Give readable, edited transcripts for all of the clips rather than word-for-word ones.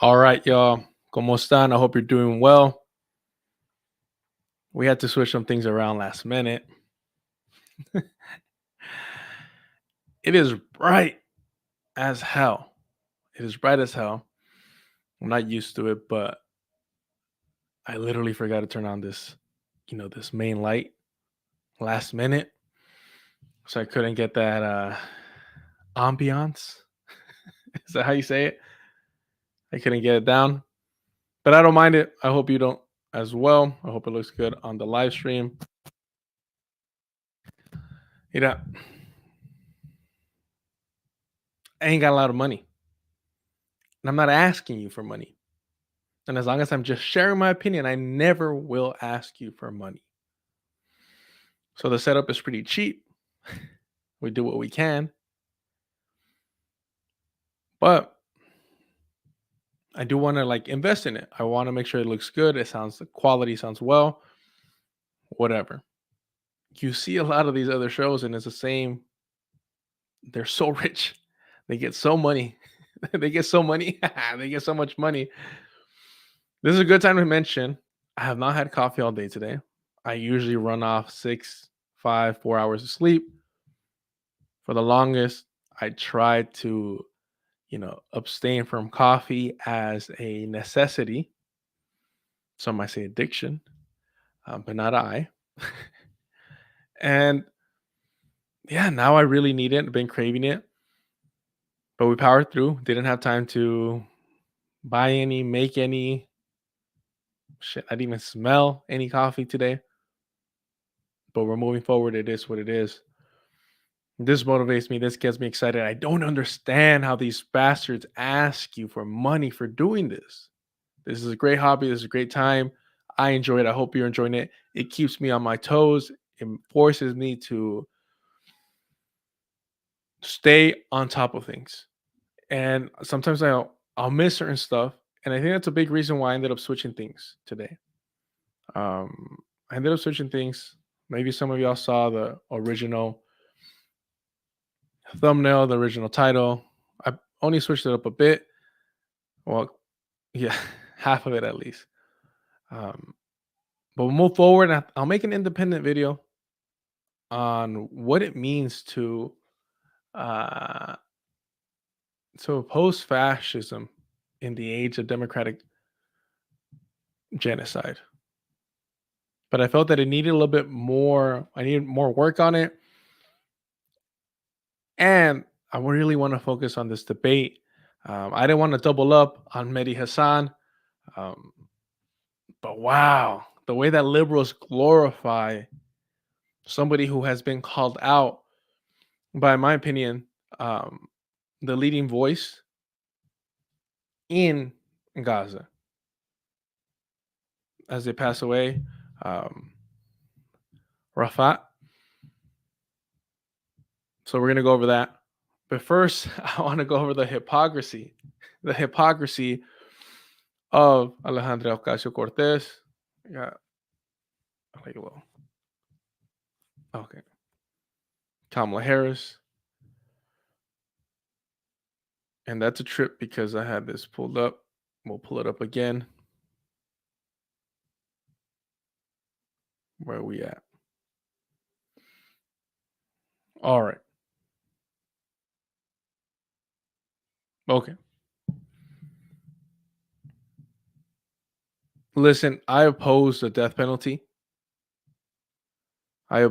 All right, y'all. ¿Cómo están? I hope you're doing well. We had to switch some things around last minute. It is bright as hell. It is bright as hell. I'm not used to it, but I literally forgot to turn on this main light last minute. So I couldn't get that ambiance. Is that how you say it? I couldn't get it down. But I don't mind it. I hope you don't as well. I hope it looks good on the live stream. Mira, I ain't got a lot of money. And I'm not asking you for money. And as long as I'm just sharing my opinion, I never will ask you for money. So the setup is pretty cheap. We do what we can. But I do want to invest in it. I want to make sure it looks good. The quality sounds well, whatever. You see a lot of these other shows and it's the same. They're so rich. They get so money. They get so money. They get so much money. This is a good time to mention I have not had coffee all day today. I usually run off 6, 5, 4 hours of sleep. For the longest, I tried to, abstain from coffee as a necessity. Some might say addiction, but not I. And yeah, now I really need it. I've been craving it, but we powered through. Didn't have time to buy any, make any. Shit, I didn't even smell any coffee today. But we're moving forward. It is what it is. This motivates me. This gets me excited. I don't understand how these bastards ask you for money for doing this. This is a great hobby. This is a great time. I enjoy it. I hope you're enjoying it. It keeps me on my toes. It forces me to stay on top of things. And sometimes I'll miss certain stuff. And I think that's a big reason why I ended up switching things today. I ended up switching things. Maybe some of y'all saw the original thumbnail, the original title. I only switched it up a bit. Well, yeah, half of it at least. But we'll move forward. And I'll make an independent video on what it means to oppose fascism in the age of democratic genocide. But I felt that it needed a little bit more. I needed more work on it. And I really want to focus on this debate. I didn't want to double up on Mehdi Hasan. But wow, the way that liberals glorify somebody who has been called out by, in my opinion, the leading voice in Gaza as they pass away, Rafat. So we're going to go over that. But first, I want to go over the hypocrisy of Alejandro Ocasio-Cortez. Yeah. Okay. Kamala Harris. And that's a trip because I had this pulled up. We'll pull it up again. Where are we at? All right. Okay. Listen, I oppose the death penalty. I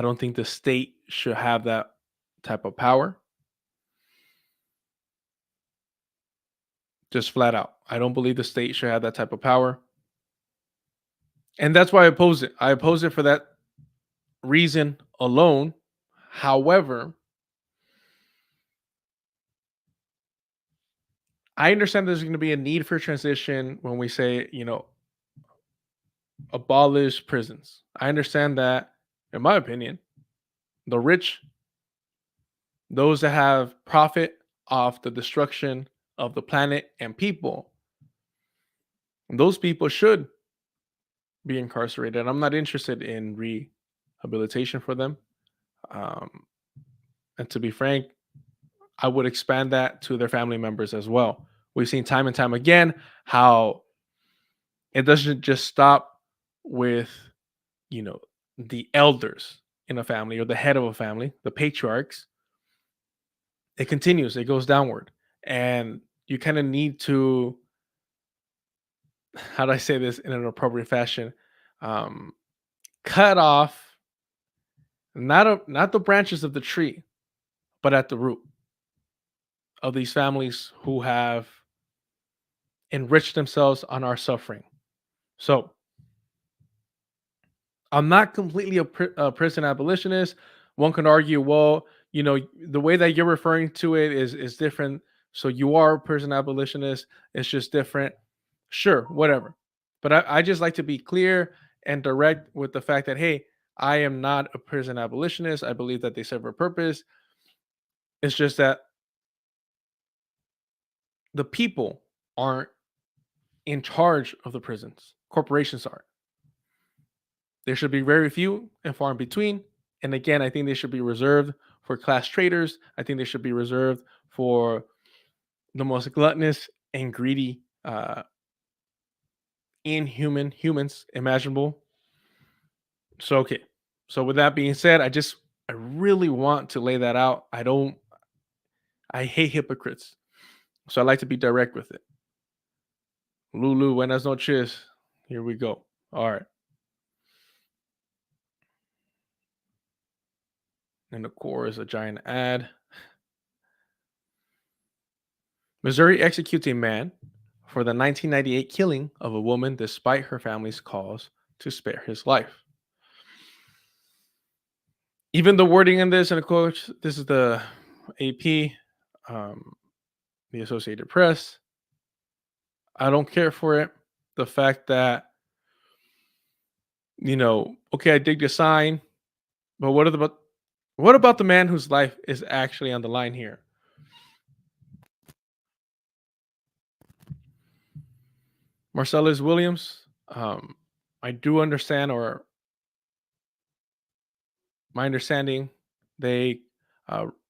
don't think the state should have that type of power. Just flat out. I don't believe the state should have that type of power. And that's why I oppose it. I oppose it for that reason alone. However, I understand there's going to be a need for transition when we say, abolish prisons. I understand that, in my opinion, the rich, those that have profit off the destruction of the planet and people, those people should be incarcerated. I'm not interested in rehabilitation for them. And to be frank, I would expand that to their family members as well. We've seen time and time again how it doesn't just stop with, you know, the elders in a family or the head of a family, the patriarchs. It continues, it goes downward. And you kind of need to, how do I say this in an appropriate fashion? Um, cut off not the branches of the tree, but at the root of these families who have enriched themselves on our suffering. So I'm not completely a prison abolitionist. One can argue, well, the way that you're referring to it is different. So you are a prison abolitionist. It's just different. Sure, whatever. But I just like to be clear and direct with the fact that, hey, I am not a prison abolitionist. I believe that they serve a purpose. It's just that the people aren't in charge of the prisons. Corporations are. There should be very few and far in between. And again, I think they should be reserved for class traders. I think they should be reserved for the most gluttonous and greedy, inhuman humans imaginable. So, okay. So, with that being said, I really want to lay that out. I hate hypocrites. So, I like to be direct with it. Lulu, buenas noches. Here we go. All right. And the core is a giant ad. Missouri executes a man for the 1998 killing of a woman despite her family's calls to spare his life. Even the wording in this, and of course, this is the AP, the Associated Press. I don't care for it. The fact that, okay, I dig the sign, but what about the man whose life is actually on the line here? Marcellus Williams, I do understand, or my understanding, they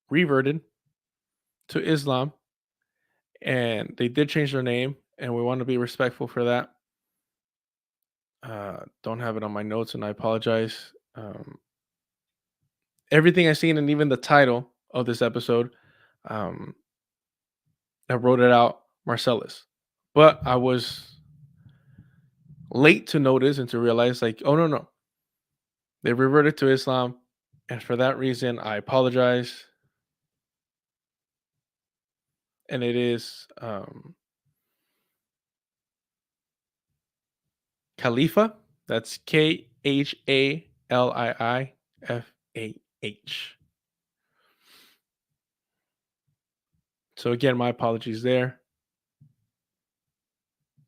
reverted to Islam, and they did change their name, and we want to be respectful for that. Don't have it on my notes, and I apologize. Everything I've seen, and even the title of this episode, um, I wrote it out Marcellus, but I was late to notice and to realize, like, oh no, they reverted to Islam, and for that reason, I apologize. And it is Khalifa. That's KHALIIFAH. So again, my apologies there.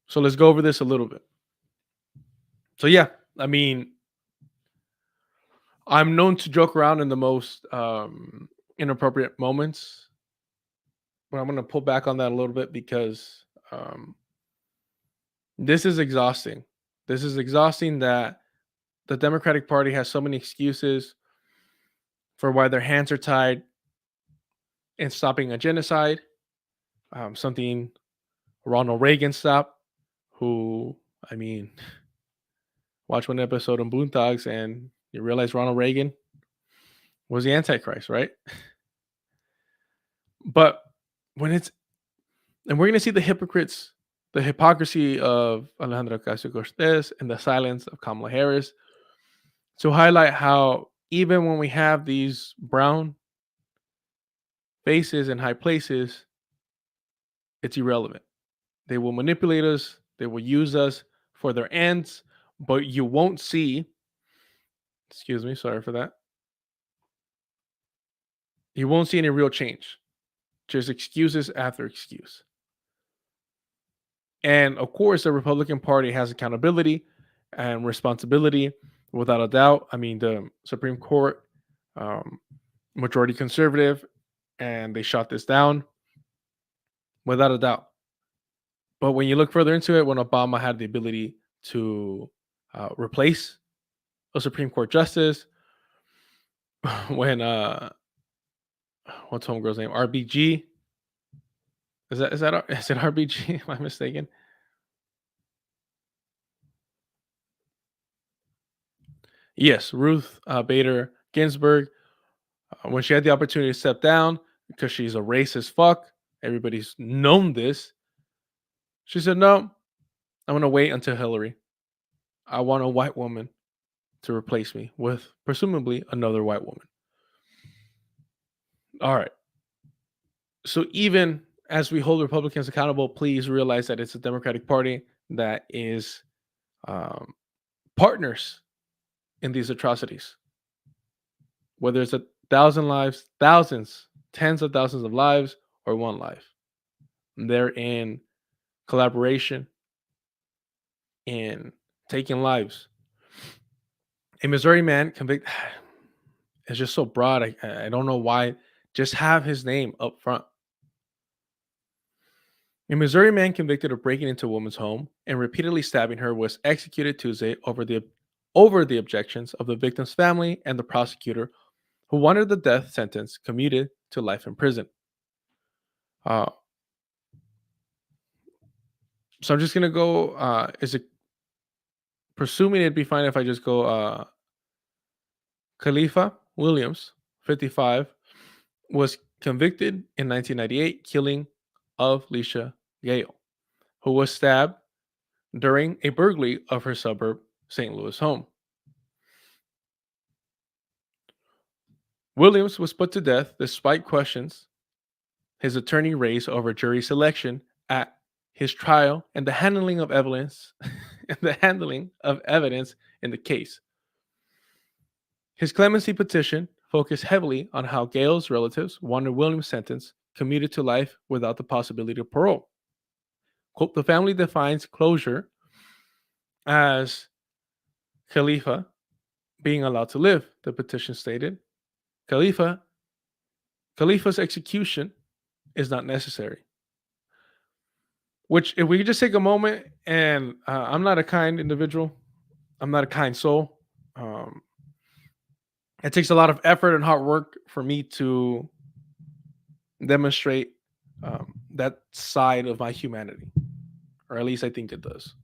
So let's go over this a little bit. So yeah, I mean, I'm known to joke around in the most inappropriate moments, but I'm going to pull back on that a little bit because this is exhausting. This is exhausting that the Democratic Party has so many excuses for why their hands are tied in stopping a genocide. Something Ronald Reagan stopped, who, I mean, watch one episode on Boondocks and you realize Ronald Reagan was the Antichrist, right? But when it's, and we're going to see the hypocrisy of Alejandro Ocasio-Cortez and the silence of Kamala Harris to highlight how even when we have these brown faces in high places, it's irrelevant. They will manipulate us. They will use us for their ends, but you won't see, excuse me, sorry for that. You won't see any real change. Just excuses after excuse. And of course, the Republican Party has accountability and responsibility without a doubt. I mean, the Supreme Court, majority conservative, and they shot this down without a doubt. But when you look further into it, when Obama had the ability to replace a Supreme Court justice, when what's homegirl's name? RBG. Is it RBG? Am I mistaken? Yes, Ruth Bader Ginsburg. When she had the opportunity to step down because she's a racist fuck, everybody's known this. She said, "No, I'm gonna wait until Hillary. I want a white woman to replace me with presumably another white woman." All right. So even as we hold Republicans accountable, please realize that it's a Democratic Party that is um, partners in these atrocities. Whether it's 1,000 lives, thousands, tens of thousands of lives, or one life, they're in collaboration in taking lives. A Missouri man convicted. It's just so broad. I don't know why. Just have his name up front. A Missouri man convicted of breaking into a woman's home and repeatedly stabbing her was executed Tuesday over the objections of the victim's family and the prosecutor, who wanted the death sentence commuted to life in prison. Uh, so I'm just gonna go. Is it presuming it'd be fine if I just go Khalifa Williams, 55, was convicted in 1998 killing of Leisha Gale, who was stabbed during a burglary of her suburb St. Louis home. Williams was put to death despite questions his attorney raised over jury selection at his trial and the handling of evidence in the case. His clemency petition focused heavily on how Gale's relatives wanted Williams' sentence commuted to life without the possibility of parole. Quote, the family defines closure as Khalifa being allowed to live, the petition stated. Khalifa's execution is not necessary. Which, if we could just take a moment, and I'm not a kind individual, I'm not a kind soul. It takes a lot of effort and hard work for me to demonstrate that side of my humanity, or at least I think it does.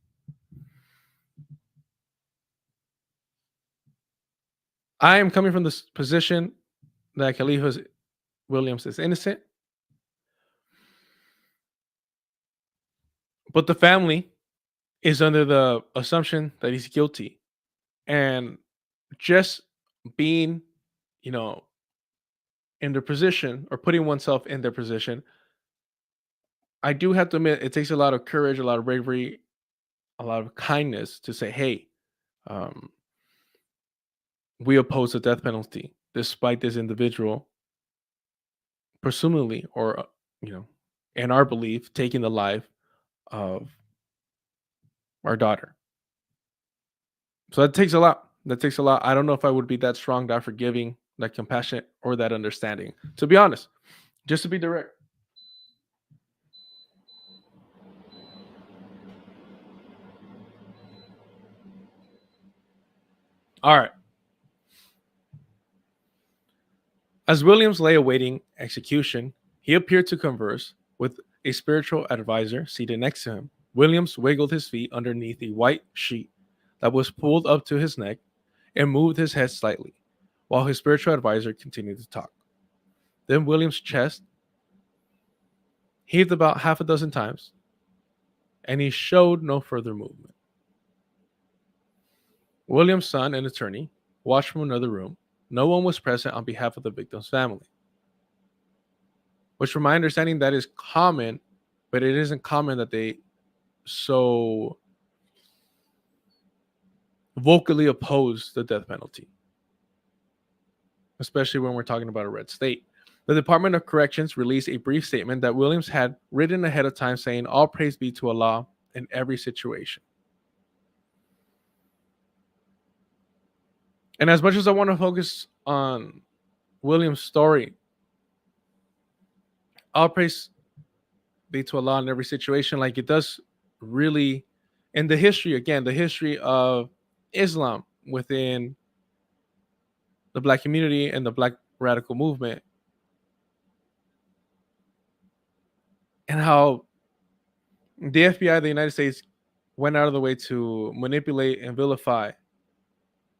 I am coming from this position that Khalifa Williams is innocent, but the family is under the assumption that he's guilty, and just being, you know, in their position or putting oneself in their position, I do have to admit it takes a lot of courage, a lot of bravery, a lot of kindness to say, "Hey, um, we oppose the death penalty, despite this individual, presumably, or in our belief, taking the life of our daughter." So that takes a lot. That takes a lot. I don't know if I would be that strong, that forgiving, that compassionate, or that understanding. To be honest, just to be direct. All right. As Williams lay awaiting execution, he appeared to converse with a spiritual advisor seated next to him. Williams wiggled his feet underneath a white sheet that was pulled up to his neck and moved his head slightly, while his spiritual advisor continued to talk. Then Williams' chest heaved about half a dozen times, and he showed no further movement. Williams' son, an attorney, watched from another room. No one was present on behalf of the victim's family, which, from my understanding, that is common, but it isn't common that they so vocally oppose the death penalty, especially when we're talking about a red state. The Department of Corrections released a brief statement that Williams had written ahead of time saying, "All praise be to Allah in every situation." And as much as I want to focus on Williams' story, all praise be to Allah in every situation, like it does really, in the history, again, the history of Islam within the Black community and the Black radical movement, and how the FBI of the United States went out of the way to manipulate and vilify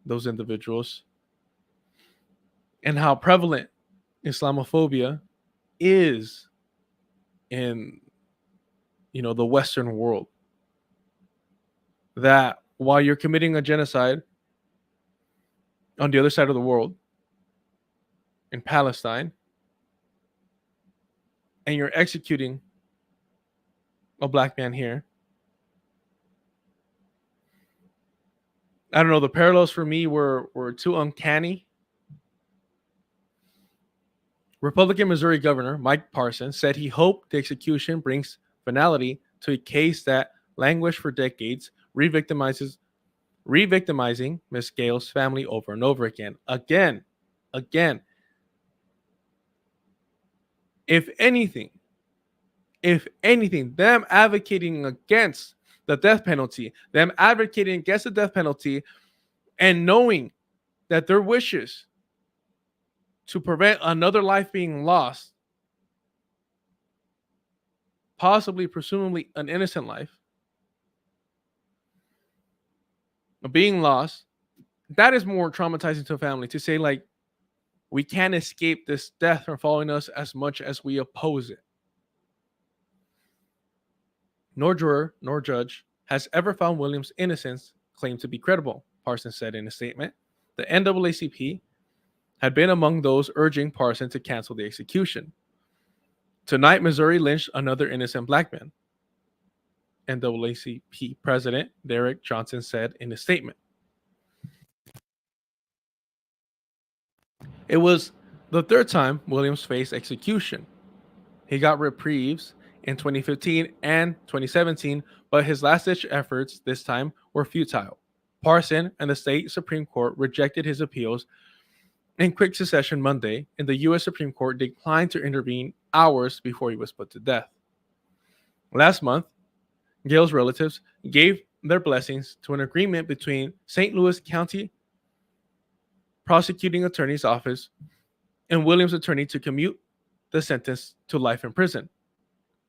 those individuals, and how prevalent Islamophobia is in the Western world. That while you're committing a genocide on the other side of the world in Palestine, and you're executing a black man here, I don't know, the parallels for me were too uncanny. Republican Missouri Governor Mike Parson said he hoped the execution brings finality to a case that languished for decades, re-victimizing Miss Gale's family over and over again. Again. If anything, them advocating against the death penalty, and knowing that their wishes to prevent another life being lost, possibly, presumably, an innocent life being lost, that is more traumatizing to a family, to say, like, we can't escape this death from following us as much as we oppose it. No juror nor judge has ever found Williams' innocence claimed to be credible, Parson said in a statement. The NAACP had been among those urging Parson to cancel the execution. Tonight, Missouri lynched another innocent black man, NAACP President Derek Johnson said in a statement. It was the third time Williams faced execution. He got reprieves in 2015 and 2017, but his last-ditch efforts this time were futile. Parson and the state Supreme Court rejected his appeals in quick succession Monday, and the U.S. Supreme Court declined to intervene hours before he was put to death. Last month, Gale's relatives gave their blessings to an agreement between St. Louis County Prosecuting Attorney's Office and Williams' attorney to commute the sentence to life in prison.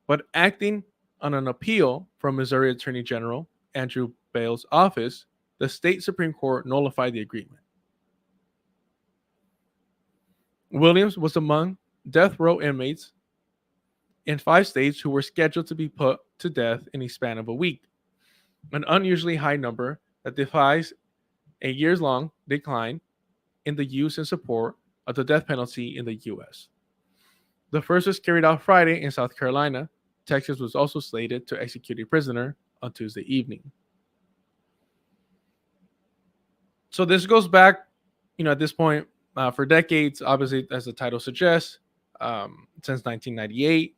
But acting on an appeal from Missouri Attorney General Andrew Bail's office, the state Supreme Court nullified the agreement. Williams was among death row inmates in 5 states who were scheduled to be put to death in a span of a week, an unusually high number that defies a years-long decline in the use and support of the death penalty in the U.S. The first was carried out Friday in South Carolina. Texas was also slated to execute a prisoner on Tuesday evening. So this goes back, at this point, for decades, obviously, as the title suggests, since 1998.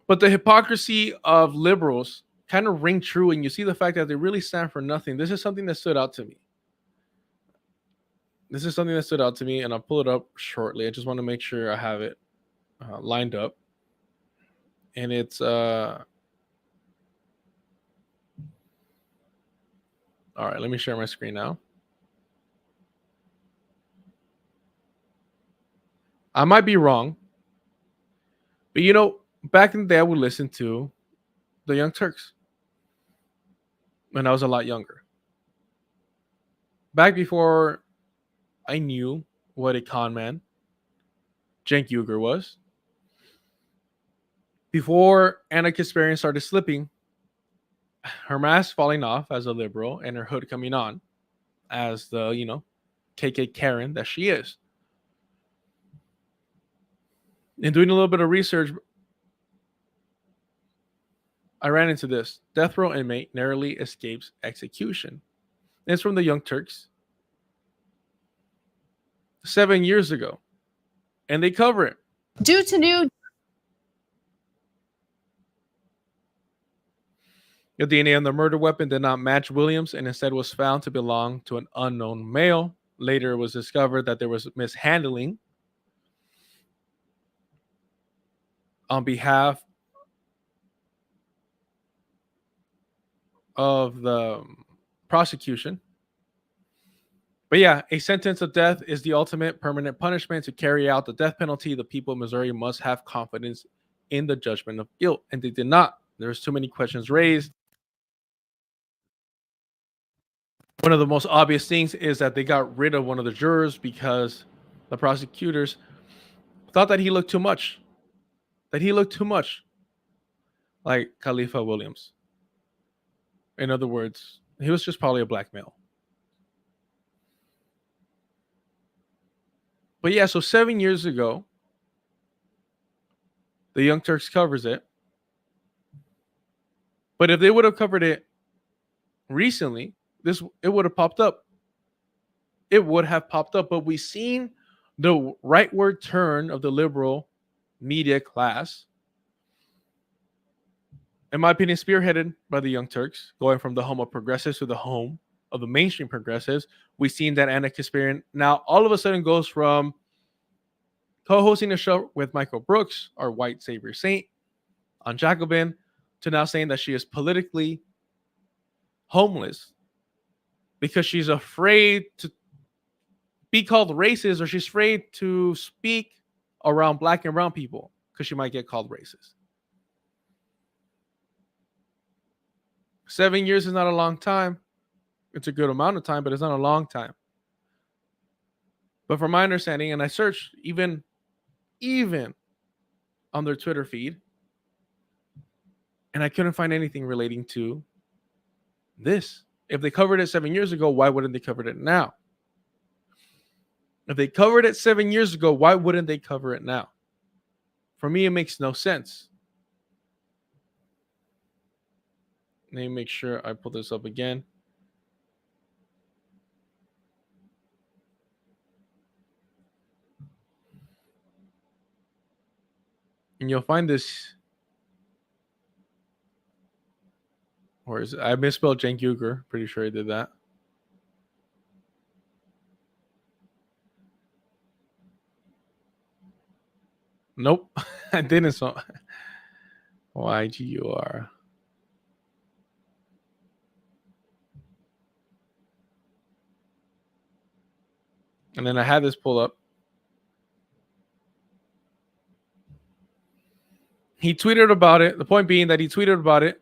But the hypocrisy of liberals kind of ring true, and you see the fact that they really stand for nothing. This is something that stood out to me. And I'll pull it up shortly. I just want to make sure I have it lined up. And it's all right, let me share my screen now. I might be wrong, but back in the day, I would listen to the Young Turks when I was a lot younger. Back before I knew what a con man Cenk Uygur was, before Anna Kasparian started slipping, her mask falling off as a liberal and her hood coming on as the, KK Karen that she is. And doing a little bit of research, I ran into this. Death row inmate narrowly escapes execution. And it's from the Young Turks 7 years ago. And they cover it. Due to new... The DNA on the murder weapon did not match Williams and instead was found to belong to an unknown male. Later, it was discovered that there was mishandling on behalf of the prosecution. But yeah, a sentence of death is the ultimate permanent punishment. To carry out the death penalty, the people of Missouri must have confidence in the judgment of guilt, and they did not. There's too many questions raised. One of the most obvious things is that they got rid of one of the jurors because the prosecutors thought that he looked too much. That he looked too much like Khalifa Williams. In other words, he was just probably a black male. But yeah, so 7 years ago, the Young Turks covers it. But if they would have covered it recently, it would have popped up. It would have popped up. But we've seen the rightward turn of the liberal media class, in my opinion, spearheaded by the Young Turks, going from the home of progressives to the home of the mainstream progressives. We've seen that Anna Kasparian now all of a sudden goes from co-hosting a show with Michael Brooks, our white savior saint, on Jacobin, to now saying that she is politically homeless because she's afraid to be called racist, or she's afraid to speak around black and brown people because she might get called racist. 7 years is not a long time. It's a good amount of time, but it's not a long time. But from my understanding, and I searched even on their Twitter feed, and I couldn't find anything relating to this. If they covered it 7 years ago, why wouldn't they cover it now? If they covered it 7 years ago, why wouldn't they cover it now? For me, it makes no sense. Let me make sure I pull this up again. And you'll find this. Or is it, I misspelled Cenk Uygur. Pretty sure I did that. Nope. I didn't. So YGUR. And then I had this pulled up. He tweeted about it. The point being that he tweeted about it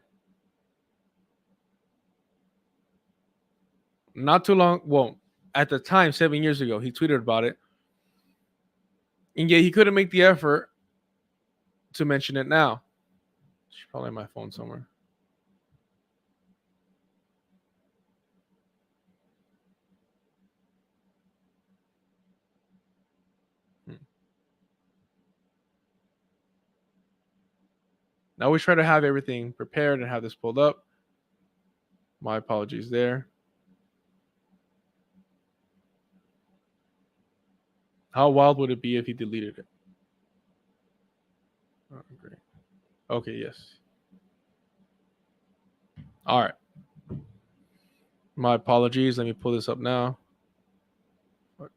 not too long. Well, at the time, 7 years ago, he tweeted about it. And yet he couldn't make the effort to mention it now. It's probably on my phone somewhere. I always try to have everything prepared and have this pulled up. My apologies there. How wild would it be if he deleted it? Oh, great. Okay, yes. All right. My apologies. Let me pull this up now. Oh,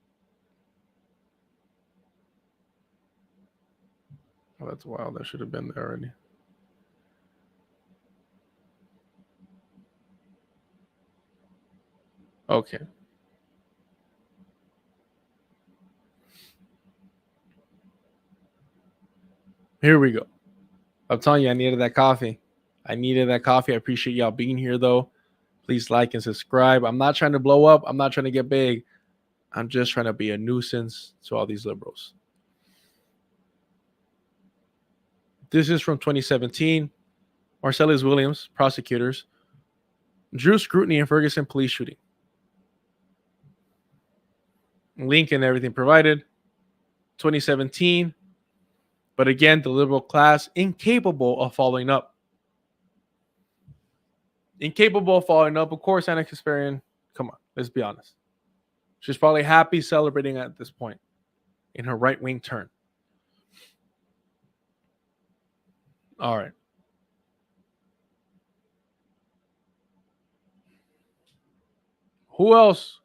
that's wild. That should have been there already. Okay. Here we go. I'm telling you, I needed that coffee. I appreciate y'all being here, though. Please like and subscribe. I'm not trying to blow up. I'm not trying to get big. I'm just trying to be a nuisance to all these liberals. This is from 2017. Marcellus Williams, prosecutors, drew scrutiny in Ferguson police shooting. Link and everything provided. 2017. But again, the liberal class incapable of following up. Of course, Anna Kasparian, come on, let's be honest. She's probably happy celebrating at this point in her right-wing turn. All right. Who else?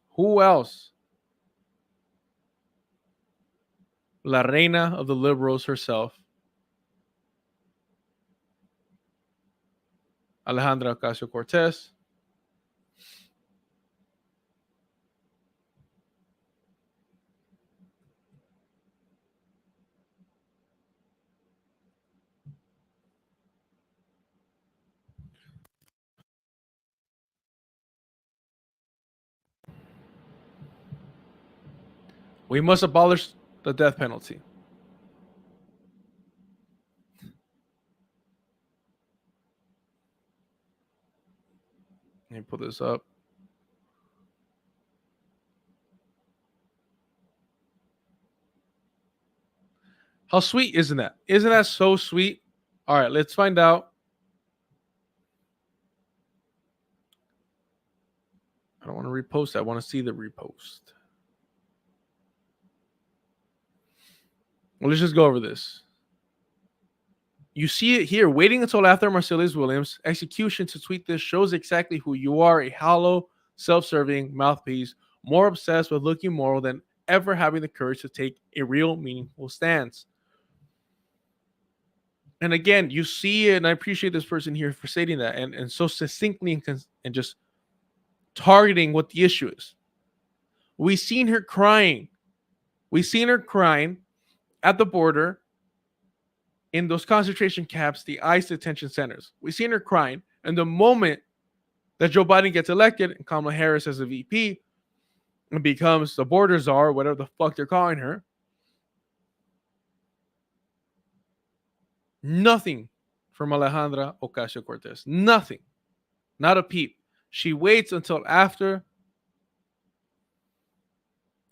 La Reina of the liberals herself, Alejandra Ocasio-Cortez. We must abolish the death penalty. Let me pull this up. How sweet isn't that? Isn't that so sweet? All right, let's find out. I don't want to repost. I want to see the repost. Well, let's just go over this. You see it here. Waiting until after Marcellus Williams' execution to tweet this shows exactly who you are, a hollow, self-serving mouthpiece, more obsessed with looking moral than ever having the courage to take a real, meaningful stance. And again, you see it, and I appreciate this person here for stating that and so succinctly and just targeting what the issue is. We've seen her crying. We've seen her crying at the border, in those concentration camps, the ICE detention centers. We've seen her crying. And the moment that Joe Biden gets elected and Kamala Harris as a VP and becomes the border czar, whatever the fuck they're calling her, nothing from Alejandra Ocasio-Cortez. Nothing. Not a peep. She waits until after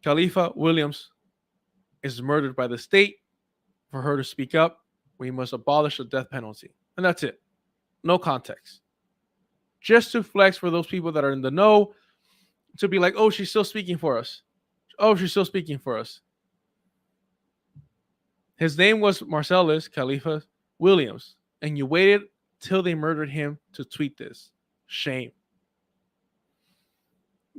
Khalifa Williams is murdered by the state for her to speak up. We must abolish the death penalty. And that's it. No context. Just to flex for those people that are in the know, to be like, oh, she's still speaking for us. Oh, she's still speaking for us. His name was Marcellus Khalifa Williams, and you waited till they murdered him to tweet this. Shame.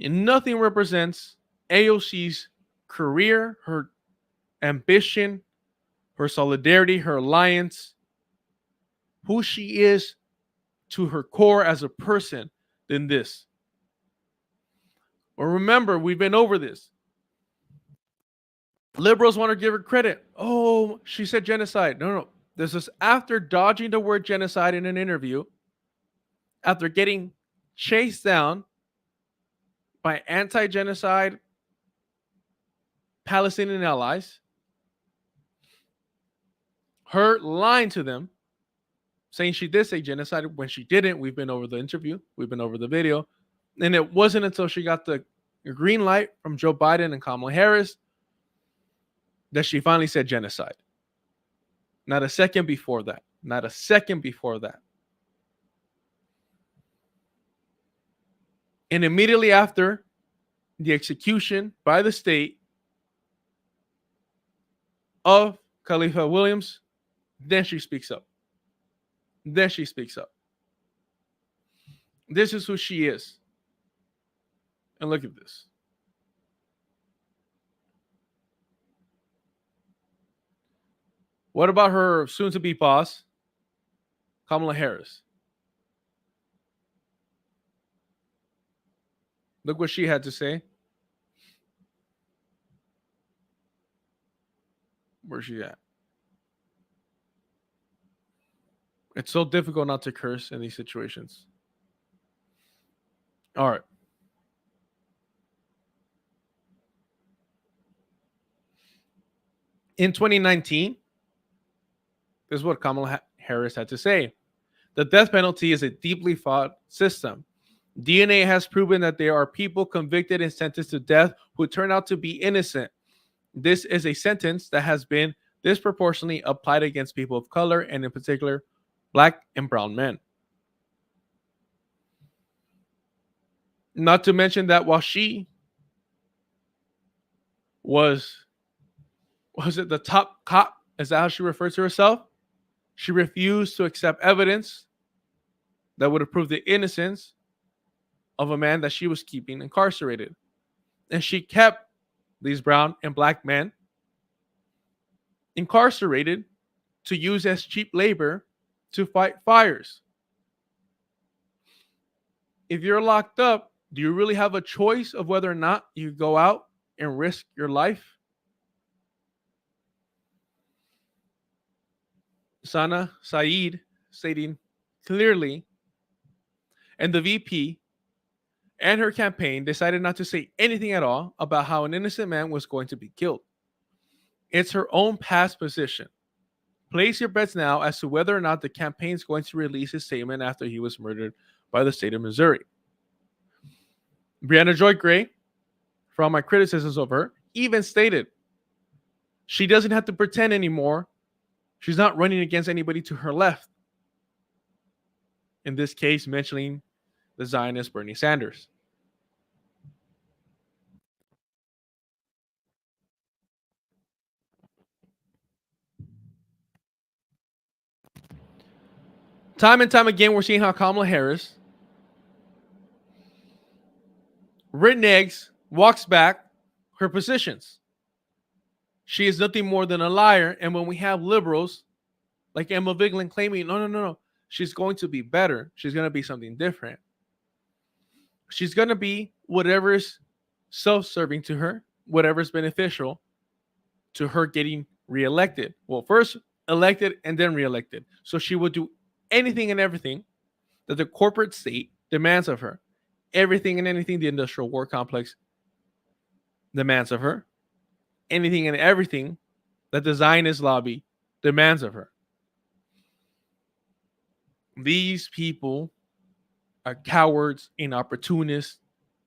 And nothing represents AOC's career, her ambition, her solidarity, her alliance, who she is to her core as a person than this. Well, remember, we've been over this. Liberals want to give her credit. Oh, she said genocide. No. This is after dodging the word genocide in an interview, after getting chased down by anti-genocide Palestinian allies, her lying to them, saying she did say genocide when she didn't. We've been over the interview. We've been over the video. And it wasn't until she got the green light from Joe Biden and Kamala Harris that she finally said genocide. Not a second before that. Not a second before that. And immediately after the execution by the state of Khalifa Williams, then she speaks up. Then she speaks up. This is who she is. And look at this. What about her soon-to-be boss, Kamala Harris? Look what she had to say. Where's she at? It's so difficult not to curse in these situations. All right. In 2019, this is what Kamala Harris had to say. The death penalty is a deeply flawed system. DNA has proven that there are people convicted and sentenced to death who turn out to be innocent. This is a sentence that has been disproportionately applied against people of color, and in particular, Black and brown men. Not to mention that while she was it the top cop? Is that how she referred to herself? She refused to accept evidence that would have proved the innocence of a man that she was keeping incarcerated. And she kept these brown and Black men incarcerated to use as cheap labor to fight fires. If you're locked up, do you really have a choice of whether or not you go out and risk your life? Sana Saeed stating clearly, and the VP and her campaign decided not to say anything at all about how an innocent man was going to be killed. It's her own past position. Place your bets now as to whether or not the campaign is going to release his statement after he was murdered by the state of Missouri. Brianna Joy Gray, for all my criticisms of her, even stated she doesn't have to pretend anymore. She's not running against anybody to her left. In this case, mentioning the Zionist Bernie Sanders. Time and time again, we're seeing how Kamala Harris reneges, walks back her positions. She is nothing more than a liar. And when we have liberals like Emma Vigeland claiming, no, she's going to be better. She's going to be something different. She's going to be whatever is self-serving to her, whatever is beneficial to her getting reelected. Well, first elected and then reelected. So she will do anything and everything that the corporate state demands of her. Everything and anything the industrial war complex demands of her. Anything and everything that the Zionist lobby demands of her. These people are cowards and opportunists.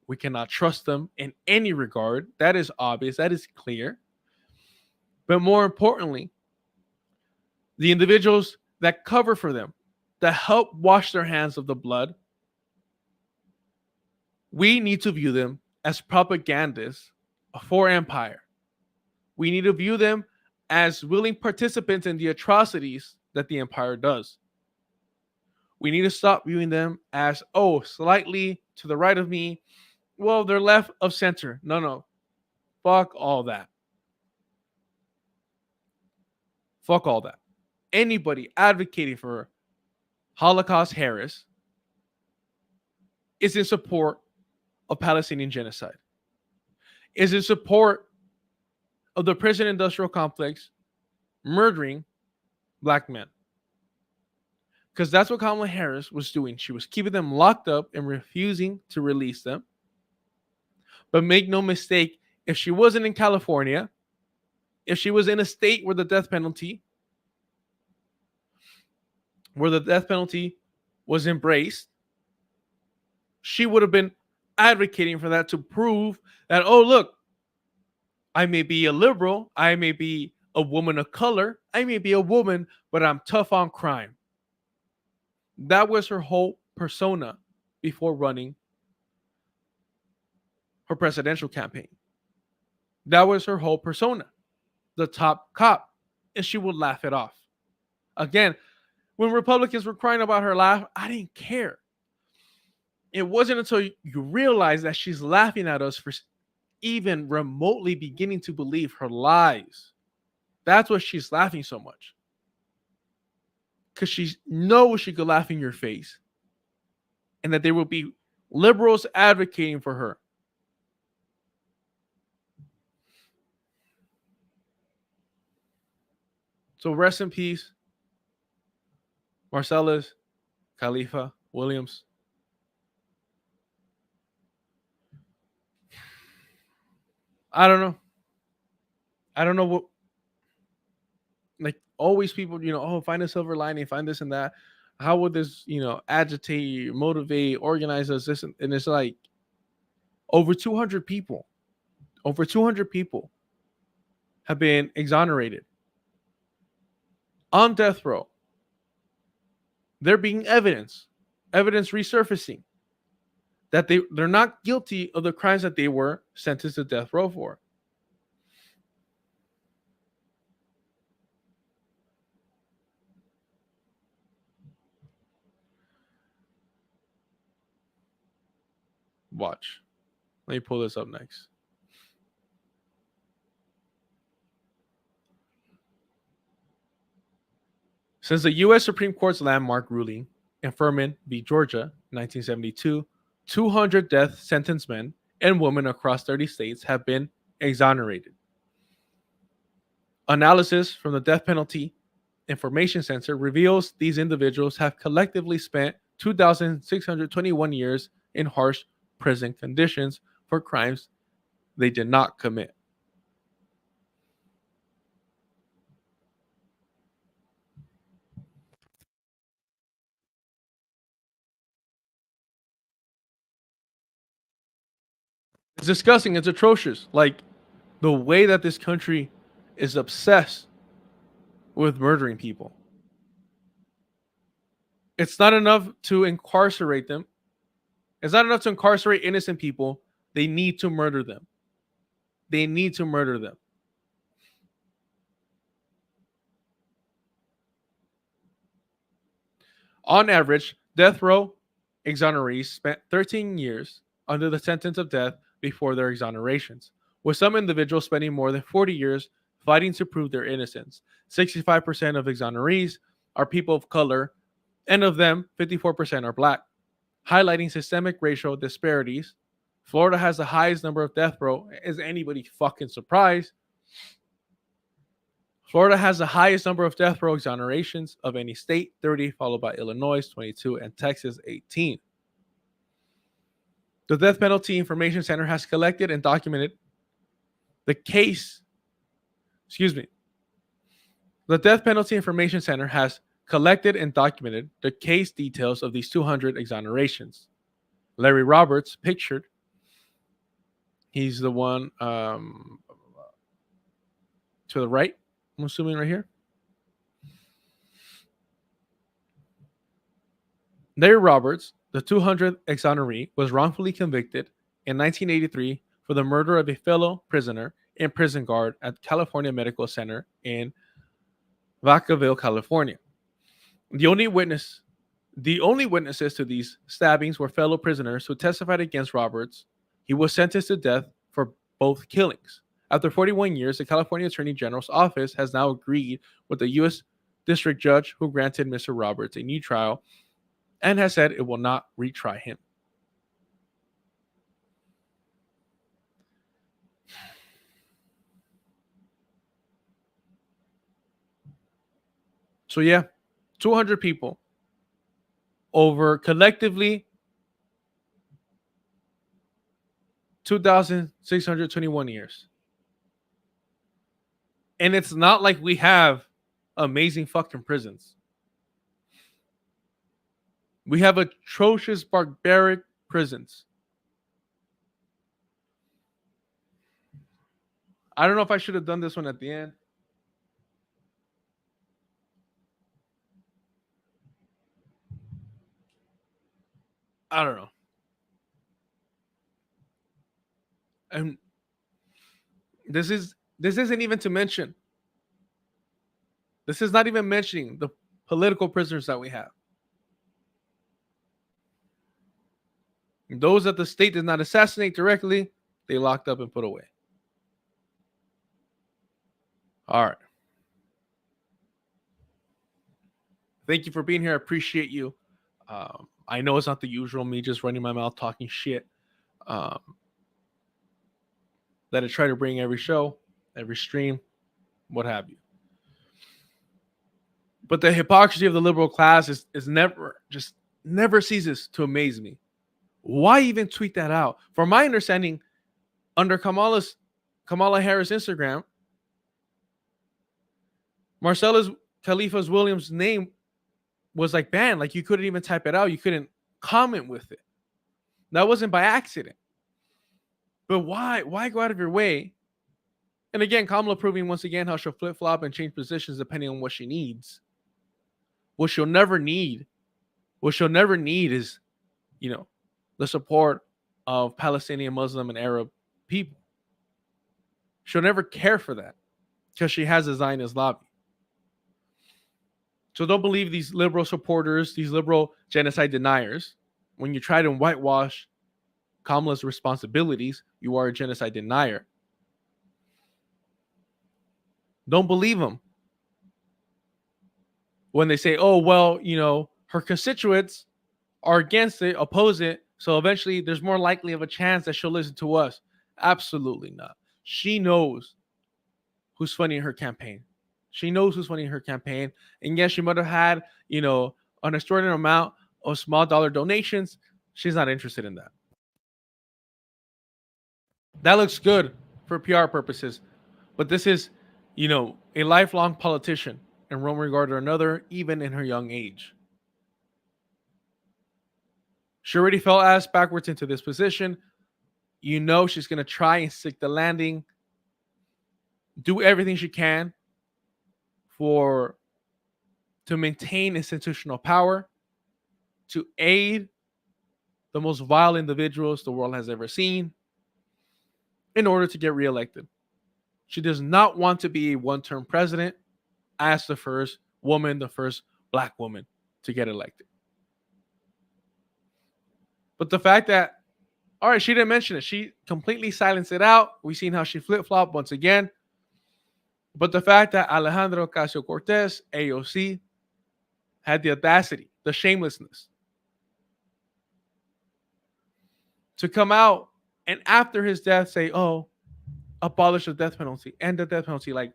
We cannot trust them in any regard. That is obvious. That is clear. But more importantly, the individuals that cover for them, that help wash their hands of the blood, we need to view them as propagandists for empire. We need to view them as willing participants in the atrocities that the empire does. We need to stop viewing them as, slightly to the right of me. Well, they're left of center. No. Fuck all that. Fuck all that. Anybody advocating for Holocaust Harris is in support of Palestinian genocide, is in support of the prison industrial complex murdering black men. Because that's what Kamala Harris was doing. She was keeping them locked up and refusing to release them. But make no mistake, if she wasn't in California, if she was in a state where the death penalty was embraced, she would have been advocating for that to prove that, look, I may be a liberal, I may be a woman of color, I may be a woman, but I'm tough on crime. That was her whole persona before running her presidential campaign. That was her whole persona, the top cop, and she would laugh it off. Again, when Republicans were crying about her laugh, I didn't care. It wasn't until you realize that she's laughing at us for even remotely beginning to believe her lies. That's why she's laughing so much. Because she knows she could laugh in your face. And that there will be liberals advocating for her. So rest in peace, Marcellus, Khalifa, Williams. I don't know what, like, always people, find a silver lining, find this and that. How would this, agitate, motivate, organize us? This and it's like over 200 people have been exonerated on death row. There being evidence resurfacing that they're not guilty of the crimes that they were sentenced to death row for. Watch. Let me pull this up next. Since the U.S. Supreme Court's landmark ruling in Furman v. Georgia, 1972, 200 death sentence men and women across 30 states have been exonerated. Analysis from the Death Penalty Information Center reveals these individuals have collectively spent 2,621 years in harsh prison conditions for crimes they did not commit. It's disgusting. It's atrocious. Like the way that this country is obsessed with murdering people. It's not enough to incarcerate them. It's not enough to incarcerate innocent people. They need to murder them. They need to murder them. On average, death row exonerees spent 13 years under the sentence of death before their exonerations, with some individuals spending more than 40 years fighting to prove their innocence. 65% of exonerees are people of color, and of them, 54% are black, highlighting systemic racial disparities. Florida has the highest number of death row. Is anybody fucking surprised? Florida has the highest number of death row exonerations of any state, 30, followed by Illinois, 22, and Texas, 18. The Death Penalty Information Center has collected and documented the case. The Death Penalty Information Center has collected and documented the case details of these 200 exonerations. Larry Roberts, pictured. He's the one to the right, I'm assuming right here. Larry Roberts, the 200th exoneree, was wrongfully convicted in 1983 for the murder of a fellow prisoner and prison guard at California Medical Center in Vacaville, California. The only witnesses to these stabbings were fellow prisoners who testified against Roberts. He was sentenced to death for both killings. After 41 years, the California Attorney General's office has now agreed with the U.S. District Judge who granted Mr. Roberts a new trial and has said it will not retry him. So yeah, 200 people over collectively 2,621 years. And it's not like we have amazing fucking prisons. We have atrocious, barbaric prisons. I don't know if I should have done this one at the end. I don't know. And this isn't even to mention. This is not even mentioning the political prisoners that we have. Those that the state did not assassinate directly, they locked up and put away. All right. Thank you for being here. I appreciate you. I know it's not the usual me just running my mouth talking shit that I try to bring every show, every stream, what have you. But the hypocrisy of the liberal class is never ceases to amaze me. Why even tweet that out? From my understanding, under Kamala Harris Instagram, Marcellus Khalifa Williams' name was like banned. Like you couldn't even type it out. You couldn't comment with it. That wasn't by accident. But why go out of your way? And again, Kamala proving once again how she'll flip-flop and change positions depending on what she needs. What she'll never need is, the support of Palestinian, Muslim, and Arab people. She'll never care for that because she has a Zionist lobby. So don't believe these liberal supporters, these liberal genocide deniers. When you try to whitewash Kamala's responsibilities, you are a genocide denier. Don't believe them. When they say, oh, well, her constituents are against it, oppose it, so eventually there's more likely of a chance that she'll listen to us. Absolutely not. She knows who's funding her campaign. And yes, she might have had, an extraordinary amount of small dollar donations. She's not interested in that. That looks good for PR purposes. But this is, a lifelong politician in one regard or another, even in her young age. She already fell ass backwards into this position. She's going to try and stick the landing, do everything she can to maintain institutional power, to aid the most vile individuals the world has ever seen in order to get reelected. She does not want to be a one-term president as the first woman, the first black woman to get elected. But the fact that, all right, she didn't mention it. She completely silenced it out. We've seen how she flip-flopped once again. But the fact that Alejandro Ocasio-Cortez, AOC, had the audacity, the shamelessness to come out and after his death say, oh, abolish the death penalty, end the death penalty. Like,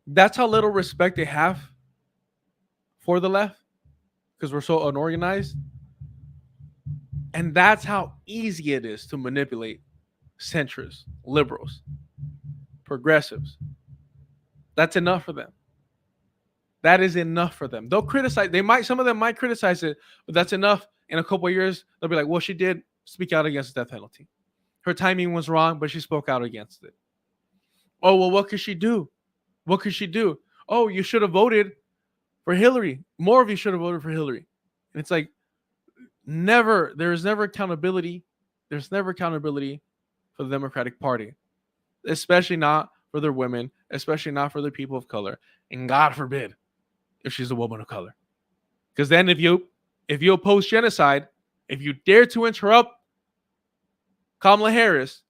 that's how little respect they have for the left because we're so unorganized. And that's how easy it is to manipulate centrists, liberals, progressives. That's enough for them. That is enough for them. They'll criticize. Some of them might criticize it, but that's enough. In a couple of years, they'll be like, well, she did speak out against the death penalty. Her timing was wrong, but she spoke out against it. Oh, well, what could she do? What could she do? Oh, you should have voted for Hillary. More of you should have voted for Hillary. And it's like, there's never accountability. There's never accountability for the Democratic Party, especially not for their women, especially not for their people of color. And God forbid if she's a woman of color. Because then if you oppose genocide, if you dare to interrupt Kamala Harris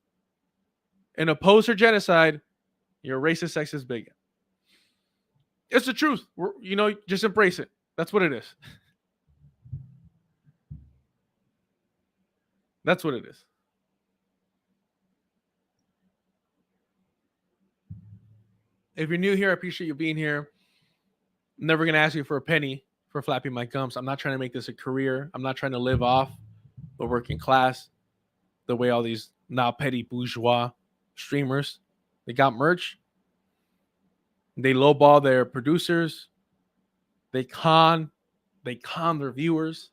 and oppose her genocide, you're a racist, sexist bigot. It's the truth. Just embrace it. That's what it is. That's what it is. If you're new here, I appreciate you being here. I'm never going to ask you for a penny for flapping my gums. I'm not trying to make this a career. I'm not trying to live off the working class the way all these now petty bourgeois streamers, they got merch. They lowball their producers. They con their viewers.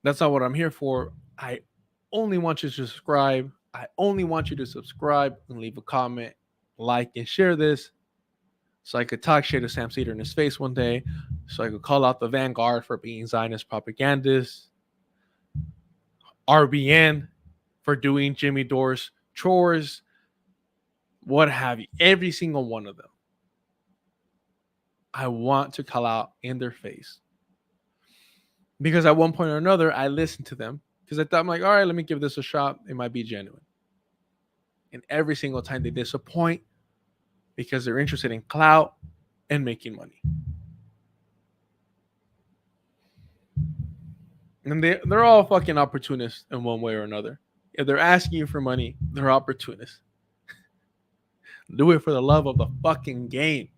That's not what I'm here for. I only want you to subscribe. I only want you to subscribe and leave a comment, like, and share this so I could talk shit to Sam Cedar in his face one day, so I could call out the Vanguard for being Zionist propagandists, RBN for doing Jimmy Dore's chores, what have you, every single one of them. I want to call out in their face. Because at one point or another, I listened to them because I thought, I'm like, all right, let me give this a shot. It might be genuine. And every single time they disappoint because they're interested in clout and making money. And they're all fucking opportunists in one way or another. If they're asking you for money, they're opportunists. Do it for the love of the fucking game.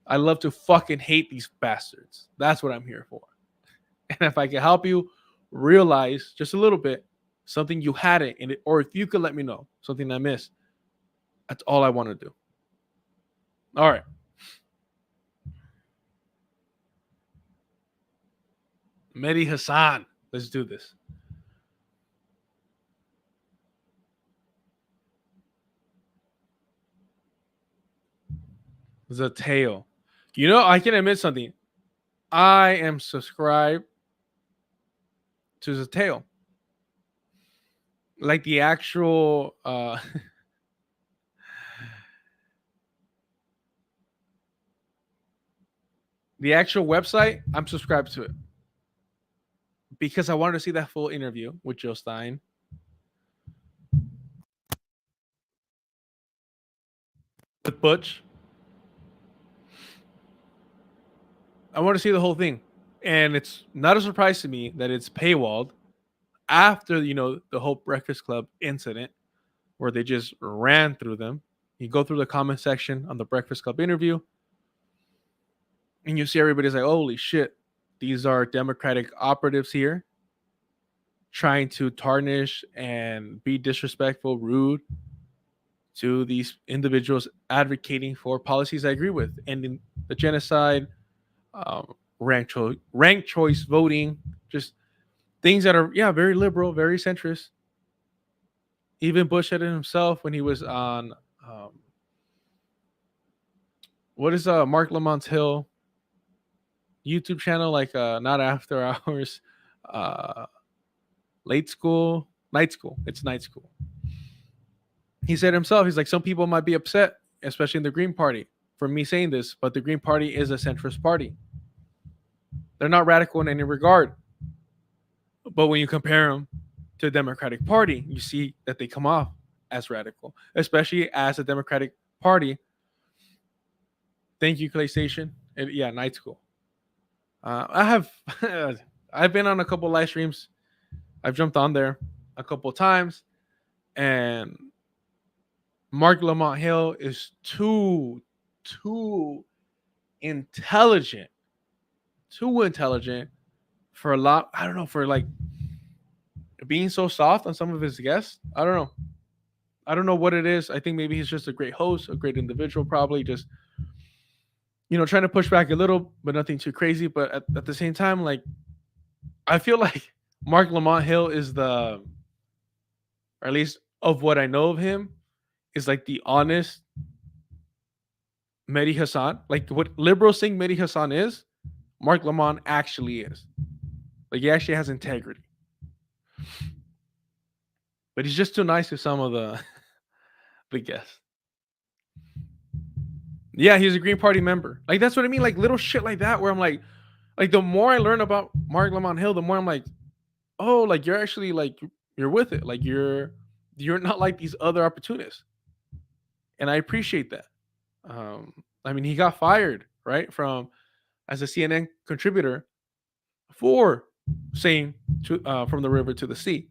I love to fucking hate these bastards. That's what I'm here for. And if I can help you realize just a little bit something you hadn't in it, or if you could let me know something I missed, that's all I want to do. All right. Mehdi Hasan. Let's do this. The tail. I can admit something. I am subscribed to the tail. Like the actual the actual website, I'm subscribed to it. Because I wanted to see that full interview with Jill Stein. With Butch. I want to see the whole thing. And it's not a surprise to me that it's paywalled after, the whole Breakfast Club incident where they just ran through them. You go through the comment section on the Breakfast Club interview and you see everybody's like, holy shit, these are Democratic operatives here trying to tarnish and be disrespectful, rude to these individuals advocating for policies I agree with, ending the genocide, ranked choice voting, just things that are very liberal, very centrist. Even Bush said it himself when he was on what is Mark Lamont's Hill YouTube channel, like not after hours, uh night school. It's night school. He said himself, he's like, some people might be upset, especially in the Green Party, for me saying this, but the Green Party is a centrist party. They're not radical in any regard. But when you compare them to the Democratic Party, you see that they come off as radical, especially as a Democratic Party. Thank you, PlayStation. And yeah, night school. I have, I've been on a couple live streams. I've jumped on there a couple times, and Mark Lamont Hill is too intelligent, for a lot. I don't know, for like being so soft on some of his guests. I don't know what it is. I think maybe he's just a great host, a great individual, probably just trying to push back a little, but nothing too crazy. But at the same time, like, I feel like Mark Lamont Hill is or at least of what I know of him, is like the honest Mehdi Hasan. Like what liberals think Mehdi Hasan is, Mark Lamont actually is. Like he actually has integrity. But he's just too nice to some of the guests. Yeah, he's a Green Party member. Like that's what I mean. Like little shit like that, where I'm like the more I learn about Mark Lamont Hill, the more I'm like, oh, like you're actually like you're with it. Like you're not like these other opportunists, and I appreciate that. I mean, he got fired right from as a CNN contributor for saying from the river to the sea,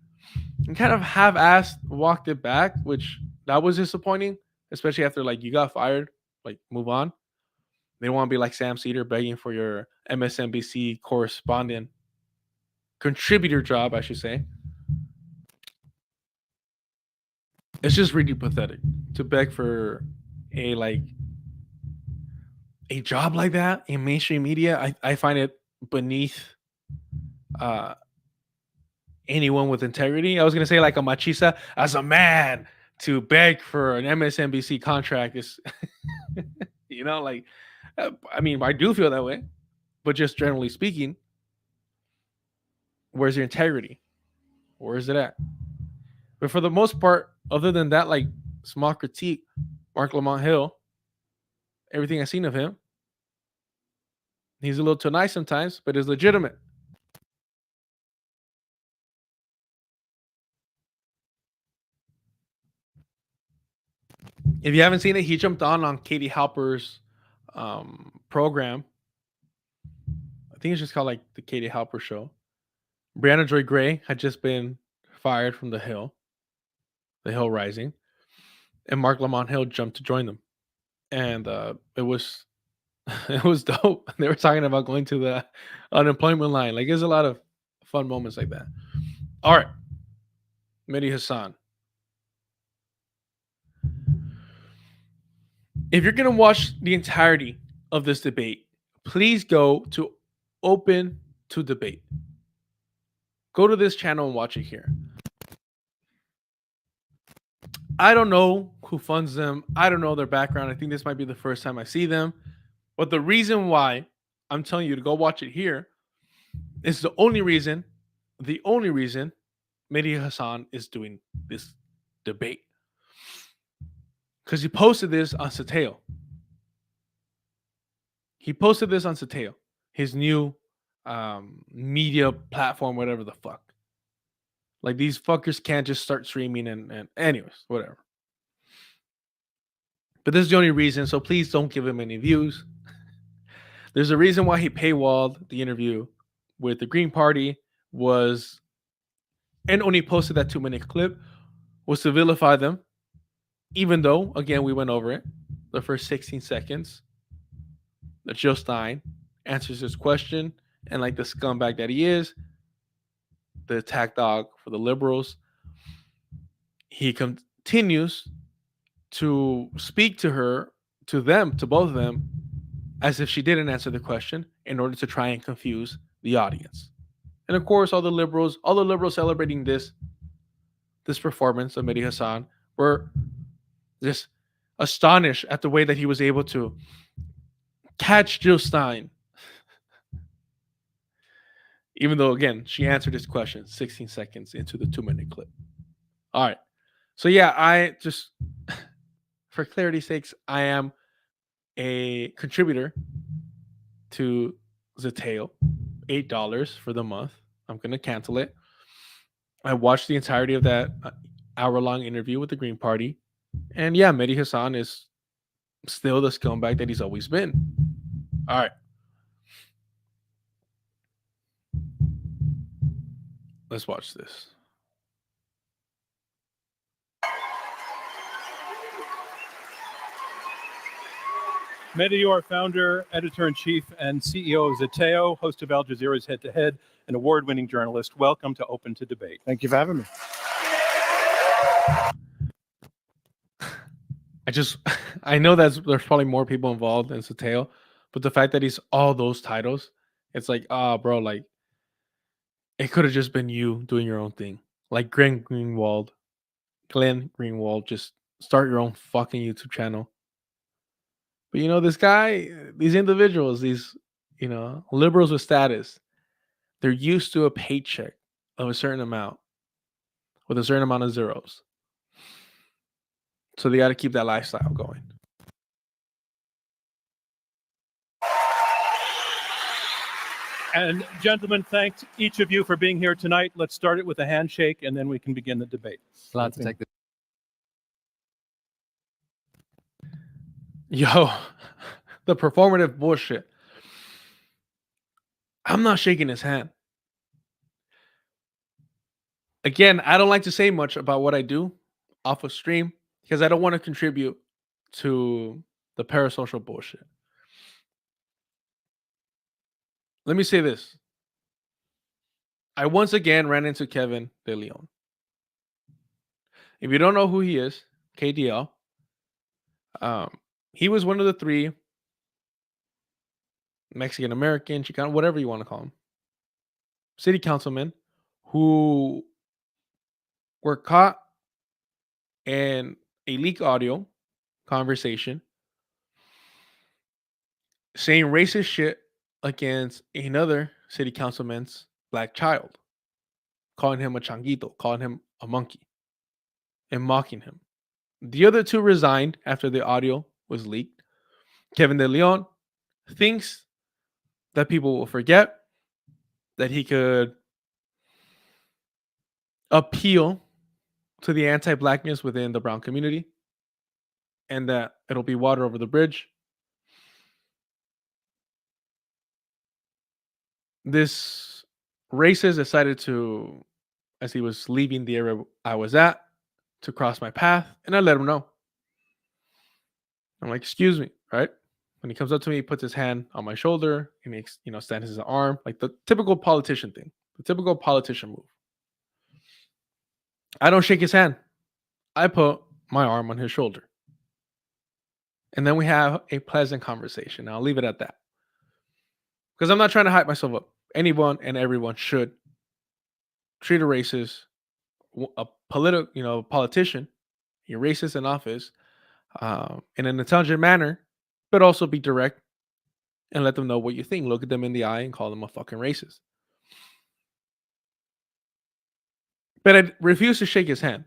and kind of half-assed walked it back, which that was disappointing, especially after like you got fired, like move on. They don't want to be like Sam Cedar begging for your MSNBC correspondent contributor job, I should say. It's just really pathetic to beg for a job like that in mainstream media. I find it beneath anyone with integrity. I was gonna say like a machista as a man to beg for an MSNBC contract is, like, I mean, I do feel that way, but just generally speaking, where's your integrity? Where is it at? But for the most part, other than that, like small critique, Mark Lamont Hill, everything I've seen of him, he's a little too nice sometimes, but is legitimate. If you haven't seen it, he jumped on Katie Halper's program. I think it's just called like the Katie Halper Show. Brianna Joy Gray had just been fired from the Hill Rising, and Mark Lamont Hill jumped to join them, and it was it was dope. They were talking about going to the unemployment line. Like, there's a lot of fun moments like that. All right, Mehdi Hasan. If you're gonna watch the entirety of this debate, please go to Open to Debate. Go to this channel and watch it here. I don't know who funds them. I don't know their background. I think this might be the first time I see them. But the reason why I'm telling you to go watch it here is the only reason Mehdi Hasan is doing this debate. Because he posted this on Sateo. His new media platform, whatever the fuck. Like, these fuckers can't just start streaming and anyways, whatever. But this is the only reason, so please don't give him any views. There's a reason why he paywalled the interview with the Green Party and only posted that 2-minute clip, was to vilify them. Even though, again, we went over it, the first 16 seconds that Jill Stein answers his question And like the scumbag that he is, the attack dog for the liberals, he continues to speak to her, to them, to both of them, as if she didn't answer the question in order to try and confuse the audience. And of course, all the liberals celebrating this performance of Mehdi Hasan were just astonished at the way that he was able to catch Jill Stein, even though again she answered his question 16 seconds into the 2-minute clip. All right, so yeah, I just, for clarity's sakes, I am a contributor to Zateo, $8 for the month. I'm gonna cancel it. I watched the entirety of that hour-long interview with the Green Party, and yeah, Mehdi Hasan is still the scumbag that he's always been. All right, let's watch this. Mehdi, you are founder, editor-in-chief, and CEO of Zateo, host of Al Jazeera's Head to Head, an award-winning journalist. Welcome to Open to Debate. Thank you for having me. I know that there's probably more people involved in Zateo, but the fact that he's all those titles, it's like, bro, like, it could have just been you doing your own thing. Like Glenn Greenwald, just start your own fucking YouTube channel. But this guy, these individuals, these, liberals with status, they're used to a paycheck of a certain amount with a certain amount of zeros. So they got to keep that lifestyle going. And gentlemen, thanks each of you for being here tonight. Let's start it with a handshake, and then we can begin the debate. Glad to take this. Yo, the performative bullshit. I'm not shaking his hand. Again, I don't like to say much about what I do off of stream because I don't want to contribute to the parasocial bullshit. Let me say this. I once again ran into Kevin De Leon. If you don't know who he is, KDL, he was one of the 3 Mexican American, Chicano, whatever you want to call him, city councilmen who were caught in a leak audio conversation saying racist shit against another city councilman's black child, calling him a changuito, calling him a monkey, and mocking him. The other 2 resigned after the audio was leaked. Kevin De Leon thinks that people will forget, that he could appeal to the anti-blackness within the brown community, and that it'll be water over the bridge. This racist decided to, as he was leaving the area I was at, to cross my path, and I let him know. I'm like, excuse me, right? When he comes up to me, he puts his hand on my shoulder and he, stands his arm, like the typical politician thing, the typical politician move. I don't shake his hand. I put my arm on his shoulder. And then we have a pleasant conversation. I'll leave it at that. Because I'm not trying to hype myself up. Anyone and everyone should treat a racist, a politician, a racist in office, in an intelligent manner, but also be direct and let them know what you think. Look at them in the eye and call them a fucking racist. But I refuse to shake his hand.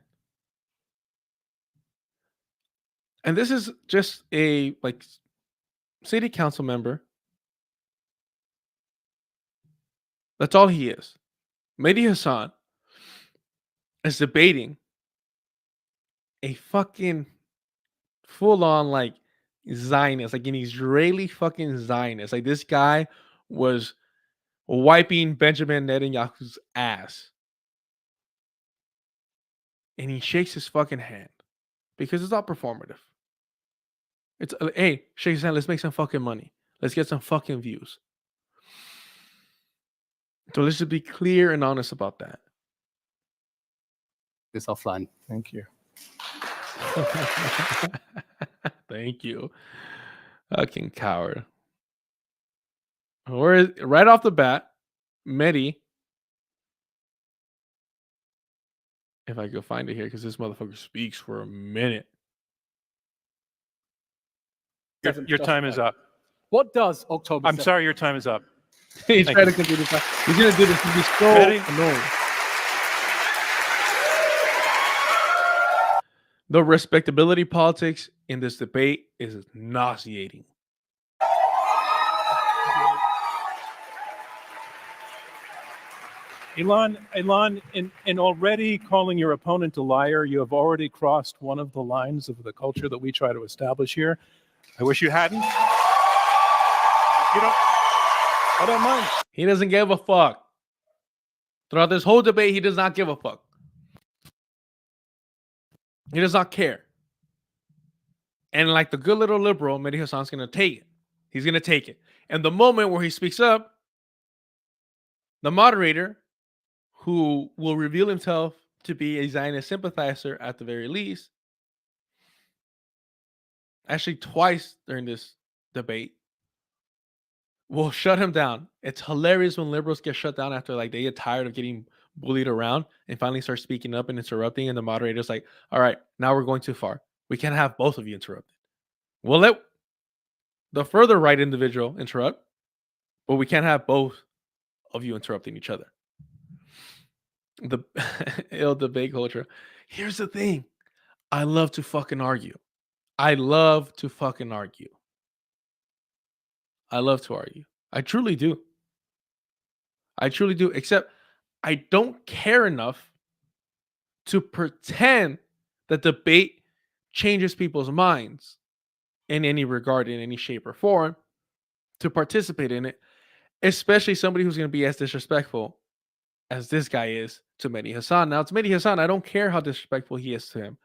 And this is just a city council member. That's all he is. Mehdi Hasan is debating a fucking full-on Zionist, like an Israeli fucking Zionist. Like this guy was wiping Benjamin Netanyahu's ass. And he shakes his fucking hand because it's all performative. It's, hey, shake his hand, let's make some fucking money. Let's get some fucking views. So let's just be clear and honest about that. This offline. Thank you. Thank you. Fucking coward. Right off the bat, Mehdi. If I could find it here, because this motherfucker speaks for a minute. Your time is up. What does October? I'm sorry, your time is up. He's Thank trying you. to continue this. He's gonna do this. He's be so Ready? annoying. The respectability politics in this debate is nauseating. Elon, in already calling your opponent a liar, you have already crossed one of the lines of the culture that we try to establish here. I wish you hadn't. I don't mind. He doesn't give a fuck. Throughout this whole debate, he does not give a fuck. He does not care. And like the good little liberal, Mehdi Hasan's going to take it. He's going to take it. And the moment where he speaks up, the moderator, who will reveal himself to be a Zionist sympathizer at the very least, actually twice during this debate, will shut him down. It's hilarious when liberals get shut down after like they get tired of getting bullied around and finally start speaking up and interrupting, and the moderator's like, all right, now we're going too far. We can't have both of you interrupted. We'll let the further right individual interrupt, but we can't have both of you interrupting each other. The ill debate culture. Here's the thing. I love to fucking argue. I love to fucking argue. I love to argue. I truly do. I truly do. Except I don't care enough to pretend that debate changes people's minds in any regard, in any shape or form, to participate in it, especially somebody who's going to be as disrespectful as this guy is to Mehdi Hasan. Now, it's Mehdi Hasan. I don't care how disrespectful he is to him.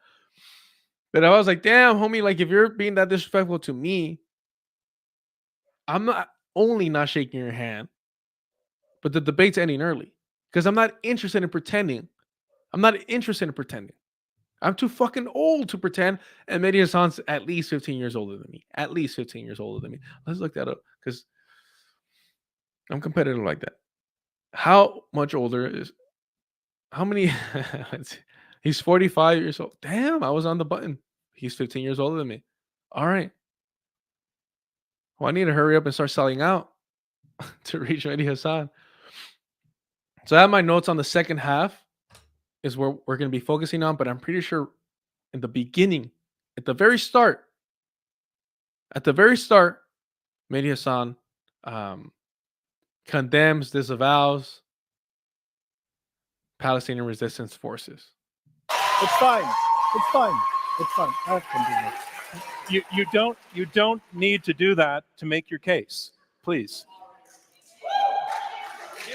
But I was like, damn, homie, like if you're being that disrespectful to me, I'm not only not shaking your hand, but the debate's ending early because I'm not interested in pretending. I'm not interested in pretending. I'm too fucking old to pretend. And Mehdi Hasan's at least 15 years older than me. At least 15 years older than me. Let's look that up because I'm competitive like that. How much older is, how many? He's 45 years old. Damn, I was on the button. He's 15 years older than me. All right. Well, I need to hurry up and start selling out to reach Mehdi Hasan. So I have my notes on the second half is where we're going to be focusing on, but I'm pretty sure in the beginning, at the very start, Mehdi Hasan condemns, disavows Palestinian resistance forces. It's fine. It's fine. It's fine. I can do it. You don't need to do that to make your case, please.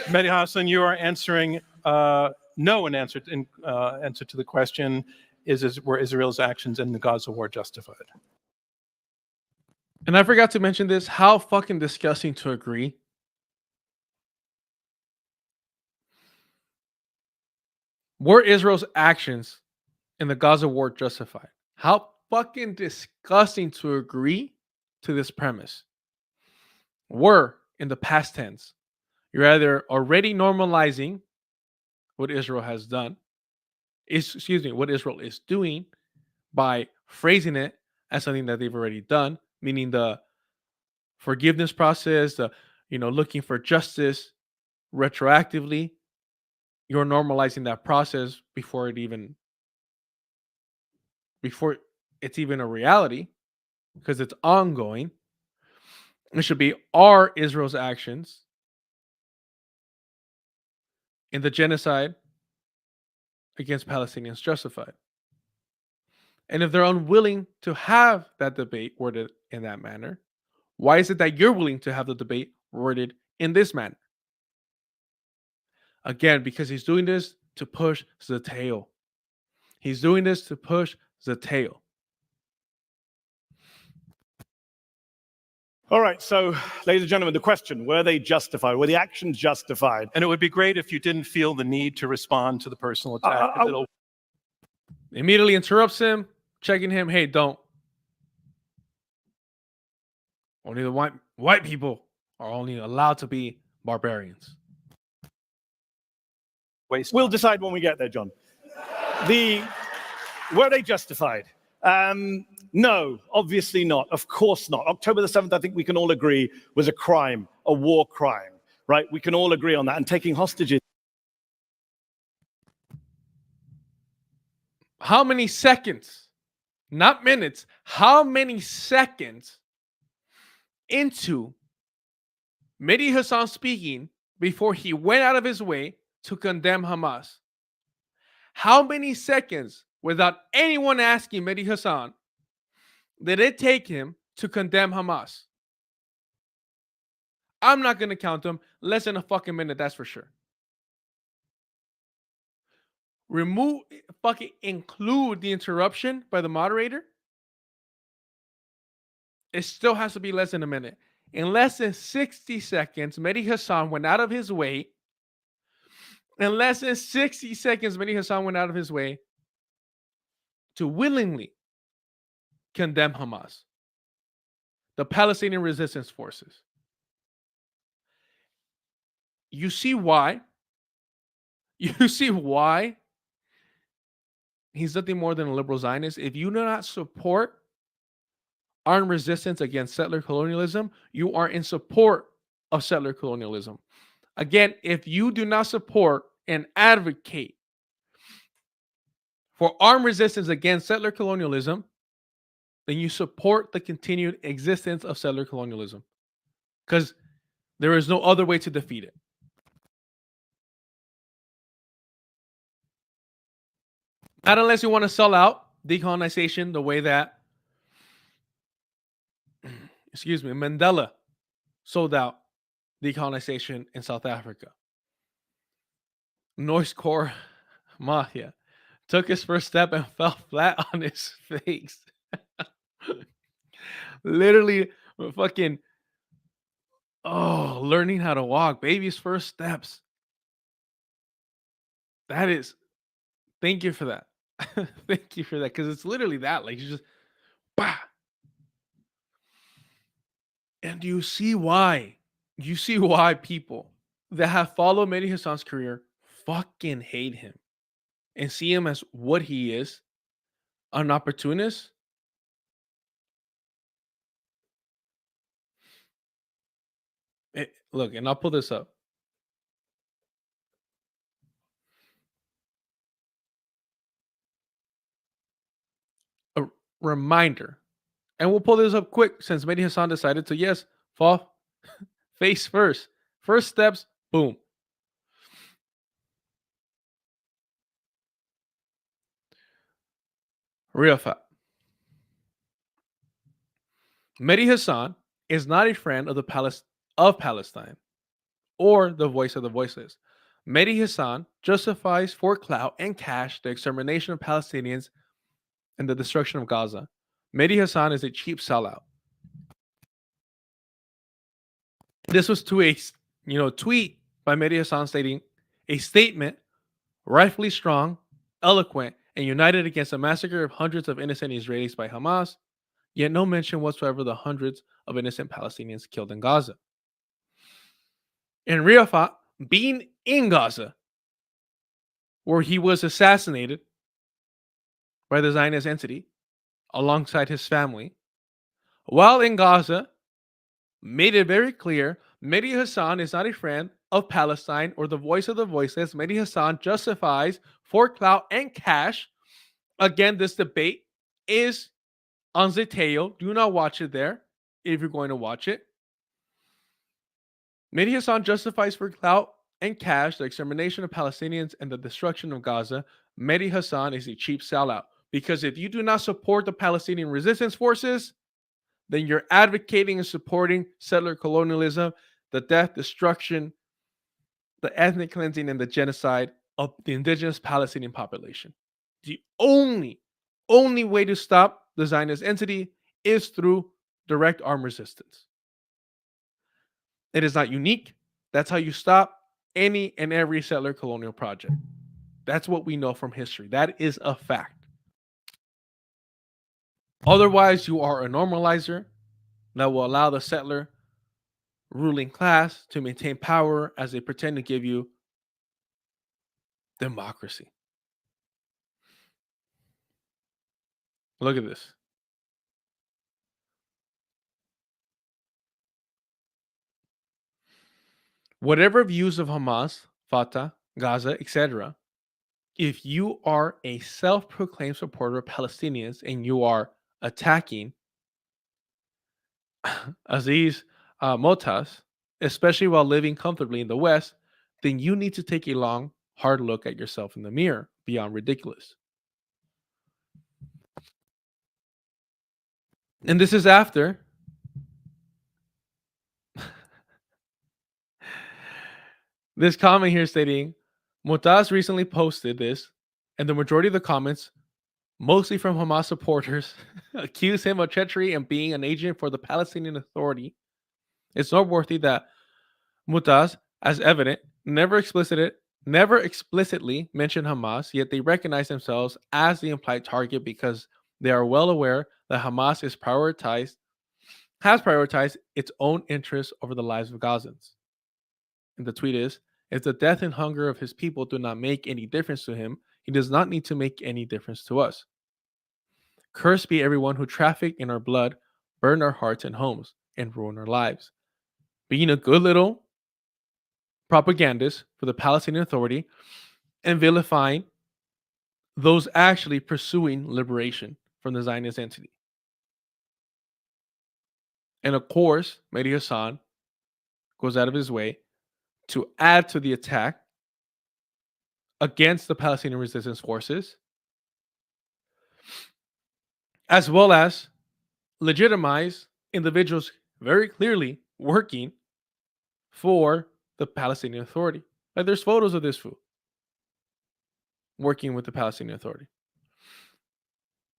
Mehdi Hasan, you are answering no in answer to the question: were Israel's actions in the Gaza war justified? And I forgot to mention this. How fucking disgusting to agree. Were Israel's actions in the Gaza war justified? How fucking disgusting to agree to this premise. Were in the past tense. You're either already normalizing what Israel has done, what Israel is doing by phrasing it as something that they've already done, meaning the forgiveness process, the looking for justice retroactively. You're normalizing that process before it's even a reality, because it's ongoing. It should be, are Israel's actions in the genocide against Palestinians justified? And if they're unwilling to have that debate worded in that manner, why is it that you're willing to have the debate worded in this manner? Again, because he's doing this to push the tail. He's doing this to push the tail. All right, so, ladies and gentlemen, the question, were they justified? Were the actions justified? And it would be great if you didn't feel the need to respond to the personal attack. Immediately interrupts him, checking him, hey, don't. Only the white people are only allowed to be barbarians. We'll decide when we get there, John. Were they justified? No, obviously not. Of course not. October the 7th, I think we can all agree, was a crime, a war crime, right? We can all agree on that. And taking hostages. How many seconds, not minutes, how many seconds into Mehdi Hasan speaking before he went out of his way to condemn Hamas? How many seconds without anyone asking Mehdi Hasan did it take him to condemn Hamas? I'm not going to count them. Less than a fucking minute, that's for sure. Include the interruption by the moderator. It still has to be less than a minute. In less than 60 seconds, Mehdi Hasan went out of his way. In less than 60 seconds, Mehdi Hasan went out of his way to willingly condemn Hamas, the Palestinian resistance forces. You see why? You see why he's nothing more than a liberal Zionist? If you do not support armed resistance against settler colonialism, you are in support of settler colonialism. Again, if you do not support and advocate for armed resistance against settler colonialism, then you support the continued existence of settler colonialism, because there is no other way to defeat it. Not unless you want to sell out decolonization the way that, Mandela sold out decolonization in South Africa. Noise Core Mahia took his first step and fell flat on his face. Literally fucking learning how to walk, baby's first steps. That is, thank you for that. Thank you for that, because it's literally that, like, you just bah. And you see why people that have followed Mehdi Hasan's career fucking hate him and see him as what he is, an opportunist. Look, and I'll pull this up. A reminder, and we'll pull this up quick since Mehdi Hasan decided to, fall face first. First steps, boom. Real fact. Mehdi Hasan is not a friend of Palestine or the voice of the voiceless. Mehdi Hasan justifies for clout and cash the extermination of Palestinians and the destruction of Gaza. Mehdi Hasan is a cheap sellout. This was to a tweet by Mehdi Hasan stating a statement rightfully strong, eloquent, and united against the massacre of hundreds of innocent Israelis by Hamas, yet no mention whatsoever of the hundreds of innocent Palestinians killed in Gaza. And Rafat, being in Gaza, where he was assassinated by the Zionist entity alongside his family, while in Gaza, made it very clear Mehdi Hasan is not a friend of Palestine or the voice of the voiceless. Mehdi Hasan justifies for clout and cash. Again, this debate is on Zeteo. Do not watch it there if you're going to watch it. Mehdi Hasan justifies for clout and cash the extermination of Palestinians and the destruction of Gaza. Mehdi Hasan is a cheap sellout, because if you do not support the Palestinian resistance forces, then you're advocating and supporting settler colonialism, the death, destruction, the ethnic cleansing, and the genocide of the indigenous Palestinian population. The only way to stop the Zionist entity is through direct armed resistance. It is not unique. That's how you stop any and every settler colonial project. That's what we know from history. That is a fact. Otherwise, you are a normalizer that will allow the settler ruling class to maintain power as they pretend to give you democracy. Look at this. Whatever views of Hamas, Fatah, Gaza, etc., if you are a self-proclaimed supporter of Palestinians and you are attacking Aziz Motas, especially while living comfortably in the West, then you need to take a long, hard look at yourself in the mirror beyond ridiculous. And this is after this comment here stating, Motas recently posted this, and the majority of the comments, mostly from Hamas supporters, accuse him of treachery and being an agent for the Palestinian Authority. It's noteworthy that Motas, as evident, never explicitly mentioned Hamas, yet they recognize themselves as the implied target because they are well aware that Hamas has prioritized its own interests over the lives of Gazans. And the tweet is, if the death and hunger of his people do not make any difference to him, he does not need to make any difference to us. Cursed be everyone who traffic in our blood, burn our hearts and homes, and ruin our lives. Being a good little propagandist for the Palestinian Authority and vilifying those actually pursuing liberation from the Zionist entity. And of course, Mehdi Hasan goes out of his way to add to the attack against the Palestinian resistance forces, as well as legitimize individuals very clearly working for the Palestinian Authority. Like there's photos of this fool working with the Palestinian Authority.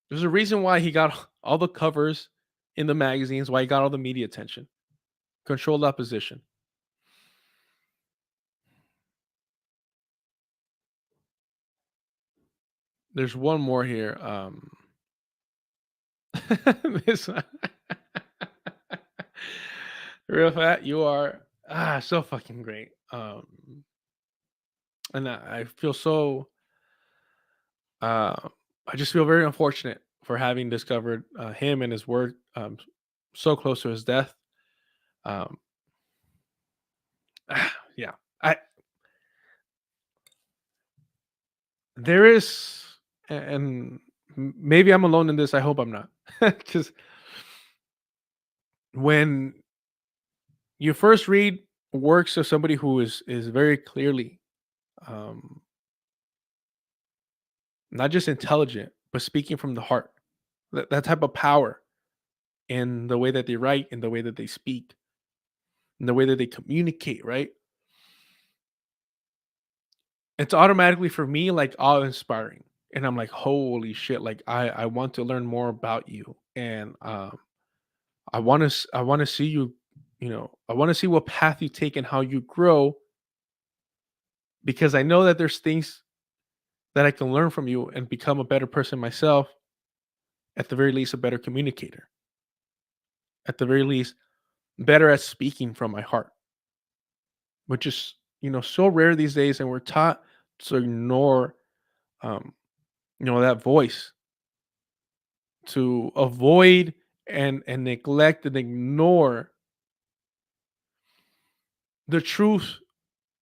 There's a reason why he got all the covers in the magazines, why he got all the media attention. Controlled opposition. There's one more here. This one. Real fat, you are so fucking great. And I feel so I just feel very unfortunate for having discovered him and his work so close to his death. Yeah, there is, and maybe I'm alone in this. I hope I'm not, because when you first read works of somebody who is very clearly not just intelligent, but speaking from the heart, that type of power in the way that they write, in the way that they speak, in the way that they communicate, right? It's automatically for me like awe-inspiring. And I'm like, holy shit, like I want to learn more about you. And I want to see you, I want to see what path you take and how you grow, because I know that there's things that I can learn from you and become a better person myself, at the very least a better communicator. At the very least, better at speaking from my heart. Which is, so rare these days, and we're taught to ignore that voice, to avoid and neglect and ignore the truth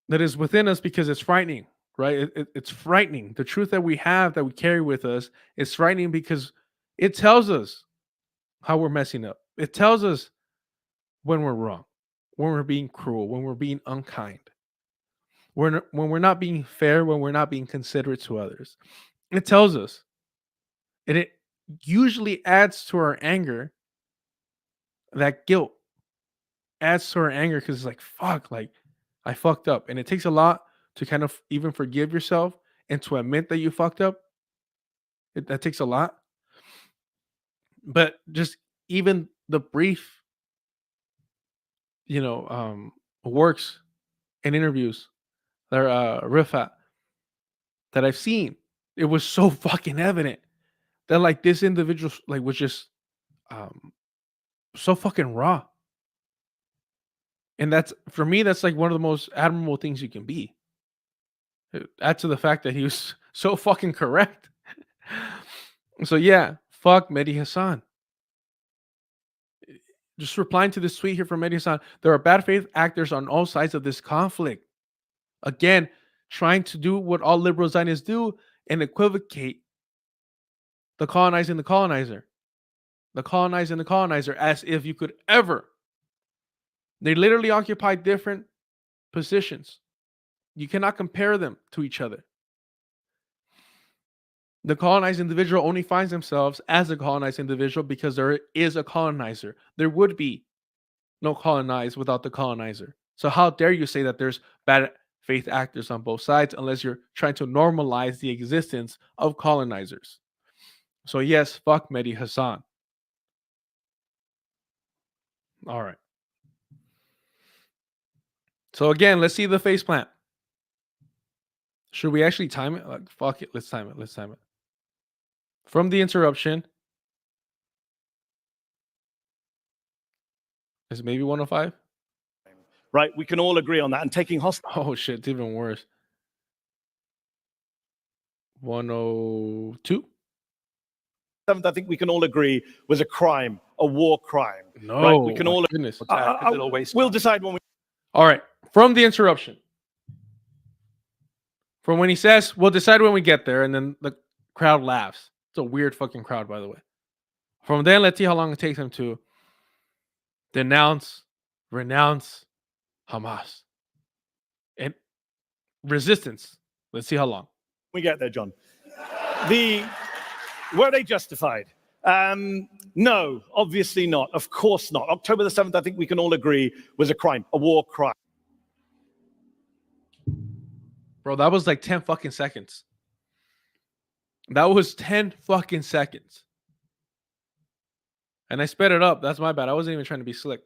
that is within us, because it's frightening, right? It's frightening. The truth that we have, that we carry with us, is frightening because it tells us how we're messing up. It tells us when we're wrong, when we're being cruel, when we're being unkind, when we're not being fair, when we're not being considerate to others. It tells us. And it usually adds to our anger. That guilt adds to our anger because it's like, fuck, like I fucked up. And it takes a lot to kind of even forgive yourself and to admit that you fucked up. That takes a lot. But just even the brief, works and interviews that Rifat that I've seen, it was so fucking evident that like this individual like was just um so fucking raw. And that's for me, that's like one of the most admirable things you can be. Add to the fact that he was so fucking correct. So yeah, fuck Mehdi Hasan. Just replying to this tweet here from Mehdi Hasan. There are bad faith actors on all sides of this conflict. Again, trying to do what all liberal Zionists do and equivocate the colonizing the colonizer. The colonizing the colonizer as if you could ever. They literally occupy different positions. You cannot compare them to each other. The colonized individual only finds themselves as a colonized individual because there is a colonizer. There would be no colonized without the colonizer. So how dare you say that there's bad faith actors on both sides unless you're trying to normalize the existence of colonizers. So yes, fuck Mehdi Hasan. All right. So again, let's see the face plant. Should we actually time it? Like, fuck it. Let's time it. Let's time it. From the interruption. Is it maybe 105? Right? We can all agree on that. And taking hostage. Oh shit, it's even worse. 102? I think we can all agree was a crime, a war crime. No, right? We can all. Goodness. We'll decide when we. All right. From the interruption. From when he says, we'll decide when we get there, and then the crowd laughs. It's a weird fucking crowd, by the way. From then, let's see how long it takes him to denounce, renounce Hamas. And resistance. Let's see how long. We get there, John. Were they justified? No, obviously not. Of course not. October the 7th, I think we can all agree, was a crime, a war crime. Bro, that was like 10 fucking seconds. That was 10 fucking seconds. And I sped it up. That's my bad. I wasn't even trying to be slick.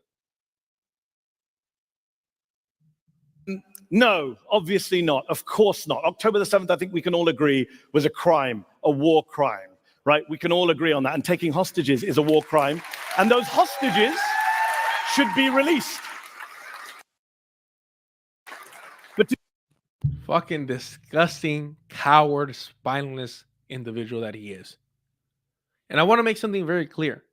No, obviously not. Of course not. October the 7th, I think we can all agree, was a crime, a war crime, right? We can all agree on that. And taking hostages is a war crime. And those hostages should be released. But fucking disgusting, coward, spineless individual that he is. And I want to make something very clear.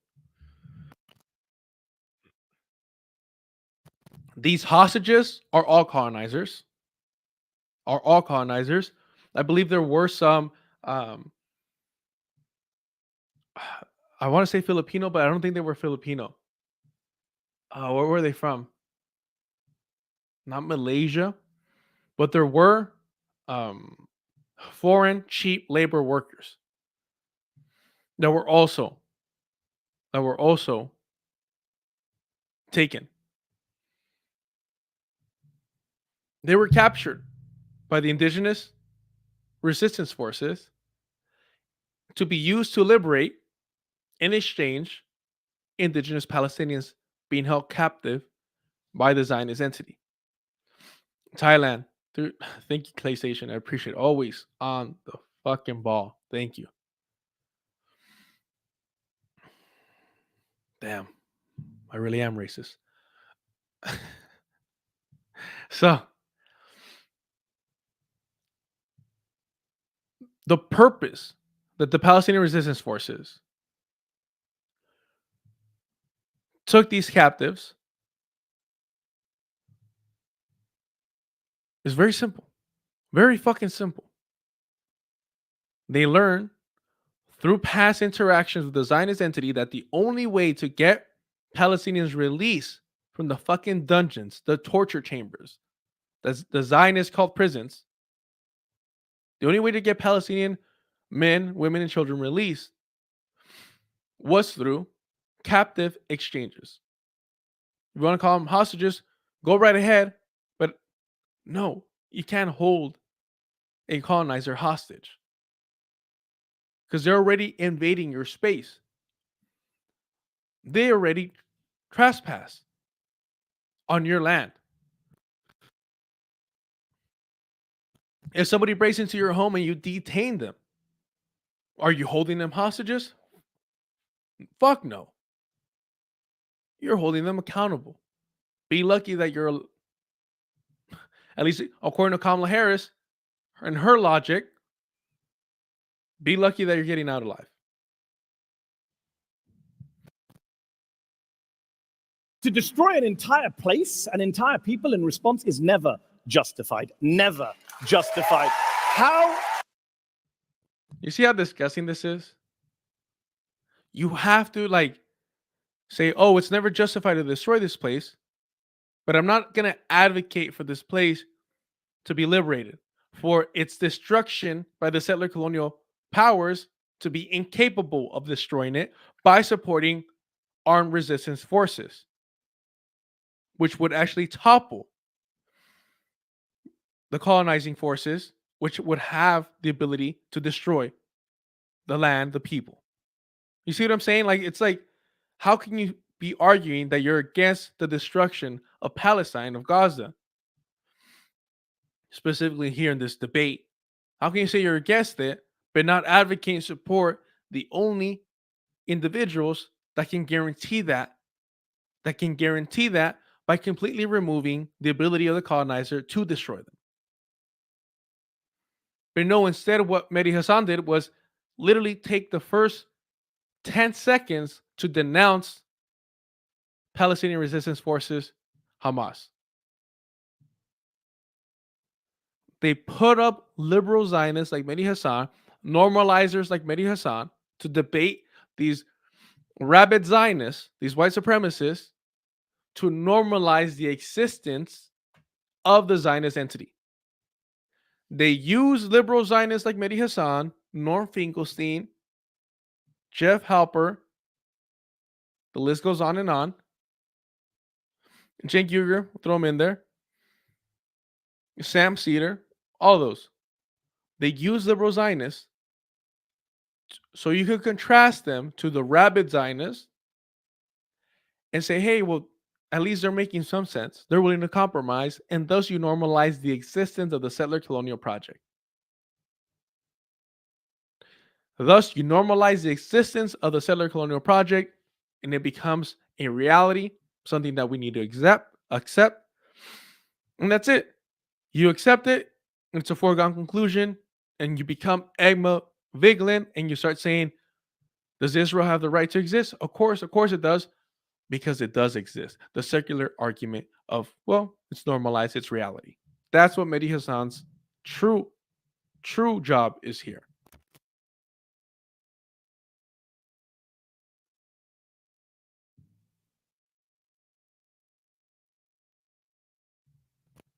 These hostages are all colonizers. I believe there were some, I want to say Filipino, but I don't think they were Filipino. Where were they from? Not Malaysia, but there were foreign cheap labor workers that were also taken. They were captured by the indigenous resistance forces to be used to liberate, in exchange, indigenous Palestinians being held captive by the Zionist entity. Thailand, thank you, PlayStation. I appreciate it. Always on the fucking ball. Thank you. Damn, I really am racist. So, the purpose that the Palestinian resistance forces took these captives is very simple. Very fucking simple. They learn through past interactions with the Zionist entity that the only way to get Palestinians released from the fucking dungeons, the torture chambers, the Zionists called prisons, the only way to get Palestinian men, women, and children released was through captive exchanges. If you want to call them hostages, go right ahead. But no, you can't hold a colonizer hostage because they're already invading your space. They already trespass on your land. If somebody breaks into your home and you detain them, are you holding them hostages? Fuck no. You're holding them accountable. Be lucky that you're, at least according to Kamala Harris and her logic, be lucky that you're getting out alive. To destroy an entire place, an entire people in response is never justified. Never justified. How? You see how disgusting this is? You have to like say, oh, it's never justified to destroy this place, but I'm not going to advocate for this place to be liberated, for its destruction by the settler colonial powers to be incapable of destroying it by supporting armed resistance forces, which would actually topple the colonizing forces, which would have the ability to destroy the land, the people. You see what I'm saying? Like, it's like, how can you be arguing that you're against the destruction of Palestine, of Gaza, specifically here in this debate? How can you say you're against it, but not advocate and support the only individuals that can guarantee that by completely removing the ability of the colonizer to destroy them? But no, instead what Mehdi Hasan did was literally take the first 10 seconds to denounce Palestinian resistance forces, Hamas. They put up liberal Zionists like Mehdi Hasan, normalizers like Mehdi Hasan, to debate these rabid Zionists, these white supremacists, to normalize the existence of the Zionist entity. They use liberal Zionists like Mehdi Hasan, Norm Finkelstein, Jeff Halper, the list goes on and on. Cenk Uygur, throw him in there. Sam Cedar, all those. They use liberal Zionists so you can contrast them to the rabid Zionists and say, hey, well, at least they're making some sense. They're willing to compromise, and thus you normalize the existence of the settler colonial project. Thus, you normalize the existence of the settler colonial project, and it becomes a reality, something that we need to accept, and that's it. You accept it, it's a foregone conclusion, and you become Egma Vigeland, and you start saying, does Israel have the right to exist? Of course it does, because it does exist. The secular argument of, well, it's normalized, it's reality. That's what Mehdi Hasan's true job is here.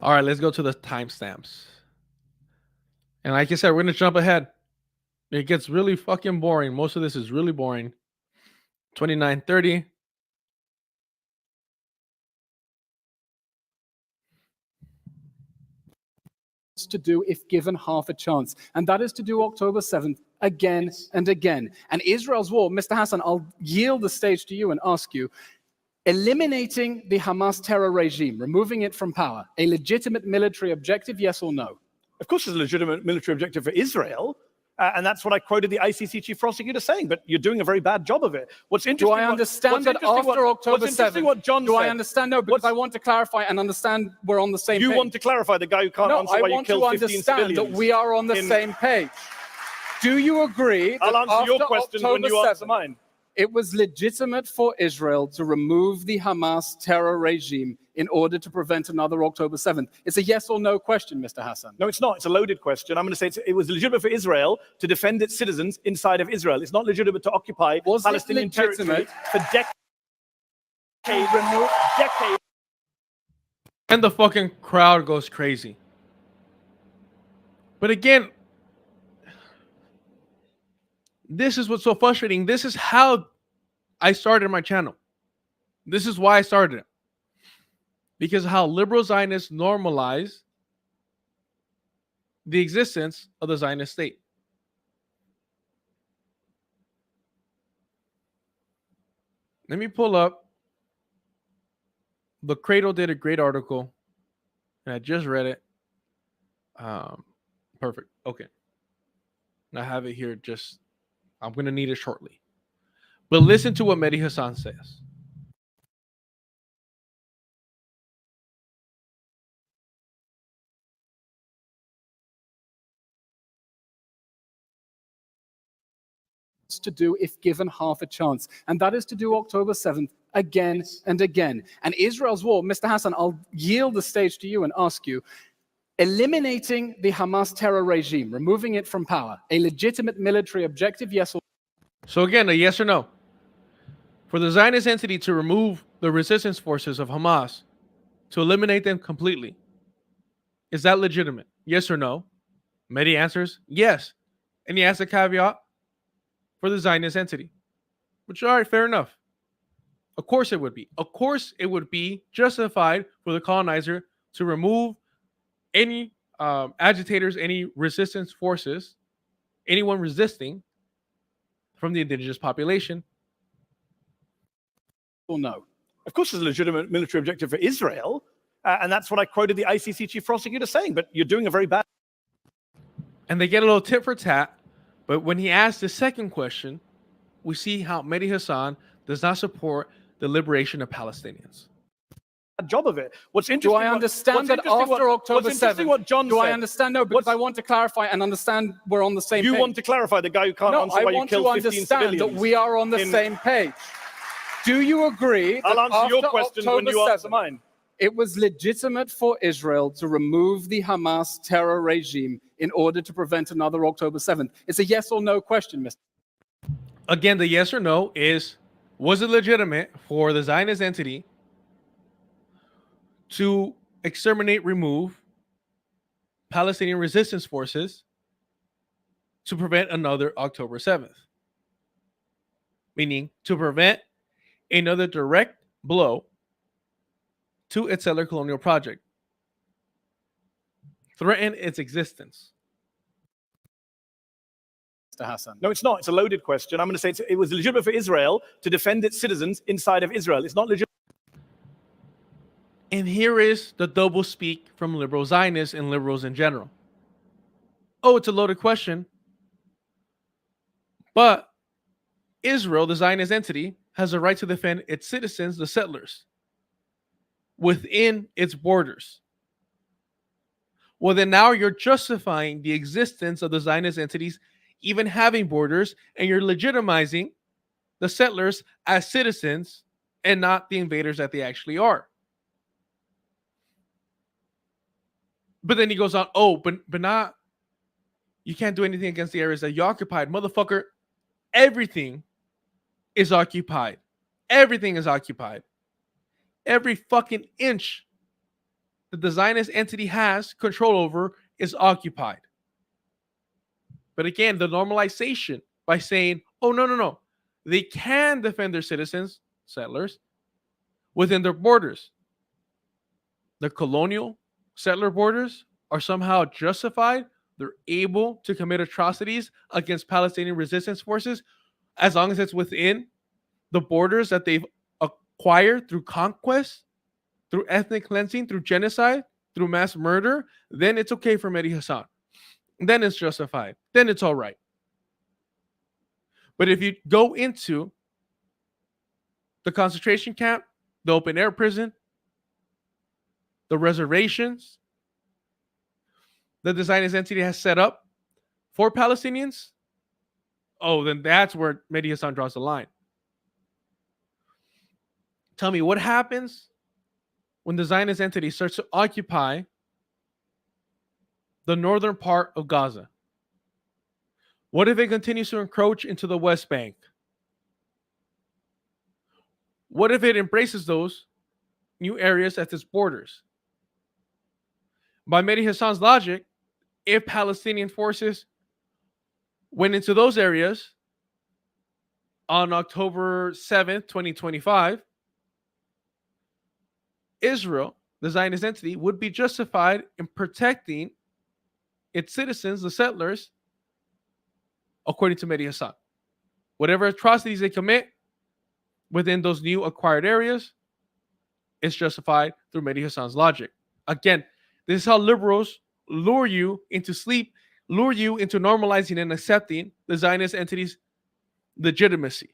All right, let's go to the timestamps. And like I said, we're going to jump ahead. It gets really fucking boring. Most of this is really boring. 29:30. To do if given half a chance, and that is to do October 7th again and again. And Israel's war, Mr. Hasan, I'll yield the stage to you and ask you, eliminating the Hamas terror regime, removing it from power, a legitimate military objective, yes or no? Of course, it's a legitimate military objective for Israel. And that's what I quoted the ICC chief prosecutor saying, but you're doing a very bad job of it. What's interesting? Do I understand that after October 7th? What John do said, I understand? No, because I want to clarify and understand we're on the same page. You want to clarify, the guy who can't answer why you killed 15 civilians. No, I want to understand that we are on the same page. Do you agree that I'll answer your after question October when you 7th, answer mine. it was legitimate for Israel to remove the Hamas terror regime in order to prevent another October 7th? It's a yes or no question, Mr. Hasan. No, it's not. It's a loaded question. I'm going to say it was legitimate for Israel to defend its citizens inside of Israel. It's not legitimate to occupy Palestinian territory for decades. And the fucking crowd goes crazy. But again, this is what's so frustrating. This is how I started my channel. This is why I started it. Because how liberal Zionists normalize the existence of the Zionist state. Let me pull up. The Cradle did a great article, and I just read it. Perfect. Okay. I have it here. I'm going to need it shortly. But listen to what Mehdi Hasan says. To do if given half a chance, and that is to do October 7th again and again. And Israel's war, Mr. Hasan, I'll yield the stage to you and ask you, eliminating the Hamas terror regime, removing it from power, a legitimate military objective, yes or no? So again, a yes or no. For the Zionist entity to remove the resistance forces of Hamas, to eliminate them completely, is that legitimate? Yes or no? Mehdi answers yes. And he has a caveat for the Zionist entity. Which, all right, fair enough. Of course it would be. Of course it would be justified for the colonizer to remove any agitators, any resistance forces, anyone resisting from the indigenous population. Or no? Of course, there's a legitimate military objective for Israel, and that's what I quoted the ICC chief prosecutor saying, but you're doing a very bad... And they get a little tit for tat, but when he asks the second question, we see how Mehdi Hasan does not support the liberation of Palestinians. job of it. What's Do interesting? I understand that after October 7th? What John do said. I understand? No, because I want to clarify and understand we're on the same You page. want to clarify the guy who can't No, answer I why you want to killed 15 understand civilians. that we are on the same page. Do you agree that I'll answer your after questions October when you answer 7th, mine. it was legitimate for Israel to remove the Hamas terror regime in order to prevent another October 7th? It's a yes or no question, Mr. Again, the yes or no is, was it legitimate for the Zionist entity to exterminate, remove Palestinian resistance forces to prevent another October 7th? Meaning to prevent another direct blow to its settler colonial project, threaten its existence. Mr. Hasan. No, it's not. It's a loaded question. I'm going to say it was legitimate for Israel to defend its citizens inside of Israel. It's not legitimate. And here is the double speak from liberal Zionists and liberals in general. Oh, it's a loaded question. But Israel, the Zionist entity, has a right to defend its citizens, the settlers, within its borders. Well, then now you're justifying the existence of the Zionist entities even having borders, and you're legitimizing the settlers as citizens and not the invaders that they actually are. But then he goes on, oh, but not, you can't do anything against the areas that you occupied. Motherfucker, everything is occupied. Everything is occupied. Every fucking inch that the Zionist entity has control over is occupied. But again, the normalization by saying, oh, no. They can defend their citizens, settlers, within their borders. The colonial settler borders are somehow justified. They're able to commit atrocities against Palestinian resistance forces as long as it's within the borders that they've acquired through conquest, through ethnic cleansing, through genocide, through mass murder. Then it's okay for Mehdi Hasan. Then it's justified. Then it's all right. But if you go into the concentration camp, the open air prison, the reservations that the Zionist entity has set up for Palestinians, oh, then that's where Mehdi Hasan draws the line. Tell me, what happens when the Zionist entity starts to occupy the northern part of Gaza? What if it continues to encroach into the West Bank? What if it embraces those new areas at its borders? By Mehdi Hasan's logic, if Palestinian forces went into those areas on October 7th, 2025, Israel, the Zionist entity, would be justified in protecting its citizens, the settlers, according to Mehdi Hasan. Whatever atrocities they commit within those new acquired areas is justified through Mehdi Hasan's logic. Again, this is how liberals lure you into sleep lure you into normalizing and accepting the Zionist entity's legitimacy.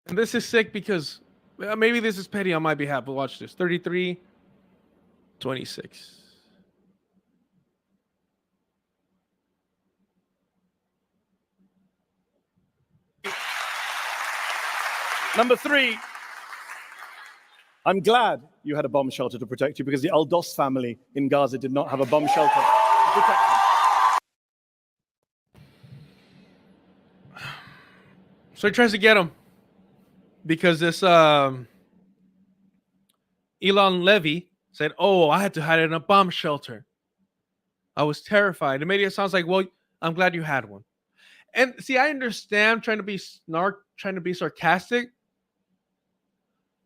And this is sick because maybe this is petty on my behalf, but watch this. 33:26. Number 3, I'm glad you had a bomb shelter to protect you, because the Al-Dos family in Gaza did not have a bomb shelter to protect them. So he tries to get him because this Elon Levy said, "Oh, I had to hide in a bomb shelter. I was terrified." And maybe it sounds like, "Well, I'm glad you had one." And see, I understand trying to be sarcastic,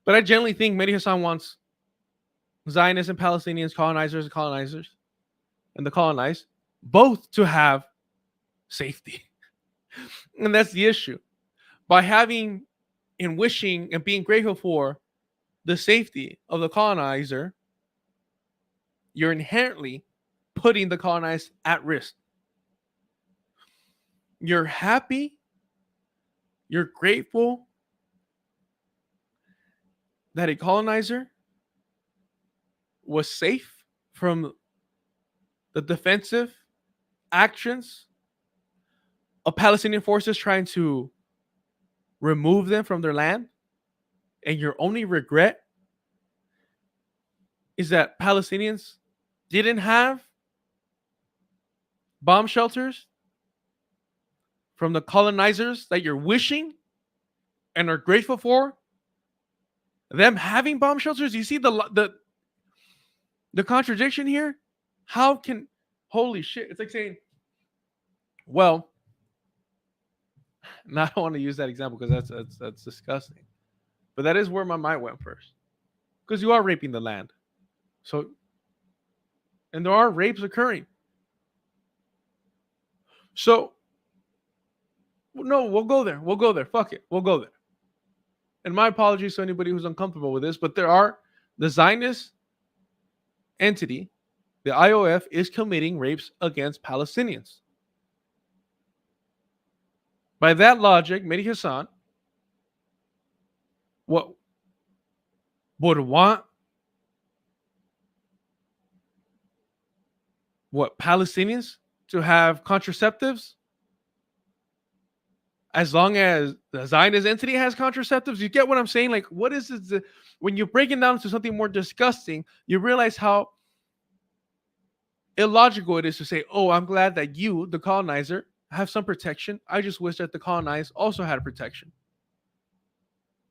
but I generally think Mehdi Hasan wants Zionists and Palestinians, colonizers and the colonized, both to have safety. And that's the issue. By having and wishing and being grateful for the safety of the colonizer, you're inherently putting the colonized at risk. You're happy, you're grateful that a colonizer was safe from the defensive actions of Palestinian forces trying to remove them from their land, and your only regret is that Palestinians didn't have bomb shelters from the colonizers that you're wishing and are grateful for them having bomb shelters. You see the contradiction here? How can, holy shit, it's like saying, well, and I don't want to use that example because that's disgusting, but that is where my mind went first, because you are raping the land. So, and there are rapes occurring. So, no, we'll go there. Fuck it, we'll go there. And my apologies to anybody who's uncomfortable with this, but the Zionist entity, the IOF, is committing rapes against Palestinians. By that logic, Mehdi Hasan would want Palestinians to have contraceptives as long as the Zionist entity has contraceptives. You get what I'm saying? Like, what is it? When you break it down to something more disgusting, you realize how illogical it is to say, "Oh, I'm glad that you, the colonizer, have some protection. I just wish that the colonized also had protection."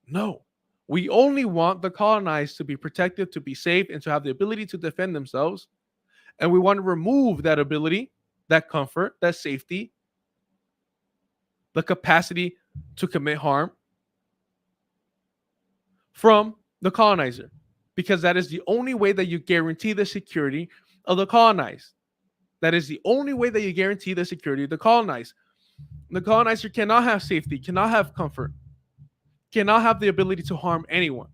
No, we only want the colonized to be protected, to be safe, and to have the ability to defend themselves. And we want to remove that ability, that comfort, that safety, the capacity to commit harm from the colonizer, because that is the only way that you guarantee the security of the colonized. That is the only way that you guarantee the security of the colonized. The colonizer cannot have safety, cannot have comfort, cannot have the ability to harm anyone.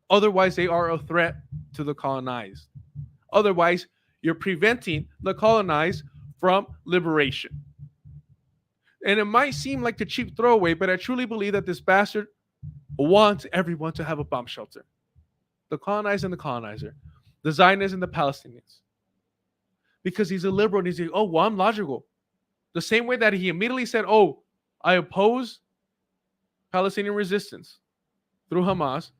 Otherwise, they are a threat to the colonized. Otherwise, you're preventing the colonized from liberation. And it might seem like a cheap throwaway, but I truly believe that this bastard wants everyone to have a bomb shelter. The colonized and the colonizer, the Zionists and the Palestinians. Because he's a liberal and he's like, "Oh, well, I'm logical." The same way that he immediately said, "Oh, I oppose Palestinian resistance through Hamas."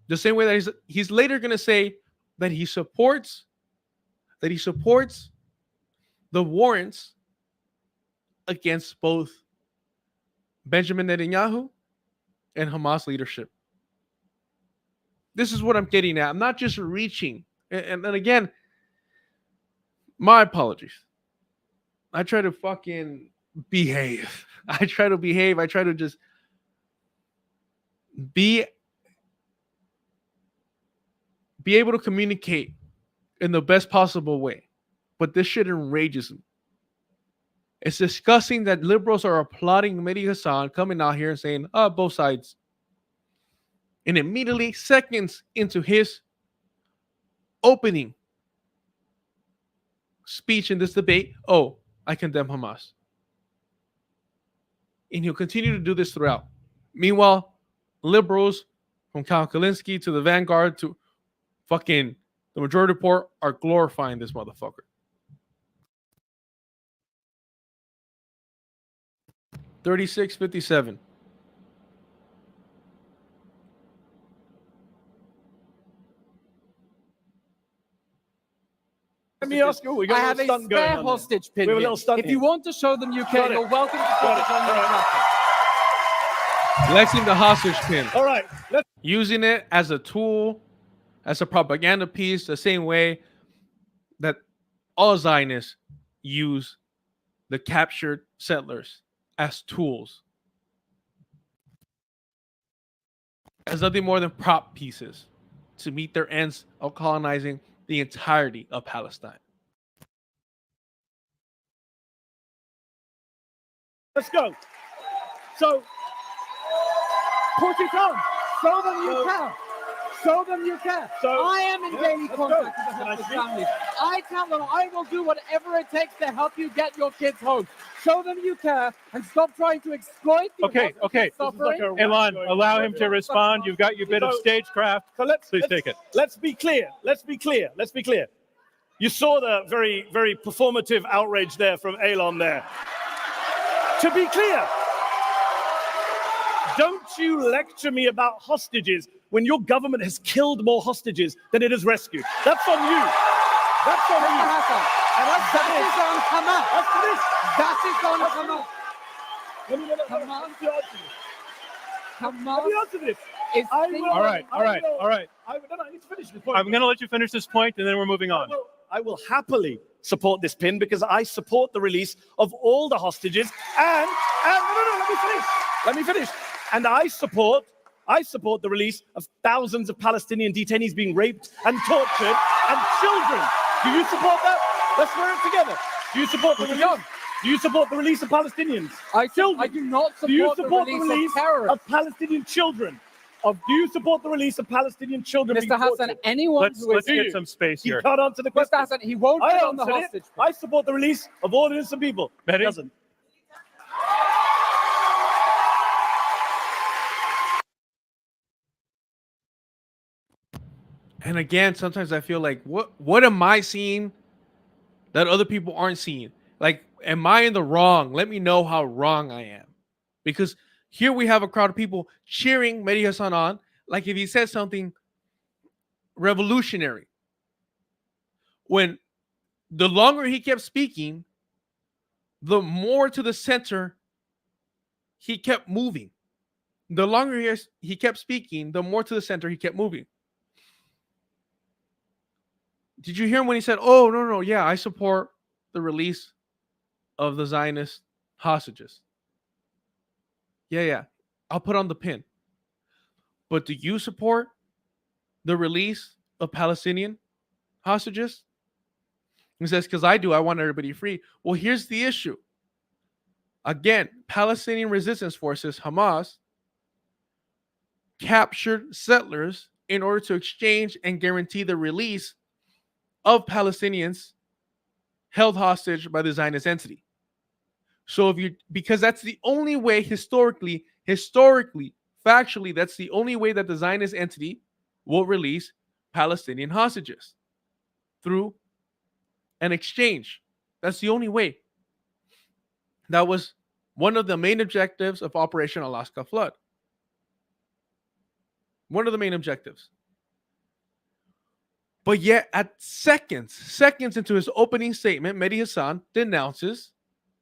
The same way that he's later going to say that he supports the warrants against both Benjamin Netanyahu and Hamas leadership. This is what I'm getting at. I'm not just reaching. And again, my apologies. I try to fucking behave. I try to just be able to communicate in the best possible way. But this shit enrages me. It's disgusting that liberals are applauding Mehdi Hasan coming out here and saying, "Oh, both sides." And immediately, seconds into his opening speech in this debate, oh, I condemn Hamas. And he'll continue to do this throughout. Meanwhile, liberals from Kyle Kalinske to the Vanguard to fucking the Majority Report are glorifying this motherfucker. 3657. Let me ask you, we I got have a a little stunt going spare on there. hostage pin We have a here. little stunt If here. you want to show them you Got can, it. you're welcome to put Got it it. on your All right. platform. Flexing the hostage pin. All right, let's Using it as a tool, as a propaganda piece, the same way that all Zionists use the captured settlers as tools, as nothing more than prop pieces to meet their ends of colonizing the entirety of Palestine. go. So, Put it on. Show them you can. Show them you can. So- I am in Yeah, daily let's contact go. with the Can I hostage speak? families. I tell them I will do whatever it takes to help you get your kids home. Show them you care and stop trying to exploit the Okay, hostage okay. suffering. Elon, allow him to respond. You've got your bit of stagecraft. so let's Please take it. Let's be clear. Let's be clear. Let's be clear. You saw the very, very performative outrage there from Elon there. To be clear, don't you lecture me about hostages when your government has killed more hostages than it has rescued. That's on you. That's on Mr. you. Hasan, And that's that is on Hamas. That's for this. That is on Hamas. Let me answer this. Is I thinking- will- All right, all right, all right. I need to finish this point. I'm going to let you finish this point, and then we're moving on. I will happily support this pin because I support the release of all the hostages and no, let me finish. And I support the release of thousands of Palestinian detainees being raped and tortured and children. Do you support that? Let's wear it together. Do you support the release? Do you support the release of Palestinians? I do not Do you support support the release of of terrorists. Palestinian children? Do you support the release of Palestinian children? Mr. being Hasan, tortured? anyone who Let's is get some space You here. can't answer the Mr. question. Hasan, he won't I get on the answered hostage. it. I support the release of all innocent people. Mehdi? He doesn't. And again, sometimes I feel like, what am I seeing that other people aren't seeing? Like, am I in the wrong? Let me know how wrong I am. Because here we have a crowd of people cheering Mehdi Hasan on, like if he said something revolutionary. When the longer he kept speaking, the more to the center he kept moving. The longer he kept speaking, the more to the center he kept moving. Did you hear him when he said, oh, no, yeah, I support the release of the Zionist hostages? Yeah, I'll put on the pin. But do you support the release of Palestinian hostages? He says, because I do. I want everybody free. Well, here's the issue. Again, Palestinian resistance forces, Hamas, captured settlers in order to exchange and guarantee the release of Palestinians held hostage by the Zionist entity. So because that's the only way historically, factually, that's the only way that the Zionist entity will release Palestinian hostages, through an exchange. That's the only way. That was one of the main objectives of Operation Alaska Flood. One of the main objectives. But yet, at seconds into his opening statement, Mehdi Hasan denounces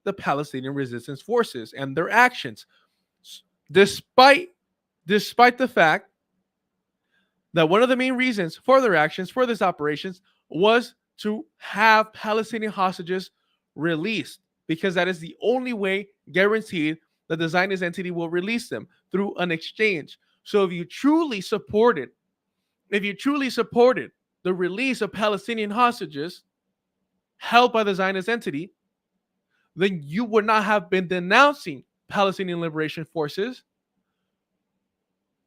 the Palestinian resistance forces and their actions, despite the fact that one of the main reasons for their actions, for these operations, was to have Palestinian hostages released, because that is the only way guaranteed that the Zionist entity will release them, through an exchange. So if you truly supported the release of Palestinian hostages held by the Zionist entity, then you would not have been denouncing Palestinian liberation forces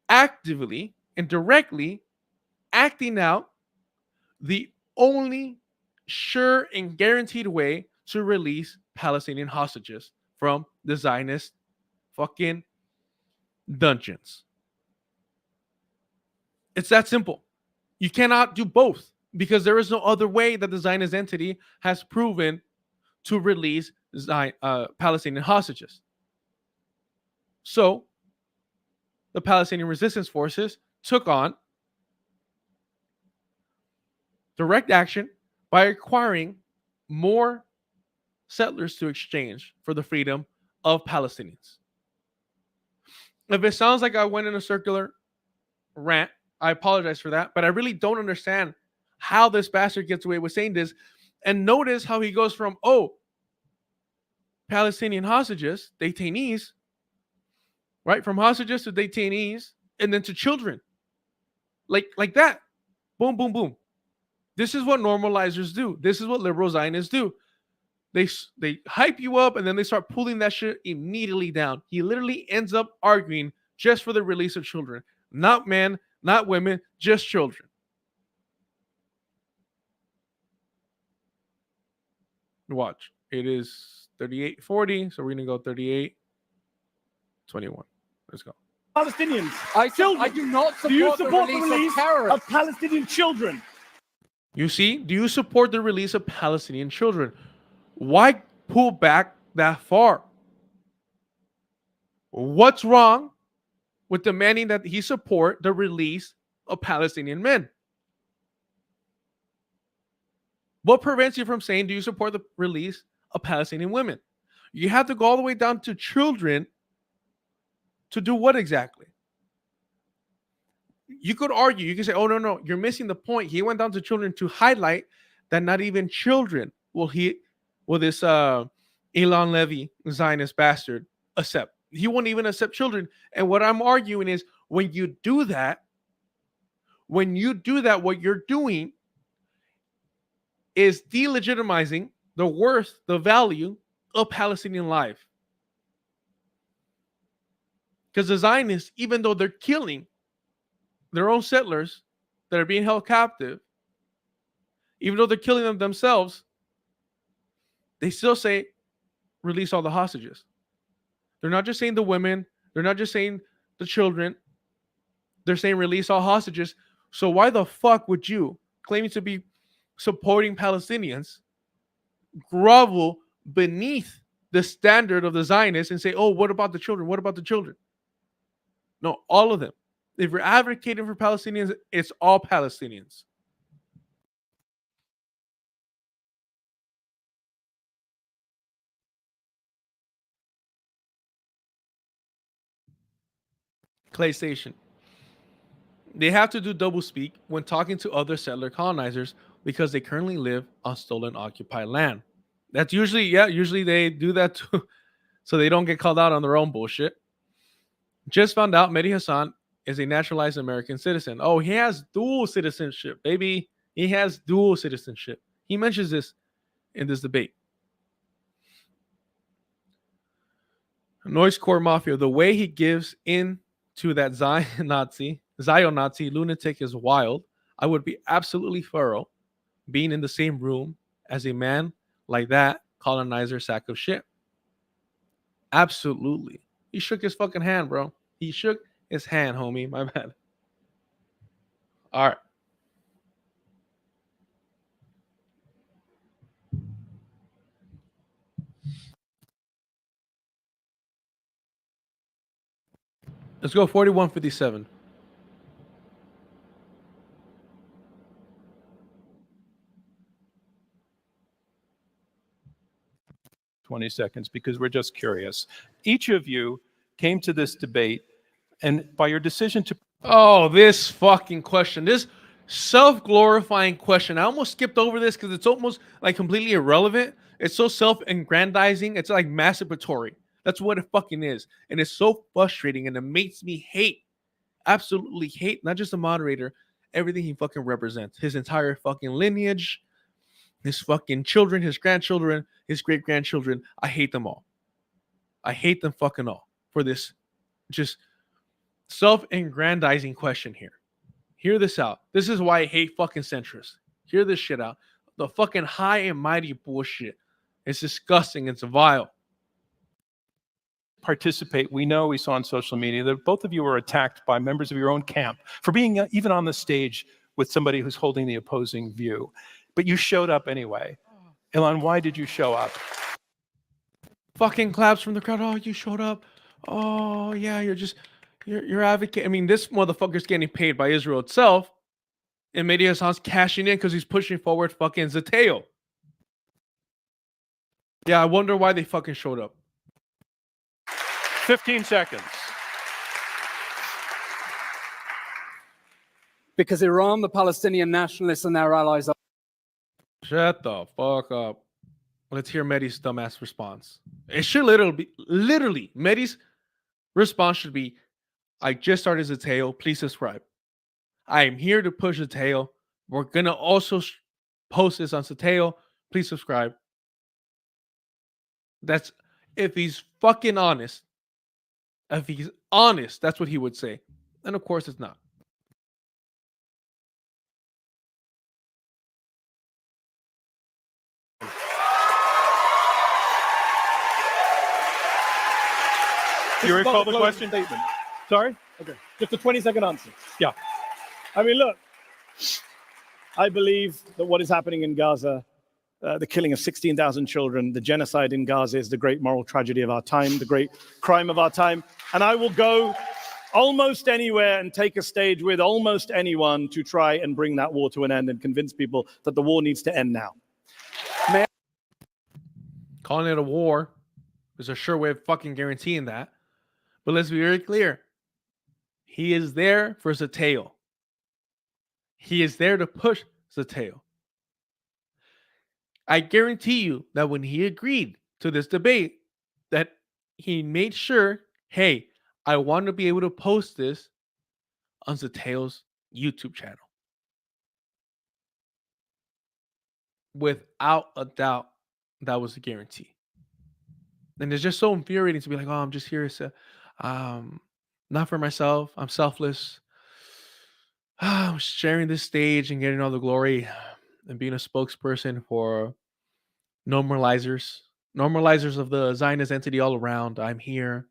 actively and directly acting out the only sure and guaranteed way to release Palestinian hostages from the Zionist fucking dungeons. It's that simple. You cannot do both because there is no other way that the Zionist entity has proven to release Palestinian hostages. So the Palestinian resistance forces took on direct action by acquiring more settlers to exchange for the freedom of Palestinians. If it sounds like I went in a circular rant, I apologize for that, but I really don't understand how this bastard gets away with saying this. And notice how he goes from, Palestinian hostages, detainees, right? From hostages to detainees, and then to children. Like that. Boom, boom, boom. This is what normalizers do. This is what liberal Zionists do. They hype you up, and then they start pulling that shit immediately down. He literally ends up arguing just for the release of children. Not men, not women, just children. Watch. It is 38-40, so we're going to go 38-21. Let's go. Palestinians. I do not support, Do you support the release of terrorists. of Palestinian children? You see? Do you support the release of Palestinian children? Why pull back that far? What's wrong with demanding that he support the release of Palestinian men? What prevents you from saying, do you support the release of Palestinian women? You have to go all the way down to children to do what exactly? You could argue, you could say, oh, no, you're missing the point. He went down to children to highlight that not even children will this Elon Levy Zionist bastard accept. He won't even accept children. And what I'm arguing is when you do that, what you're doing is delegitimizing the worth, the value of Palestinian life. Because the Zionists, even though they're killing their own settlers that are being held captive, even though they're killing them themselves, they still say, release all the hostages. They're not just saying the women. They're not just saying the children. They're saying release all hostages. So why the fuck would you, claiming to be supporting Palestinians, grovel beneath the standard of the Zionists and say, oh, what about the children? What about the children? No, all of them. If you're advocating for Palestinians, it's all Palestinians. Clay Station. They have to do doublespeak when talking to other settler colonizers because they currently live on stolen occupied land. That's usually they do that too, so they don't get called out on their own bullshit. Just found out Mehdi Hasan is a naturalized American citizen. Oh, he has dual citizenship, baby. He has dual citizenship. He mentions this in this debate. Noise Core Mafia, the way he gives in to that Zion Nazi lunatic is wild. I would be absolutely thorough being in the same room as a man like that colonizer sack of shit. Absolutely. He shook his fucking hand, bro. He shook his hand, homie. My bad. All right. Let's go 41-57. 20 seconds because we're just curious. Each of you came to this debate, and by your decision to... Oh, this fucking question. This self-glorifying question. I almost skipped over this because it's almost like completely irrelevant. It's so self-aggrandizing. It's like masturbatory. That's what it fucking is. And it's so frustrating, and it makes me hate, absolutely hate, not just the moderator, everything he fucking represents. His entire fucking lineage, his fucking children, his grandchildren, his great-grandchildren. I hate them all. I hate them fucking all for this just self-aggrandizing question here. Hear this out. This is why I hate fucking centrists. Hear this shit out. The fucking high and mighty bullshit. It's disgusting. It's vile. Participate. We saw on social media that both of you were attacked by members of your own camp for being even on the stage with somebody who's holding the opposing view. But you showed up anyway. Ilan, why did you show up? Fucking claps from the crowd. Oh, you showed up. Oh, yeah, you're advocating. I mean, this motherfucker's getting paid by Israel itself. And Mehdi Hasan's cashing in because he's pushing forward fucking Zateo. Yeah, I wonder why they fucking showed up. 15 seconds. Because Iran, the Palestinian nationalists, and their allies are. Shut the fuck up. Let's hear Mehdi's dumbass response. It should literally, Mehdi's response should be, I just started Zateo. Please subscribe. I am here to push Zateo. We're going to also post this on Zateo. Please subscribe. That's, if he's fucking honest. If he's honest, that's what he would say. And of course it's not. You recall the question? Statement. Sorry? Okay. Just a 20-second answer. Yeah. I mean, look, I believe that what is happening in Gaza, the killing of 16,000 children, the genocide in Gaza is the great moral tragedy of our time, the great crime of our time. And I will go almost anywhere and take a stage with almost anyone to try and bring that war to an end and convince people that the war needs to end now. Calling it a war is a sure way of fucking guaranteeing that. But let's be very clear. He is there for Zateo. He is there to push Zateo. I guarantee you that when he agreed to this debate, that he made sure, hey, I want to be able to post this on Zateo's YouTube channel. Without a doubt, that was a guarantee. And it's just so infuriating to be like, oh, I'm just here to, not for myself. I'm selfless. I'm sharing this stage and getting all the glory and being a spokesperson for normalizers of the Zionist entity all around. I'm here.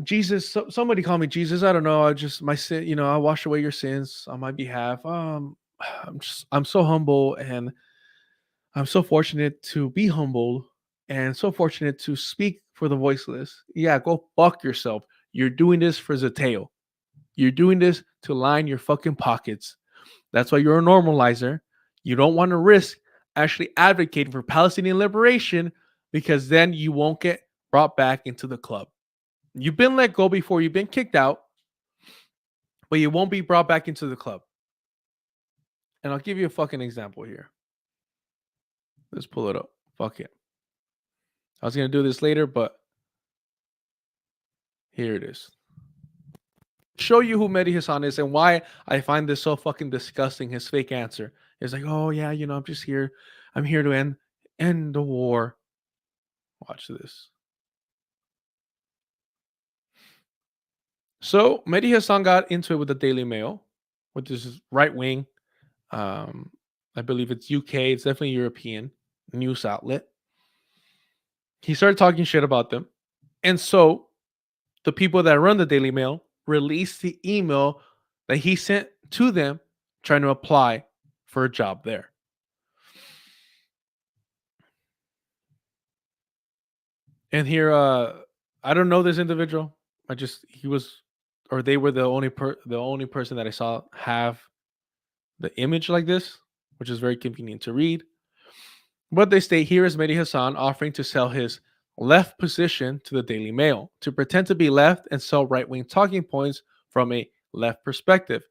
Jesus, somebody call me Jesus. I don't know. I just, my sin, I wash away your sins on my behalf. I'm so humble, and I'm so fortunate to be humbled and so fortunate to speak for the voiceless. Yeah, go fuck yourself. You're doing this for Zateo. You're doing this to line your fucking pockets. That's why you're a normalizer. You don't want to risk actually advocating for Palestinian liberation, because then you won't get brought back into the club. You've been let go before, you've been kicked out, but you won't be brought back into the club. And I'll give you a fucking example here. Let's pull it up. Fuck it. I was going to do this later, but here it is. Show you who Mehdi Hasan is and why I find this so fucking disgusting. His fake answer is like, oh yeah, I'm just here. I'm here to end the war. Watch this. So Mehdi Hasan got into it with the Daily Mail, which is right wing. I believe it's UK. It's definitely European news outlet. He started talking shit about them. And so the people that run the Daily Mail released the email that he sent to them trying to apply for a job there. And here, I don't know this individual. They were the only person that I saw have the image like this, which is very convenient to read. But they state, here is Mehdi Hasan offering to sell his left position to the Daily Mail, to pretend to be left and sell right-wing talking points from a left perspective.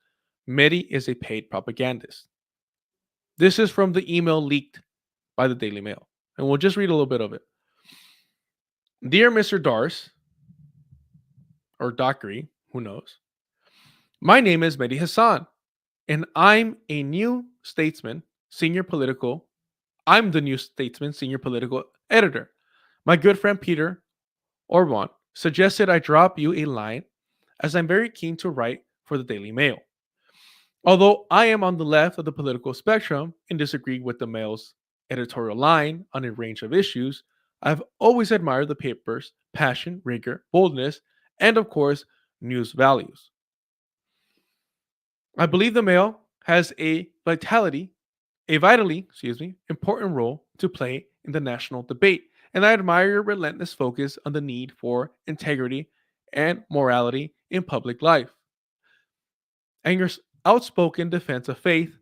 Mehdi is a paid propagandist. This is from the email leaked by the Daily Mail. And we'll just read a little bit of it. Dear Mr. Dars, or Dockery, who knows? My name is Mehdi Hasan, and I'm the New Statesman senior political editor. My good friend Peter Orban suggested I drop you a line, as I'm very keen to write for the Daily Mail. Although I am on the left of the political spectrum and disagree with the Mail's editorial line on a range of issues, I've always admired the paper's passion, rigor, boldness, and of course, news values. I believe the Mail has a vitally important role to play in the national debate, and I admire your relentless focus on the need for integrity and morality in public life, and your outspoken defense of faith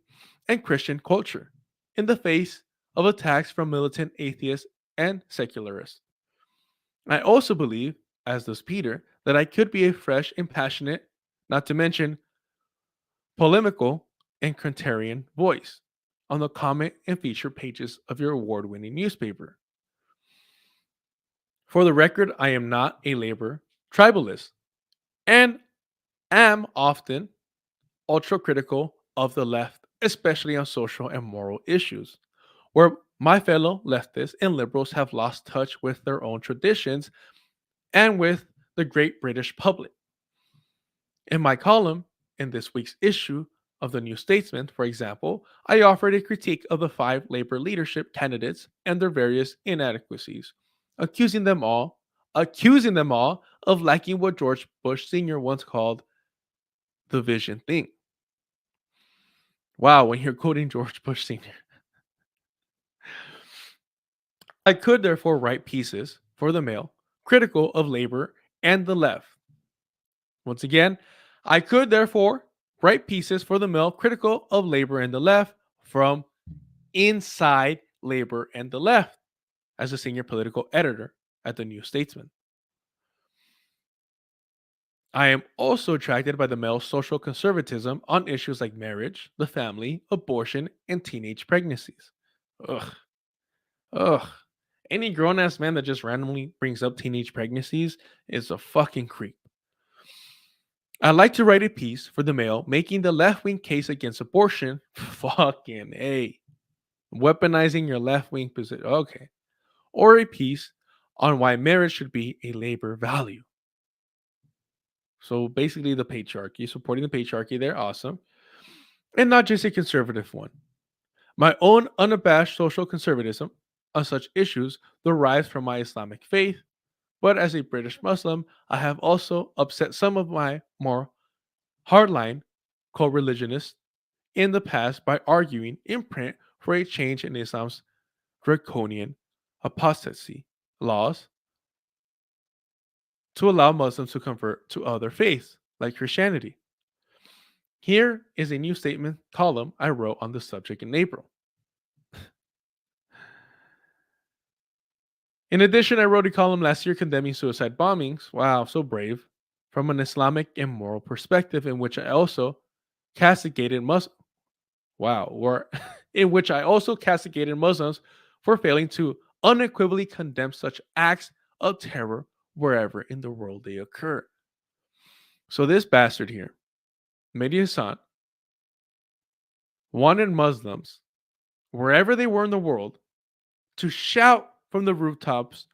and Christian culture in the face of attacks from militant atheists and secularists. I also believe, as does Peter, that I could be a fresh and passionate, not to mention polemical and contrarian voice on the comment and feature pages of your award-winning newspaper. For the record, I am not a labor tribalist and am often ultra critical of the left, especially on social and moral issues, where my fellow leftists and liberals have lost touch with their own traditions and with the great British public. In my column in this week's issue of the New Statesman, for example, I offered a critique of the 5 Labor leadership candidates and their various inadequacies, accusing them all of lacking what George Bush Sr. once called the vision thing. Wow, when you're quoting George Bush Sr. I could therefore write pieces for the Mail critical of labor and the left. Once again, I could therefore write pieces for the Mail critical of labor and the left from inside labor and the left as a senior political editor at the New Statesman. I am also attracted by the Mail's social conservatism on issues like marriage, the family, abortion, and teenage pregnancies. Ugh. Ugh. Any grown-ass man that just randomly brings up teenage pregnancies is a fucking creep. I'd like to write a piece for the Mail making the left-wing case against abortion. Fucking A. Weaponizing your left-wing position. Okay. Or a piece on why marriage should be a labor value. So basically the patriarchy, supporting the patriarchy there, awesome. And not just a conservative one. My own unabashed social conservatism on such issues derives from my Islamic faith, but as a British Muslim, I have also upset some of my more hardline co-religionists in the past by arguing in print for a change in Islam's draconian apostasy laws to allow Muslims to convert to other faiths, like Christianity. Here is a New Statement column I wrote on the subject in April. In addition, I wrote a column last year condemning suicide bombings. Wow, so brave. From an Islamic and moral perspective, in which I also castigated Muslims. In which I also castigated Muslims for failing to unequivocally condemn such acts of terror wherever in the world they occur. So this bastard here, Mehdi Hasan, wanted Muslims, wherever they were in the world, to shout from the rooftops,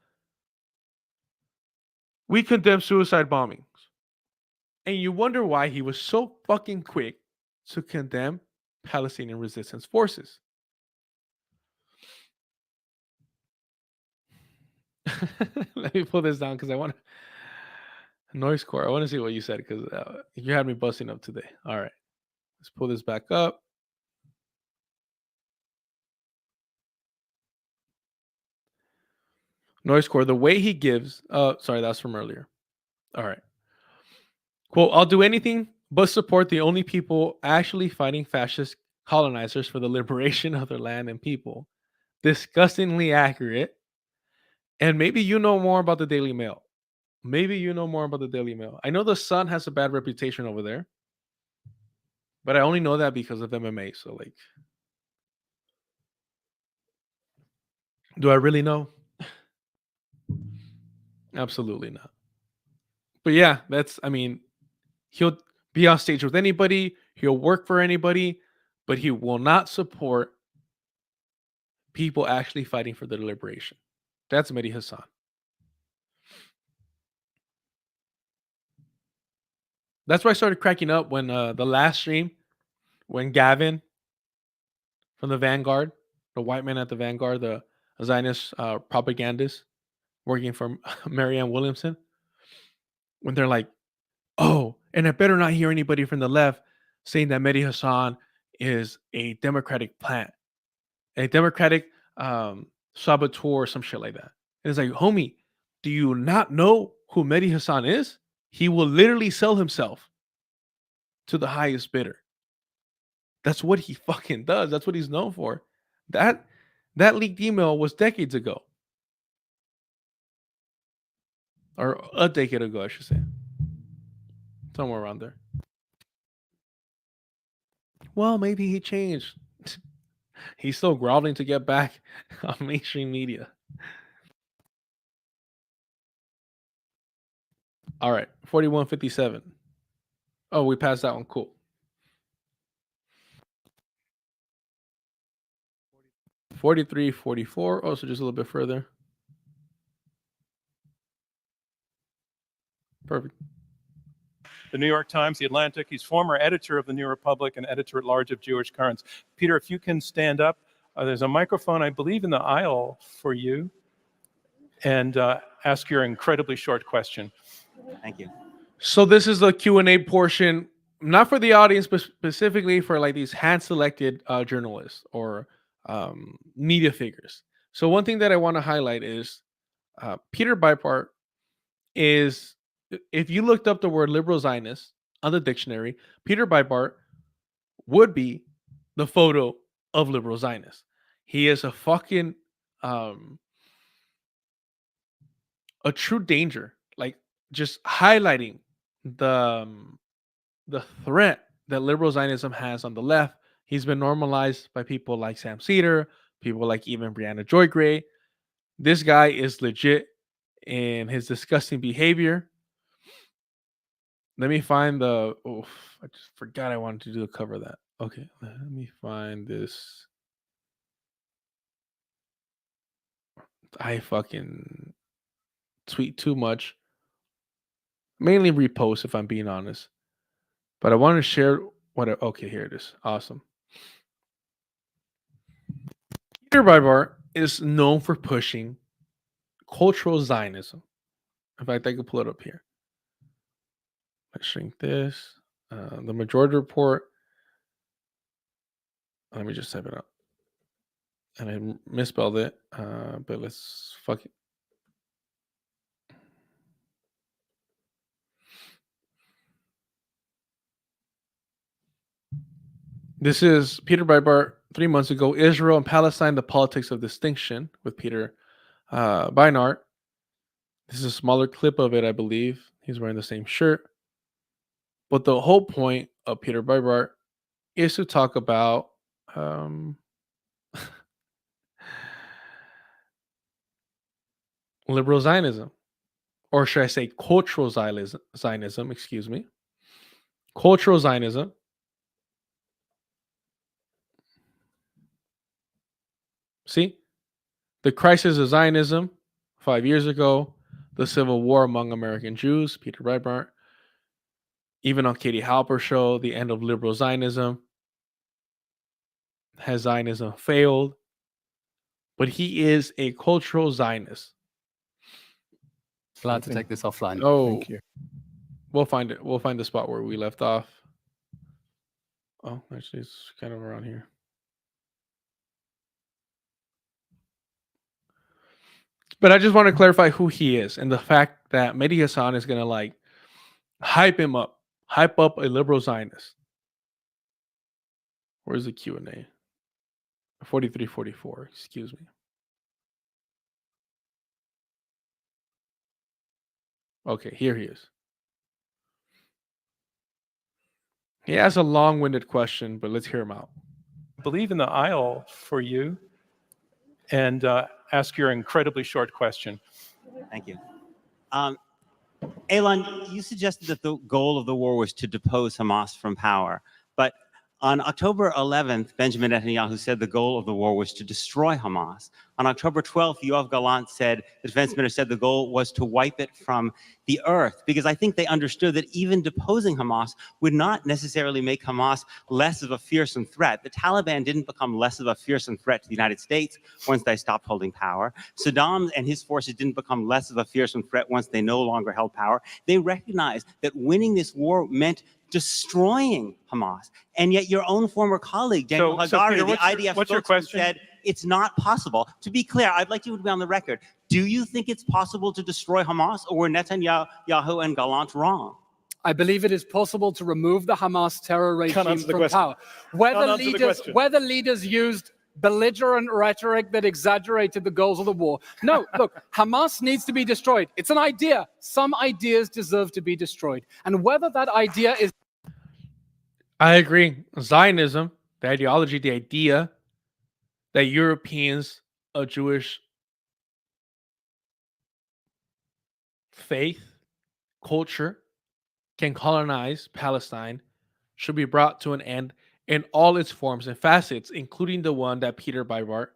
"We condemn suicide bombings." And you wonder why he was so fucking quick to condemn Palestinian resistance forces. Let me pull this down because I want to. Noise core. I want to see what you said because you had me busting up today. All right. Let's pull this back up. Noise core. The way he gives. Sorry, that's from earlier. All right. Quote, "I'll do anything but support the only people actually fighting fascist colonizers for the liberation of their land and people." Disgustingly accurate. And maybe you know more about the Daily Mail. Maybe you know more about the Daily Mail. I know the Sun has a bad reputation over there, but I only know that because of MMA. So, like, do I really know? Absolutely not. But yeah, he'll be on stage with anybody, he'll work for anybody, but he will not support people actually fighting for their liberation. That's Mehdi Hasan. That's why I started cracking up when the last stream, when Gavin from the Vanguard, the white man at the Vanguard, the Zionist propagandist working for Marianne Williamson, when they're like, oh, and I better not hear anybody from the left saying that Mehdi Hasan is a Democratic plant, a Democratic saboteur or some shit like that. And it's like, homie, do you not know who Mehdi Hasan is? He will literally sell himself to the highest bidder. That's what he fucking does. That's what he's known for. That leaked email was decades ago. Or a decade ago, I should say. Somewhere around there. Well, maybe he changed. He's still groveling to get back on mainstream media. All right, 4157. Oh, we passed that one. Cool. 4344. Oh, so just a little bit further. Perfect. The New York Times, The Atlantic. He's former editor of the New Republic and editor-at-large of Jewish Currents. Peter, if you can stand up. There's a microphone, I believe, in the aisle for you. And ask your incredibly short question. Thank you. So this is the Q&A portion, not for the audience, but specifically for like these hand-selected journalists or media figures. So one thing that I want to highlight is Peter Breitbart is, if you looked up the word liberal Zionist on the dictionary, Peter Breitbart would be the photo of liberal Zionist. He is a fucking a true danger, like just highlighting the threat that liberal Zionism has on the left. He's been normalized by people like Sam Cedar, people like even Brianna Joy Gray. This guy is legit in his disgusting behavior. Let me find the. Oh, I just forgot I wanted to do the cover of that. Okay, let me find this. I fucking tweet too much. Mainly repost, if I'm being honest. But I want to share what. Okay, here it is. Awesome. Peter Breitbart is known for pushing cultural Zionism. In fact, I can pull it up here. Let's shrink this. The Majority Report. Let me just type it out. And I misspelled it, but let's fuck it. This is Peter Breitbart 3 months ago. Israel and Palestine, the politics of distinction, with Peter Beinart. This is a smaller clip of it, I believe. He's wearing the same shirt. But the whole point of Peter Breitbart is to talk about liberal Zionism, or should I say cultural Zionism, excuse me. Cultural Zionism. See? The crisis of Zionism 5 years ago, the civil war among American Jews, Peter Breitbart. Even on Katie Halper's show, the end of liberal Zionism. Has Zionism failed? But he is a cultural Zionist. Glad to take this offline. Oh, Thank you. we'll find it. We'll find the spot where we left off. Oh, actually, it's kind of around here. But I just want to clarify who he is and the fact that Mehdi Hasan is going to like hype him up, hype up a liberal Zionist. Where's the Q&A? 4344, excuse me. Okay, here he is. He has a long-winded question, but let's hear him out. I believe in the aisle for you. And ask your incredibly short question. Thank you. Elon, you suggested that the goal of the war was to depose Hamas from power. But On October 11th, Benjamin Netanyahu said the goal of the war was to destroy Hamas. On October 12th, Yoav Gallant said, the defense minister said the goal was to wipe it from the earth, because I think they understood that even deposing Hamas would not necessarily make Hamas less of a fearsome threat. The Taliban didn't become less of a fearsome threat to the United States once they stopped holding power. Saddam and his forces didn't become less of a fearsome threat once they no longer held power. They recognized that winning this war meant destroying Hamas. And yet your own former colleague, Daniel Hagari, Peter, the IDF what's your spokesman, question? said it's not possible. To be clear, I'd like you to be on the record. Do you think it's possible to destroy Hamas, or were Netanyahu and Gallant wrong? I believe it is possible to remove the Hamas terror regime answer the from question. power. Whether Can't answer the question. whether leaders used belligerent rhetoric that exaggerated the goals of the war. No, look, Hamas needs to be destroyed. It's an idea. Some ideas deserve to be destroyed. And whether that idea is I agree. Zionism, the ideology, the idea that Europeans of Jewish faith, culture, can colonize Palestine should be brought to an end in all its forms and facets, including the one that Peter Breitbart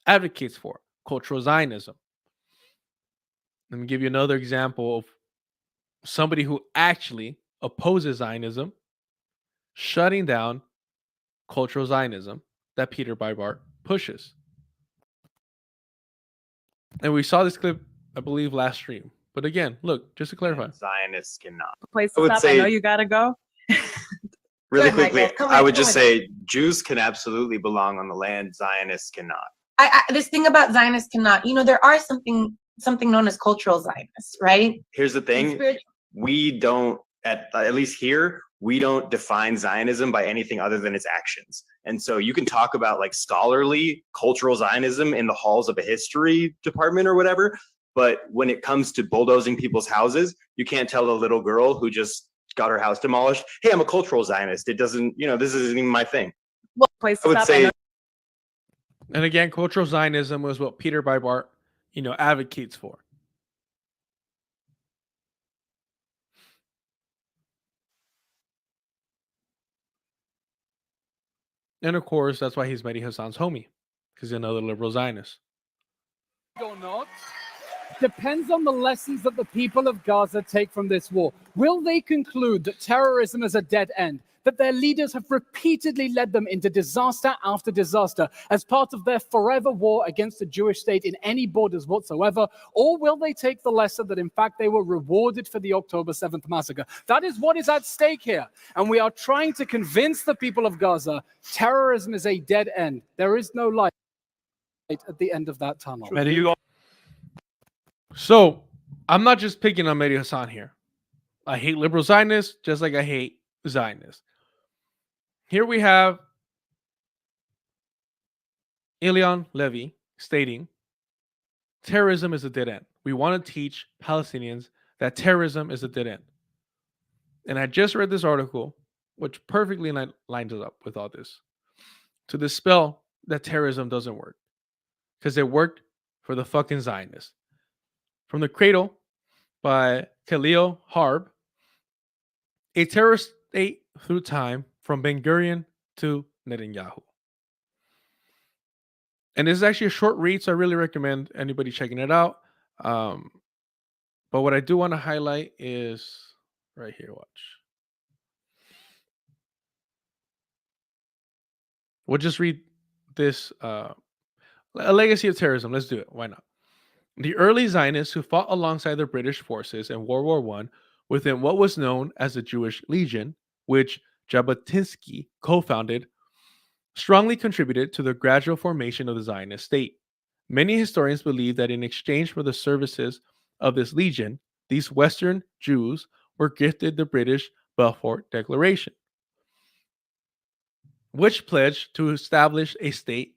advocates for, cultural Zionism. Let me give you another example of somebody who actually opposes Zionism shutting down cultural Zionism that Peter Breitbart pushes. And we saw this clip, I believe, last stream. But again, look, just to clarify. Zionists cannot. Place I to would stop. say- I know you gotta go. Really Go ahead, quickly, Michael. Come I on, would come just on. say Jews can absolutely belong on the land. Zionists cannot. This thing about Zionists cannot, there are something known as cultural Zionists, right? Here's the thing: we don't, at least here, we don't define Zionism by anything other than its actions. And so you can talk about like scholarly cultural Zionism in the halls of a history department or whatever, but when it comes to bulldozing people's houses, you can't tell the little girl who just got her house demolished, hey, I'm a cultural Zionist. It doesn't, this isn't even my thing. Well, place I to would stop. say And again, cultural Zionism was what Peter Breitbart, advocates for. And of course, that's why he's Mehdi Hasan's homie, because he's another liberal Zionist. or not depends on the lessons that the people of Gaza take from this war. Will they conclude that terrorism is a dead end, that their leaders have repeatedly led them into disaster after disaster as part of their forever war against the Jewish state in any borders whatsoever? Or will they take the lesson that, in fact, they were rewarded for the October 7th massacre? That is what is at stake here. And we are trying to convince the people of Gaza terrorism is a dead end. There is no light at the end of that tunnel. Mehdi, you So I'm not just picking on Mehdi Hasan here. I hate liberal Zionists just like I hate Zionists. Here we have Ilan Levy stating terrorism is a dead end. We want to teach Palestinians that terrorism is a dead end. And I just read this article, which perfectly lines us up with all this, to dispel that terrorism doesn't work. Because it worked for the fucking Zionists. From the Cradle by Khalil Harb, a terrorist state through time from Ben Gurion to Netanyahu. And this is actually a short read, so I really recommend anybody checking it out. But what I do want to highlight is right here, watch. We'll just read this, a legacy of terrorism. Let's do it. Why not? The early Zionists who fought alongside the British forces in World War I within what was known as the Jewish Legion, which Jabotinsky co-founded, strongly contributed to the gradual formation of the Zionist state. Many historians believe that in exchange for the services of this legion, these Western Jews were gifted the British Balfour Declaration, which pledged to establish a state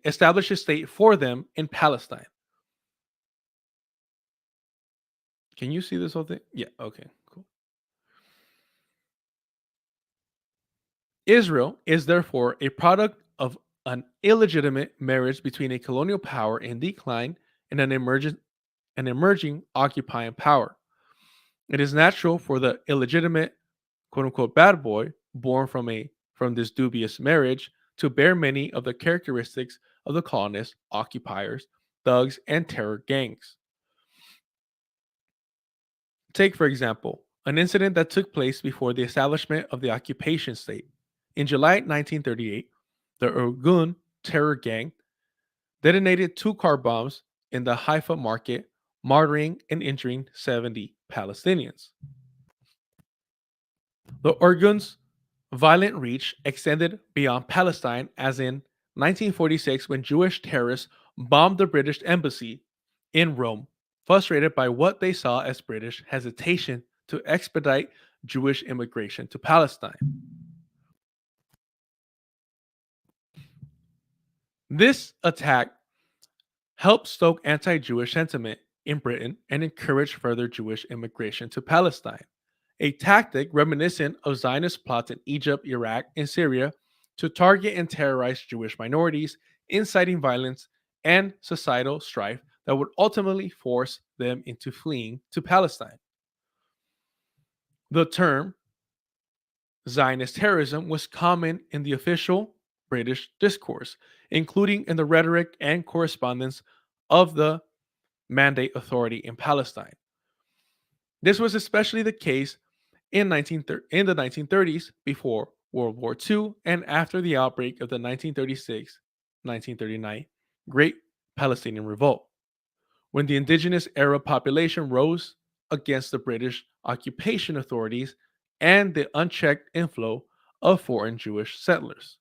establish a state for them in Palestine. Can you see this whole thing? Yeah, okay, cool. Israel is therefore a product of an illegitimate marriage between a colonial power in decline and an emerging occupying power. It is natural for the illegitimate quote-unquote bad boy born from this dubious marriage to bear many of the characteristics of the colonists, occupiers, thugs, and terror gangs. Take, for example, an incident that took place before the establishment of the occupation state. In July 1938, the Irgun terror gang detonated 2 car bombs in the Haifa market, martyring and injuring 70 Palestinians. The Irgun's violent reach extended beyond Palestine, as in 1946 when Jewish terrorists bombed the British embassy in Rome, frustrated by what they saw as British hesitation to expedite Jewish immigration to Palestine. This attack helped stoke anti-Jewish sentiment in Britain and encourage further Jewish immigration to Palestine, a tactic reminiscent of Zionist plots in Egypt, Iraq, and Syria to target and terrorize Jewish minorities, inciting violence and societal strife that would ultimately force them into fleeing to Palestine. The term Zionist terrorism was common in the official British discourse, including in the rhetoric and correspondence of the Mandate Authority in Palestine. This was especially the case in the 1930s, before World War II, and after the outbreak of the 1936-1939 Great Palestinian Revolt, when the indigenous Arab population rose against the British occupation authorities and the unchecked inflow of foreign Jewish settlers.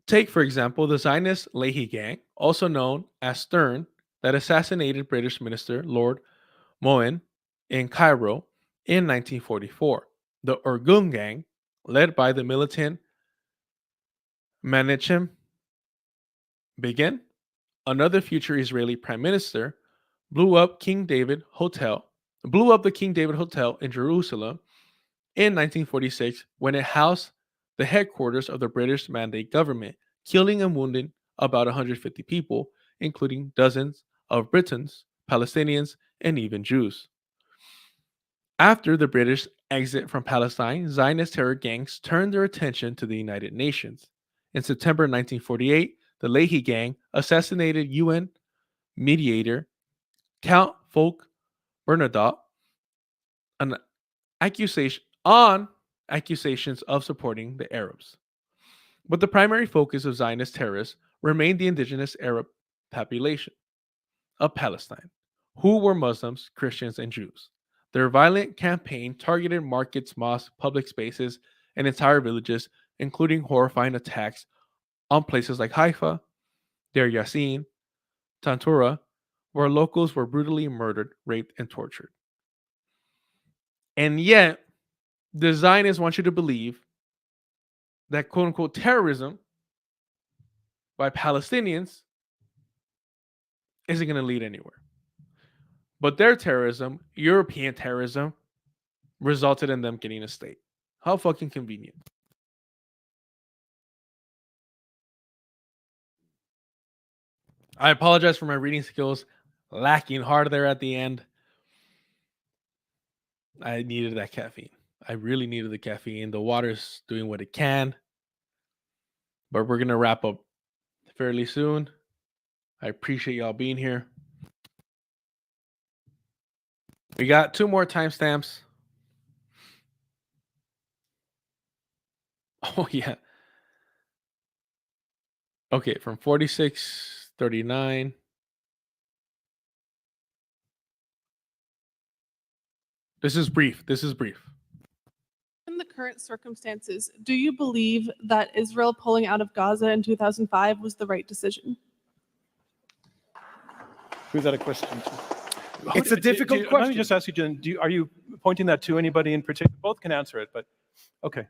Take, for example, the Zionist Lehi gang, also known as Stern, that assassinated British Minister Lord Mohsen in Cairo in 1944. The Irgun gang, led by the militant Menachem Begin, another future Israeli prime minister, blew up the King David Hotel in Jerusalem in 1946 when it housed the headquarters of the British Mandate government, killing and wounding about 150 people, including dozens of Britons, Palestinians, and even Jews. After the British exit from Palestine, Zionist terror gangs turned their attention to the United Nations. In September 1948, the Lehi gang assassinated UN mediator Count Folk Bernadotte on accusations of supporting the Arabs. But the primary focus of Zionist terrorists remained the indigenous Arab population of Palestine, who were Muslims, Christians, and Jews. Their violent campaign targeted markets, mosques, public spaces, and entire villages, including horrifying attacks on places like Haifa, Deir Yassin, Tantura, where locals were brutally murdered, raped, and tortured. And yet, the Zionists want you to believe that quote-unquote terrorism by Palestinians isn't going to lead anywhere. But their terrorism, European terrorism, resulted in them getting a state. How fucking convenient. I apologize for my reading skills lacking hard there at the end. I needed that caffeine. I really needed the caffeine. The water's doing what it can. But we're going to wrap up fairly soon. I appreciate y'all being here. We got 2 more timestamps. Oh, yeah. Okay, from 46:39. This is brief. In the current circumstances, do you believe that Israel pulling out of Gaza in 2005 was the right decision? Who's that a question to? It's a difficult question. Let me just ask you, Jen, are you pointing that to anybody in particular? Both can answer it, but okay.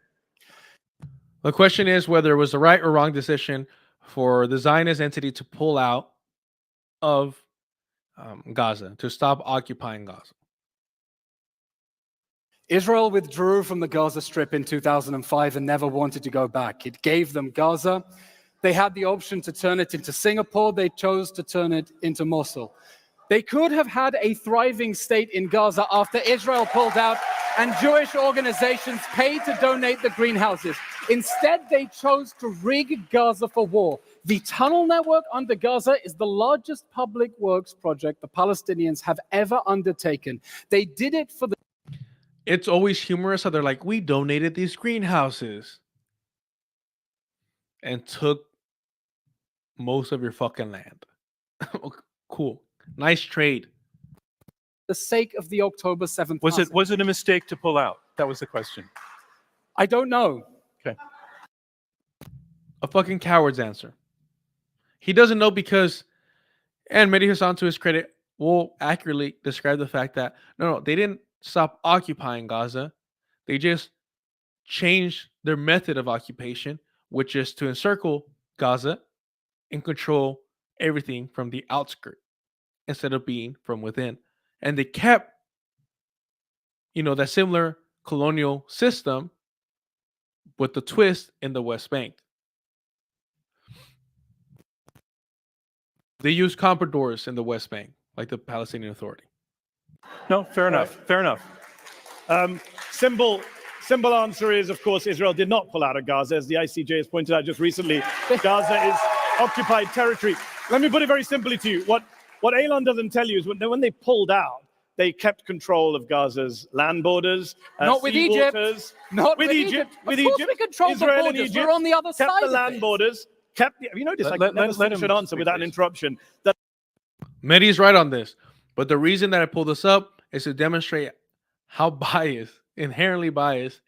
The question is whether it was the right or wrong decision for the Zionist entity to pull out of Gaza, to stop occupying Gaza. Israel withdrew from the Gaza Strip in 2005 and never wanted to go back. It gave them Gaza. They had the option to turn it into Singapore. They chose to turn it into Mosul. They could have had a thriving state in Gaza after Israel pulled out and Jewish organizations paid to donate the greenhouses. Instead, they chose to rig Gaza for war. The tunnel network under Gaza is the largest public works project the Palestinians have ever undertaken. They did it for the It's always humorous how they're like, we donated these greenhouses and took most of your fucking land. Cool. Nice trade. sake of the October 7th. Was it a mistake to pull out? That was the question. I don't know. Okay. A fucking coward's answer. He doesn't know because, and Mehdi Hasan, to his credit, will accurately describe the fact that no, they didn't stop occupying Gaza. They just changed their method of occupation, which is to encircle Gaza and control everything from the outskirts instead of being from within. And they kept, that similar colonial system with the twist in the West Bank. They use compradors in the West Bank, like the Palestinian Authority. No, fair enough. Fair enough. Simple answer is, of course, Israel did not pull out of Gaza, as the ICJ has pointed out just recently. Gaza is occupied territory. Let me put it very simply to you. What Elon doesn't tell you is when they pulled out, they kept control of Gaza's land borders, Not with Egypt. waters. Not with Egypt. Of With course Egypt, we control Israel the and borders. Egypt We're on the other kept side the of land it. borders. Have you noticed? Let I never him should answer without an speak, interruption. That Mehdi's right on this. But the reason that I pulled this up is to demonstrate how inherently biased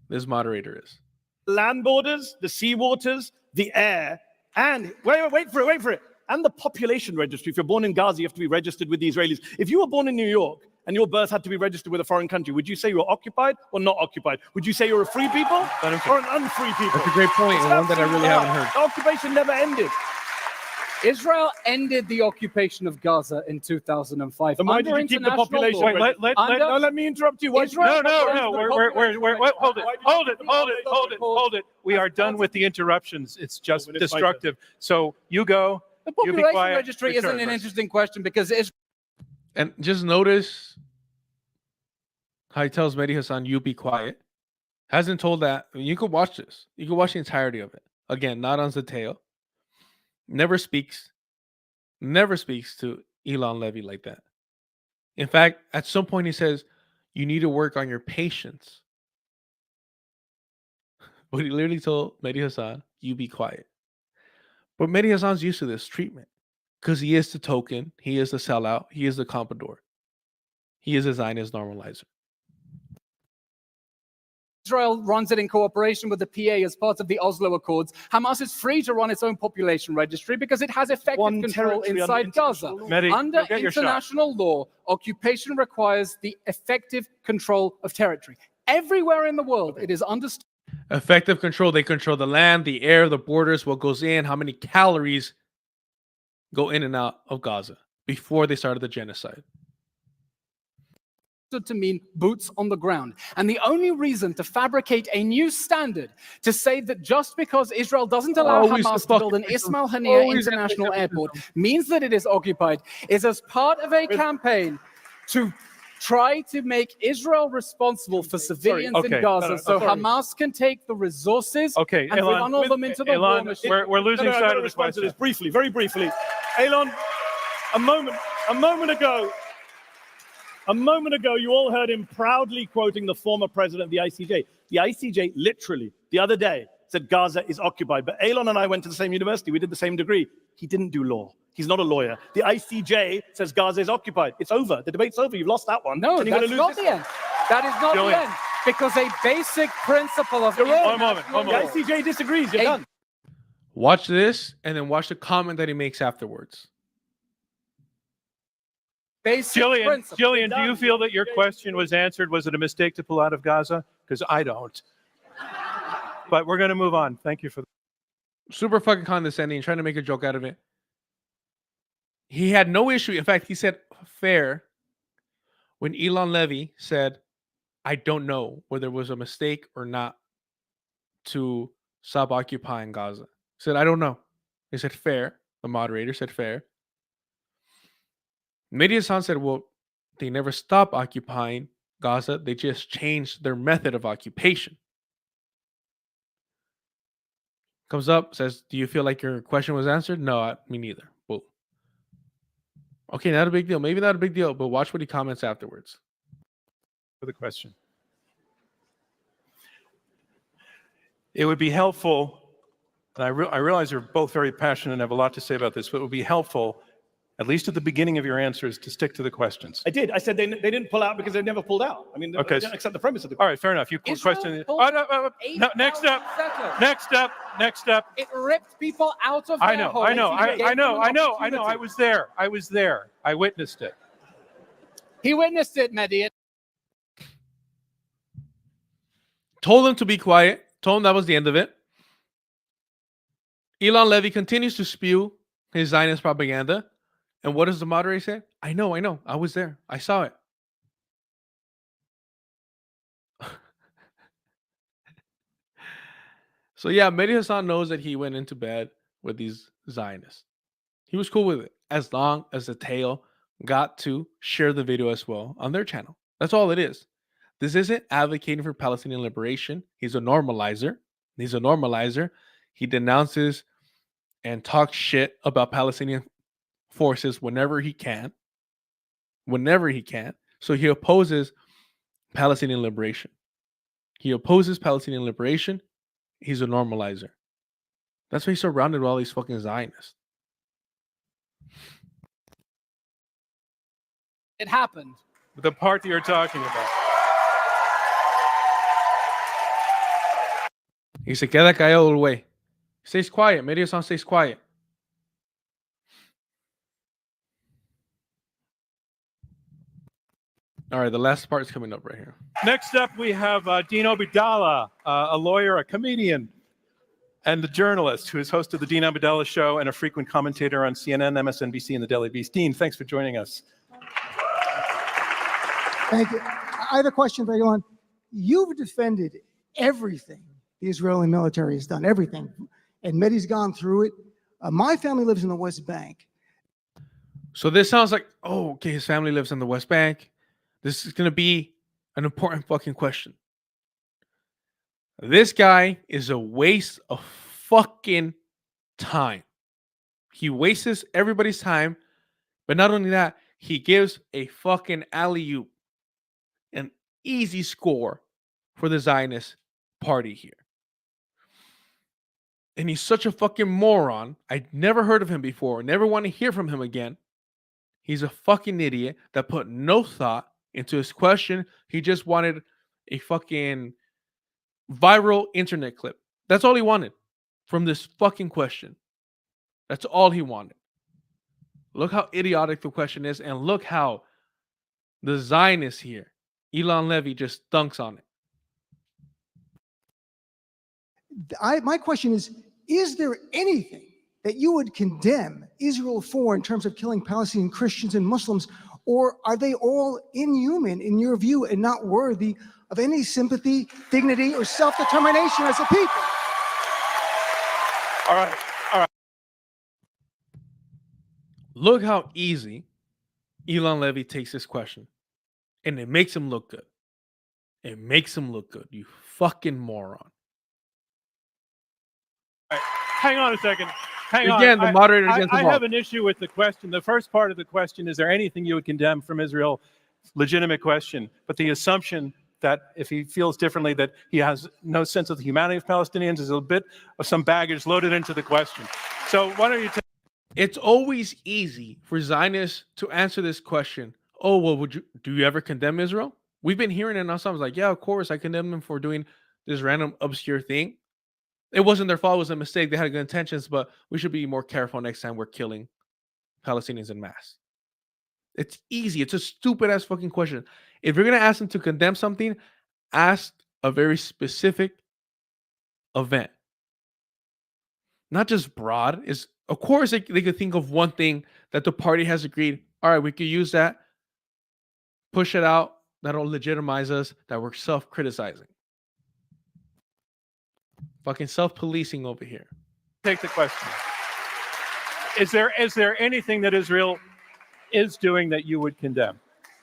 this moderator is. land borders, the sea waters, the air, and wait for it, and the population registry. If you're born in Gaza, you have to be registered with the Israelis. If you were born in New York and your birth had to be registered with a foreign country, would you say you were occupied or not occupied? Would you say you're a free people or an unfree people? That's a great point, and one that I really haven't heard. The occupation never ended. Israel ended the occupation of Gaza in 2005. Then why did you keep the population? Wait, let me interrupt you. Israel- No. Hold it. We are done with the interruptions. It's just minute, it's my destructive. So you go. The You be population quiet. registry Return, isn't an Russ. interesting question because Israel And just notice how he tells Mehdi Hasan, you be quiet. Hasn't told that. You could watch this. You can watch the entirety of it. Again, not on Zateo. Never speaks to Elon Levy like that. In fact, at some point he says, you need to work on your patience. But he literally told Mehdi Hasan, you be quiet. But Mehdi Hasan's used to this treatment because he is the token, he is the sellout, he is the comprador. He is a Zionist normalizer. runs it in cooperation with the PA as part of the Oslo Accords. Hamas is free to run its own population registry because it has effective One control territory inside under Gaza. international law. Mehdi, Under go get your shot. international law, occupation requires the effective control of territory. Everywhere in the world, it is understood. Effective control. They control the land, the air, the borders, what goes in, how many calories go in and out of Gaza before they started the genocide. To mean boots on the ground. And the only reason to fabricate a new standard to say that just because Israel doesn't allow Always the Hamas to build an fucking- Ismail Haniyeh always the International fucking- Airport means that it is occupied is as part of a campaign to try to make Israel responsible for civilians okay. in Gaza so sorry. Hamas can take the resources Okay, and Elon, funnel them into the war Elon, machine. we're losing No, I sight gotta of the respond to question. this briefly, very briefly. Elon, a moment ago, you all heard him proudly quoting the former president of the ICJ. The ICJ literally, the other day, said Gaza is occupied. But Elon and I went to the same university. We did the same degree. He didn't do law. He's not a lawyer. The ICJ says Gaza is occupied. It's over. The debate's over. You've lost that one. No, and you're that's gonna lose not this the one. end. That is not Julian. the end. Because a basic principle of You're wrong. One international moment. The law- ICJ disagrees. You're Hey, done. Watch this and then watch the comment that he makes afterwards. basic Jillian, principle. do you feel that your question was answered? Was it a mistake to pull out of Gaza? Because I don't. But we're going to move on. Thank you for Super fucking condescending, trying to make a joke out of it. He had no issue. In fact, he said fair when Elon Levy said, I don't know whether it was a mistake or not to stop occupying Gaza. He said, I don't know. He said fair. The moderator said fair. Mehdi Hasan said, well, they never stopped occupying Gaza. They just changed their method of occupation. Comes up, says, do you feel like your question was answered? No, me neither. Boom. Okay, not a big deal. Maybe not a big deal, but watch what he comments afterwards. For the question. It would be helpful, and I realize you're both very passionate and have a lot to say about this, but it would be helpful, at least at the beginning of your answers, to stick to the questions. I did. I said they didn't pull out because they never pulled out. I mean, Okay. they didn't accept the premise of the All right, fair enough. You Israel question. pulled No, next up. 8,000 Next up. It ripped people out of I their know. homes. I know. He gave them an opportunity. I was there. I witnessed it. He witnessed it, Mehdi. Told them to be quiet. Told them that was the end of it. Elon Levy continues to spew his Zionist propaganda. And what does the moderator say? I know. I was there. I saw it. So yeah, Mehdi Hasan knows that he went into bed with these Zionists. He was cool with it as long as the tail got to share the video as well on their channel. That's all it is. This isn't advocating for Palestinian liberation. He's a normalizer. He denounces and talks shit about Palestinian forces whenever he can. So he opposes Palestinian liberation. He's a normalizer. That's why he's surrounded by all these fucking Zionists. It happened. The part that you're talking about. He se queda callado all the way. Stays quiet. Mehdi Hasan stays quiet. All right, the last part is coming up right here. Next up, we have Dino Abdallah, a lawyer, a comedian, and the journalist who is host of the Dino Abdallah Show and a frequent commentator on CNN, MSNBC, and the Daily Beast. Dean, thanks for joining us. Thank you. I have a question for Elon. You've defended everything the Israeli military has done, everything. And Mehdi's gone through it. My family lives in the West Bank. So this sounds like, oh, okay, his family lives in the West Bank. This is going to be an important fucking question. This guy is a waste of fucking time. He wastes everybody's time. But not only that, he gives a fucking alley-oop, an easy score for the Zionist party here. And he's such a fucking moron. I'd never heard of him before. Never want to hear from him again. He's a fucking idiot that put no thought into his question. He just wanted a fucking viral internet clip. That's all he wanted from this fucking question. That's all he wanted. Look how idiotic the question is, and look how the Zionists here, Elon Levy, just dunks on it. My question is there anything that you would condemn Israel for in terms of killing Palestinian Christians and Muslims, or are they all inhuman in your view and not worthy of any sympathy, dignity, or self-determination as a people? All right. Look how easy Elon Levy takes this question, and it makes him look good. You fucking moron. Hang on a second. Again, the moderator gets I involved. have an issue with the question. The first part of the question, is there anything you would condemn from Israel? Legitimate question. But the assumption that if he feels differently, that he has no sense of the humanity of Palestinians is a bit of some baggage loaded into the question. So why don't you take... It's always easy for Zionists to answer this question. Oh, well, do you ever condemn Israel? We've been hearing it now. Someone's like, yeah, of course, I condemn them for doing this random obscure thing. It wasn't their fault. It was a mistake. They had good intentions, but we should be more careful next time we're killing Palestinians en masse. It's easy. It's a stupid-ass fucking question. If you're going to ask them to condemn something, ask a very specific event. Not just broad. Of course, they could think of one thing that the party has agreed. All right, we could use that. Push it out. That'll legitimize us that we're self-criticizing. Fucking self-policing over here. Take the question. Is there anything that Israel is doing that you would condemn?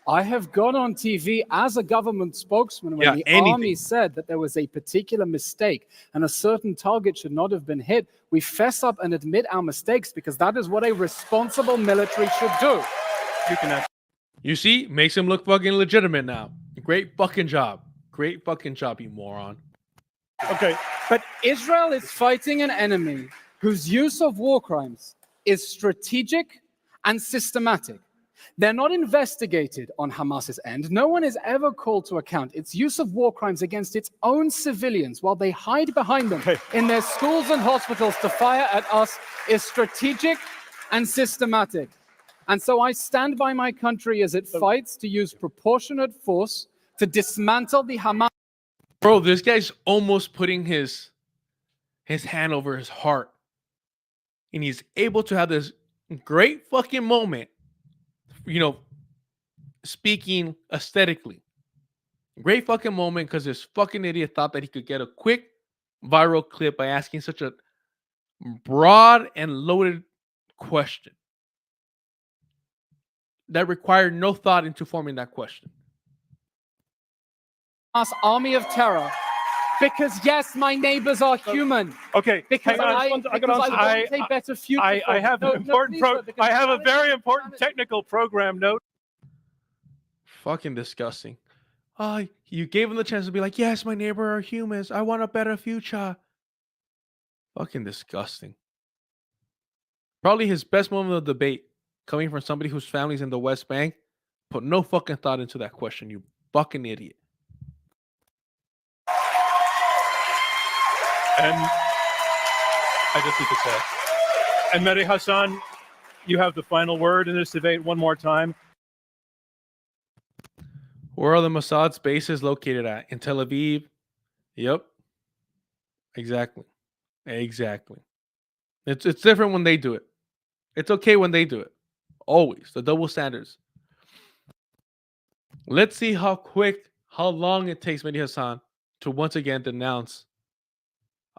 I have gone on TV as a government spokesman when Yeah, the anything. army said that there was a particular mistake and a certain target should not have been hit. We fess up and admit our mistakes because that is what a responsible military should do. You can ask. You see, makes him look fucking legitimate now. Great fucking job. Great fucking job, you moron. Okay. But Israel is fighting an enemy whose use of war crimes is strategic and systematic. They're not investigated on Hamas's end. No one is ever called to account. Its use of war crimes against its own civilians while they hide behind them in their schools and hospitals to fire at us is strategic and systematic. And so I stand by my country as it fights to use proportionate force to dismantle the Hamas. Bro, this guy's almost putting his hand over his heart. And he's able to have this great fucking moment, you know, speaking aesthetically. Great fucking moment because this fucking idiot thought that he could get a quick viral clip by asking such a broad and loaded question that required no thought into forming that question. Army of terror. Because yes, my neighbors are human. Okay. Because hang on. I want a better future. I have an important I have a very important technical program note. Fucking disgusting. You gave him the chance to be like, yes, my neighbor are humans. I want a better future. Fucking disgusting. Probably his best moment of the debate coming from somebody whose family's in the West Bank. Put no fucking thought into that question, you fucking idiot. And I just need to say, and Mehdi Hasan, you have the final word in this debate one more time. Where are the Mossad's bases located at? In Tel Aviv? Yep. Exactly. Exactly. It's different when they do it. It's okay when they do it. Always. The double standards. Let's see how long it takes Mehdi Hasan to once again denounce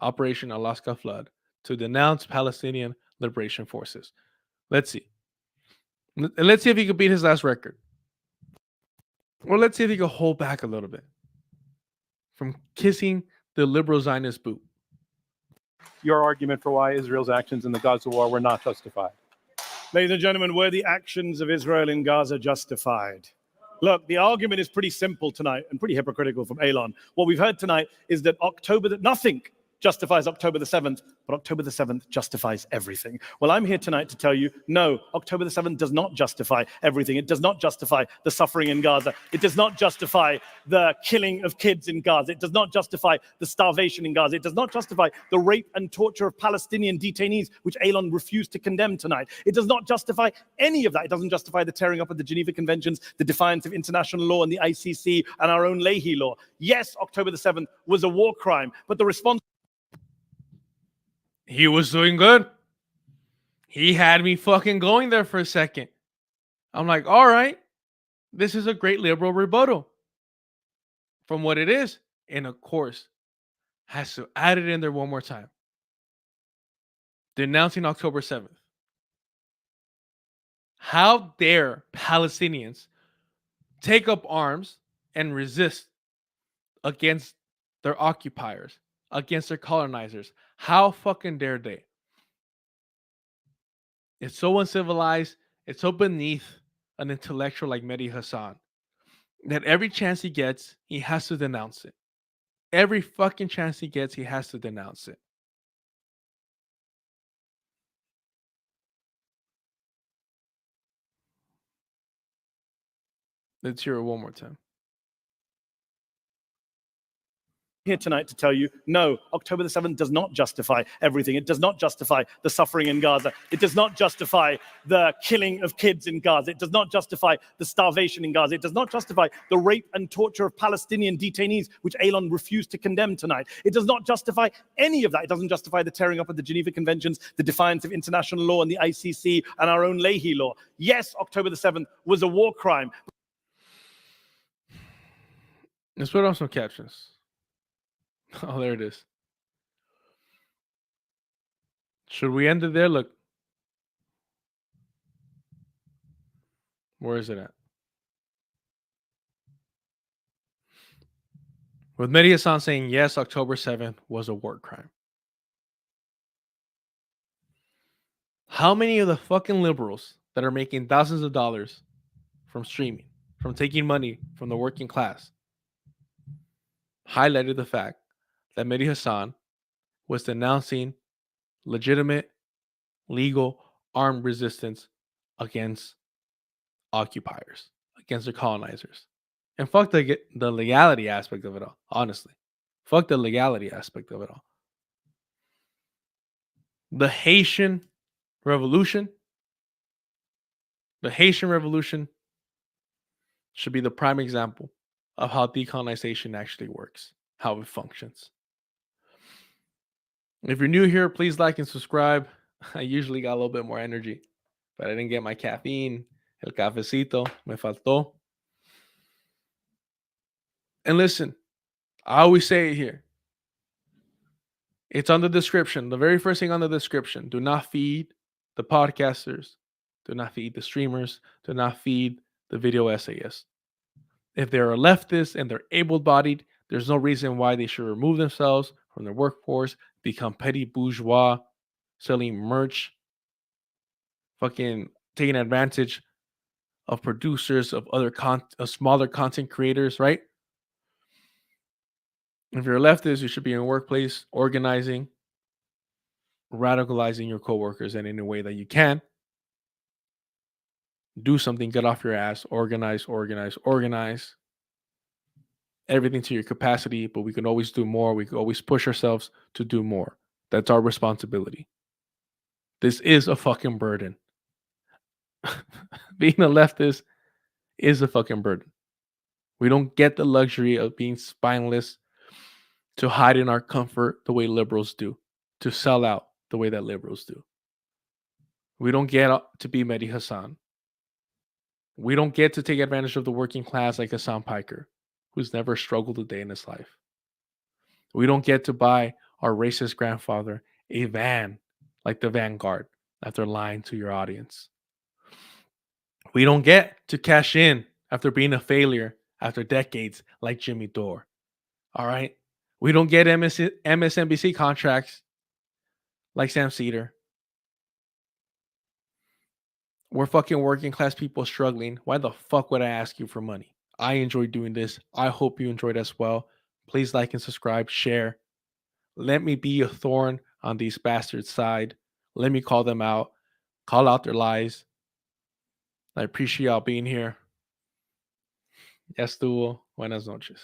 Operation Alaska Flood, to denounce Palestinian Liberation Forces. Let's see. Let's see if he can beat his last record. Or let's see if he can hold back a little bit from kissing the liberal Zionist boot. Your argument for why Israel's actions in the Gaza war were not justified. Ladies and gentlemen, were the actions of Israel in Gaza justified? Look, the argument is pretty simple tonight and pretty hypocritical from Elon. What we've heard tonight is that nothing justifies October the 7th, but October the 7th justifies everything. Well, I'm here tonight to tell you, no, October the 7th does not justify everything. It does not justify the suffering in Gaza. It does not justify the killing of kids in Gaza. It does not justify the starvation in Gaza. It does not justify the rape and torture of Palestinian detainees, which Elon refused to condemn tonight. It does not justify any of that. It doesn't justify the tearing up of the Geneva Conventions, the defiance of international law and the ICC and our own Leahy law. Yes, October the 7th was a war crime, but the response. He was doing good. He had me fucking going there for a second. I'm like, all right, this is a great liberal rebuttal from what it is. And of course, has to add it in there one more time. Denouncing October 7th. How dare Palestinians take up arms and resist against their occupiers, against their colonizers? How fucking dare they? It's so uncivilized. It's so beneath an intellectual like Mehdi Hasan that every chance he gets, he has to denounce it. Every fucking chance he gets, he has to denounce it. Let's hear it one more time. Here tonight to tell you, no, October the 7th does not justify everything. It does not justify the suffering in Gaza. It does not justify the killing of kids in Gaza. It does not justify the starvation in Gaza. It does not justify the rape and torture of Palestinian detainees, which Elon refused to condemn tonight. It does not justify any of that. It doesn't justify the tearing up of the Geneva Conventions, the defiance of international law and the ICC and our own Leahy law. Yes, October the 7th was a war crime. Let's put on some captions. Oh, there it is. Should we end it there? Look. Where is it at? With Mehdi Hasan saying, yes, October 7th was a war crime. How many of the fucking liberals that are making thousands of dollars from streaming, from taking money from the working class, highlighted the fact that Mehdi Hasan was denouncing legitimate, legal, armed resistance against occupiers, against the colonizers? And fuck the legality aspect of it all, honestly. Fuck the legality aspect of it all. The Haitian Revolution should be the prime example of how decolonization actually works, how it functions. If you're new here, please like and subscribe. I usually got a little bit more energy, but I didn't get my caffeine. El cafecito me faltó. And listen, I always say it here. It's on the description. The very first thing on the description. Do not feed the podcasters. Do not feed the streamers. Do not feed the video essayists. If they're a leftist and they're able-bodied, there's no reason why they should remove themselves from their workforce, become petty bourgeois, selling merch, fucking taking advantage of producers, of other smaller content creators, right? If you're a leftist, you should be in a workplace organizing, radicalizing your coworkers in any way that you can. Do something, get off your ass, organize. Everything to your capacity, but we can always do more. We can always push ourselves to do more. That's our responsibility. This is a fucking burden. Being a leftist is a fucking burden. We don't get the luxury of being spineless, to hide in our comfort the way liberals do, to sell out the way that liberals do. We don't get to be Mehdi Hasan. We don't get to take advantage of the working class like Hasan Piker, who's never struggled a day in his life. We don't get to buy our racist grandfather a van like the Vanguard after lying to your audience. We don't get to cash in after being a failure after decades like Jimmy Dore. All right? We don't get MSNBC contracts like Sam Cedar. We're fucking working class people struggling. Why the fuck would I ask you for money? I enjoy doing this. I hope you enjoyed as well. Please like and subscribe, share. Let me be a thorn on these bastards' side. Let me call them out. Call out their lies. I appreciate y'all being here. Ya estuvo. Buenas noches.